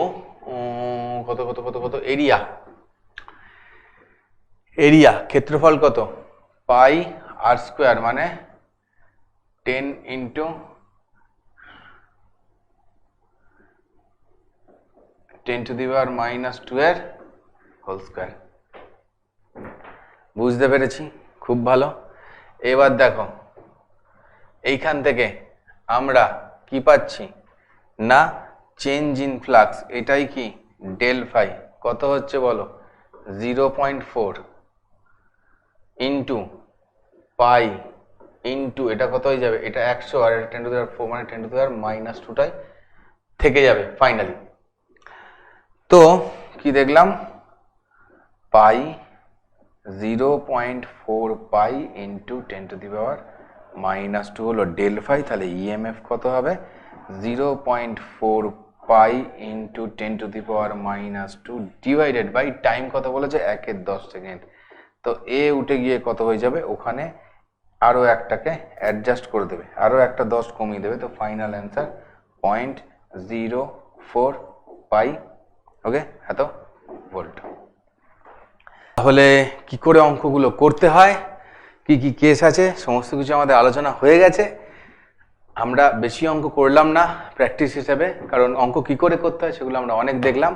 কত কত কত কত এরিয়া, এরিয়া ক্ষেত্রফল কত? পাই আর স্কোয়ার, মানে 10 ইন্টু 10 টু দি পাওয়ার -2 এর হোল স্কোয়ার। বুঝতে পেরেছি? খুব ভালো। এবার দেখো এইখান থেকে আমরা কি পাচ্ছি না, চেঞ্জ ইন ফ্লাক্স, এটাই কি ডেল ফাই কত হচ্ছে বলো? 0.4 ইন্টু পাই ইন্টু এটা কত হয়ে যাবে? এটা 100, আর এটা 10 টু দি পাওয়ার 4, মানে 10 টু দি পাওয়ার -2টাই থেকে যাবে ফাইনালি। তো কি দেখলাম? পাই 0.4 pi into 10 to the power -2 হলো ডেল ফাই। তাহলে ইএমএফ কত হবে? 0.4 pi into 10 to the power -2 divided by time কত বলেছে? 1/10 সেকেন্ড। তো এ উঠে গিয়ে কত হয়ে যাবে? ওখানে আরো একটাকে অ্যাডজাস্ট করে দেবে, আরো একটা 10 কমিয়ে দেবে। তো ফাইনাল অ্যান্সার 0.04 পাই ওকে, এত ভোল্ট। তাহলে কি করে অঙ্কগুলো করতে হয়, কি কি কেস আছে, সমস্ত কিছু আমাদের আলোচনা হয়ে গেছে। আমরা বেশি অঙ্ক করলাম না প্র্যাকটিস হিসেবে, কারণ অঙ্ক কি করে করতে হয় সেগুলো আমরা অনেক দেখলাম।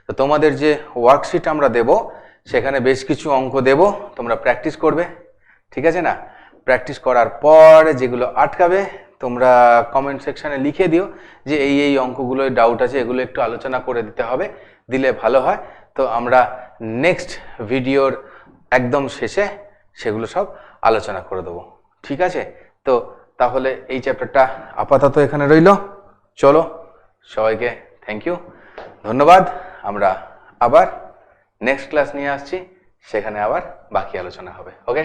তো তোমাদের যে ওয়ার্কশিট আমরা দেব সেখানে বেশ কিছু অঙ্ক দেব, তোমরা প্র্যাকটিস করবে, ঠিক আছে না? প্র্যাকটিস করার পর যেগুলো আটকাবে তোমরা কমেন্ট সেকশানে লিখে দিও যে এই অঙ্কগুলোয় ডাউট আছে, এগুলো একটু আলোচনা করে দিতে হবে, দিলে ভালো হয়। তো আমরা নেক্সট ভিডিওর একদম শেষে সেগুলো সব আলোচনা করে দেবো, ঠিক আছে? তো তাহলে এই চ্যাপ্টারটা আপাতত এখানে রইল। চলো, সবাইকে থ্যাংক ইউ, ধন্যবাদ। আমরা আবার নেক্সট ক্লাস নিয়ে আসছি, সেখানে আবার বাকি আলোচনা হবে। ওকে।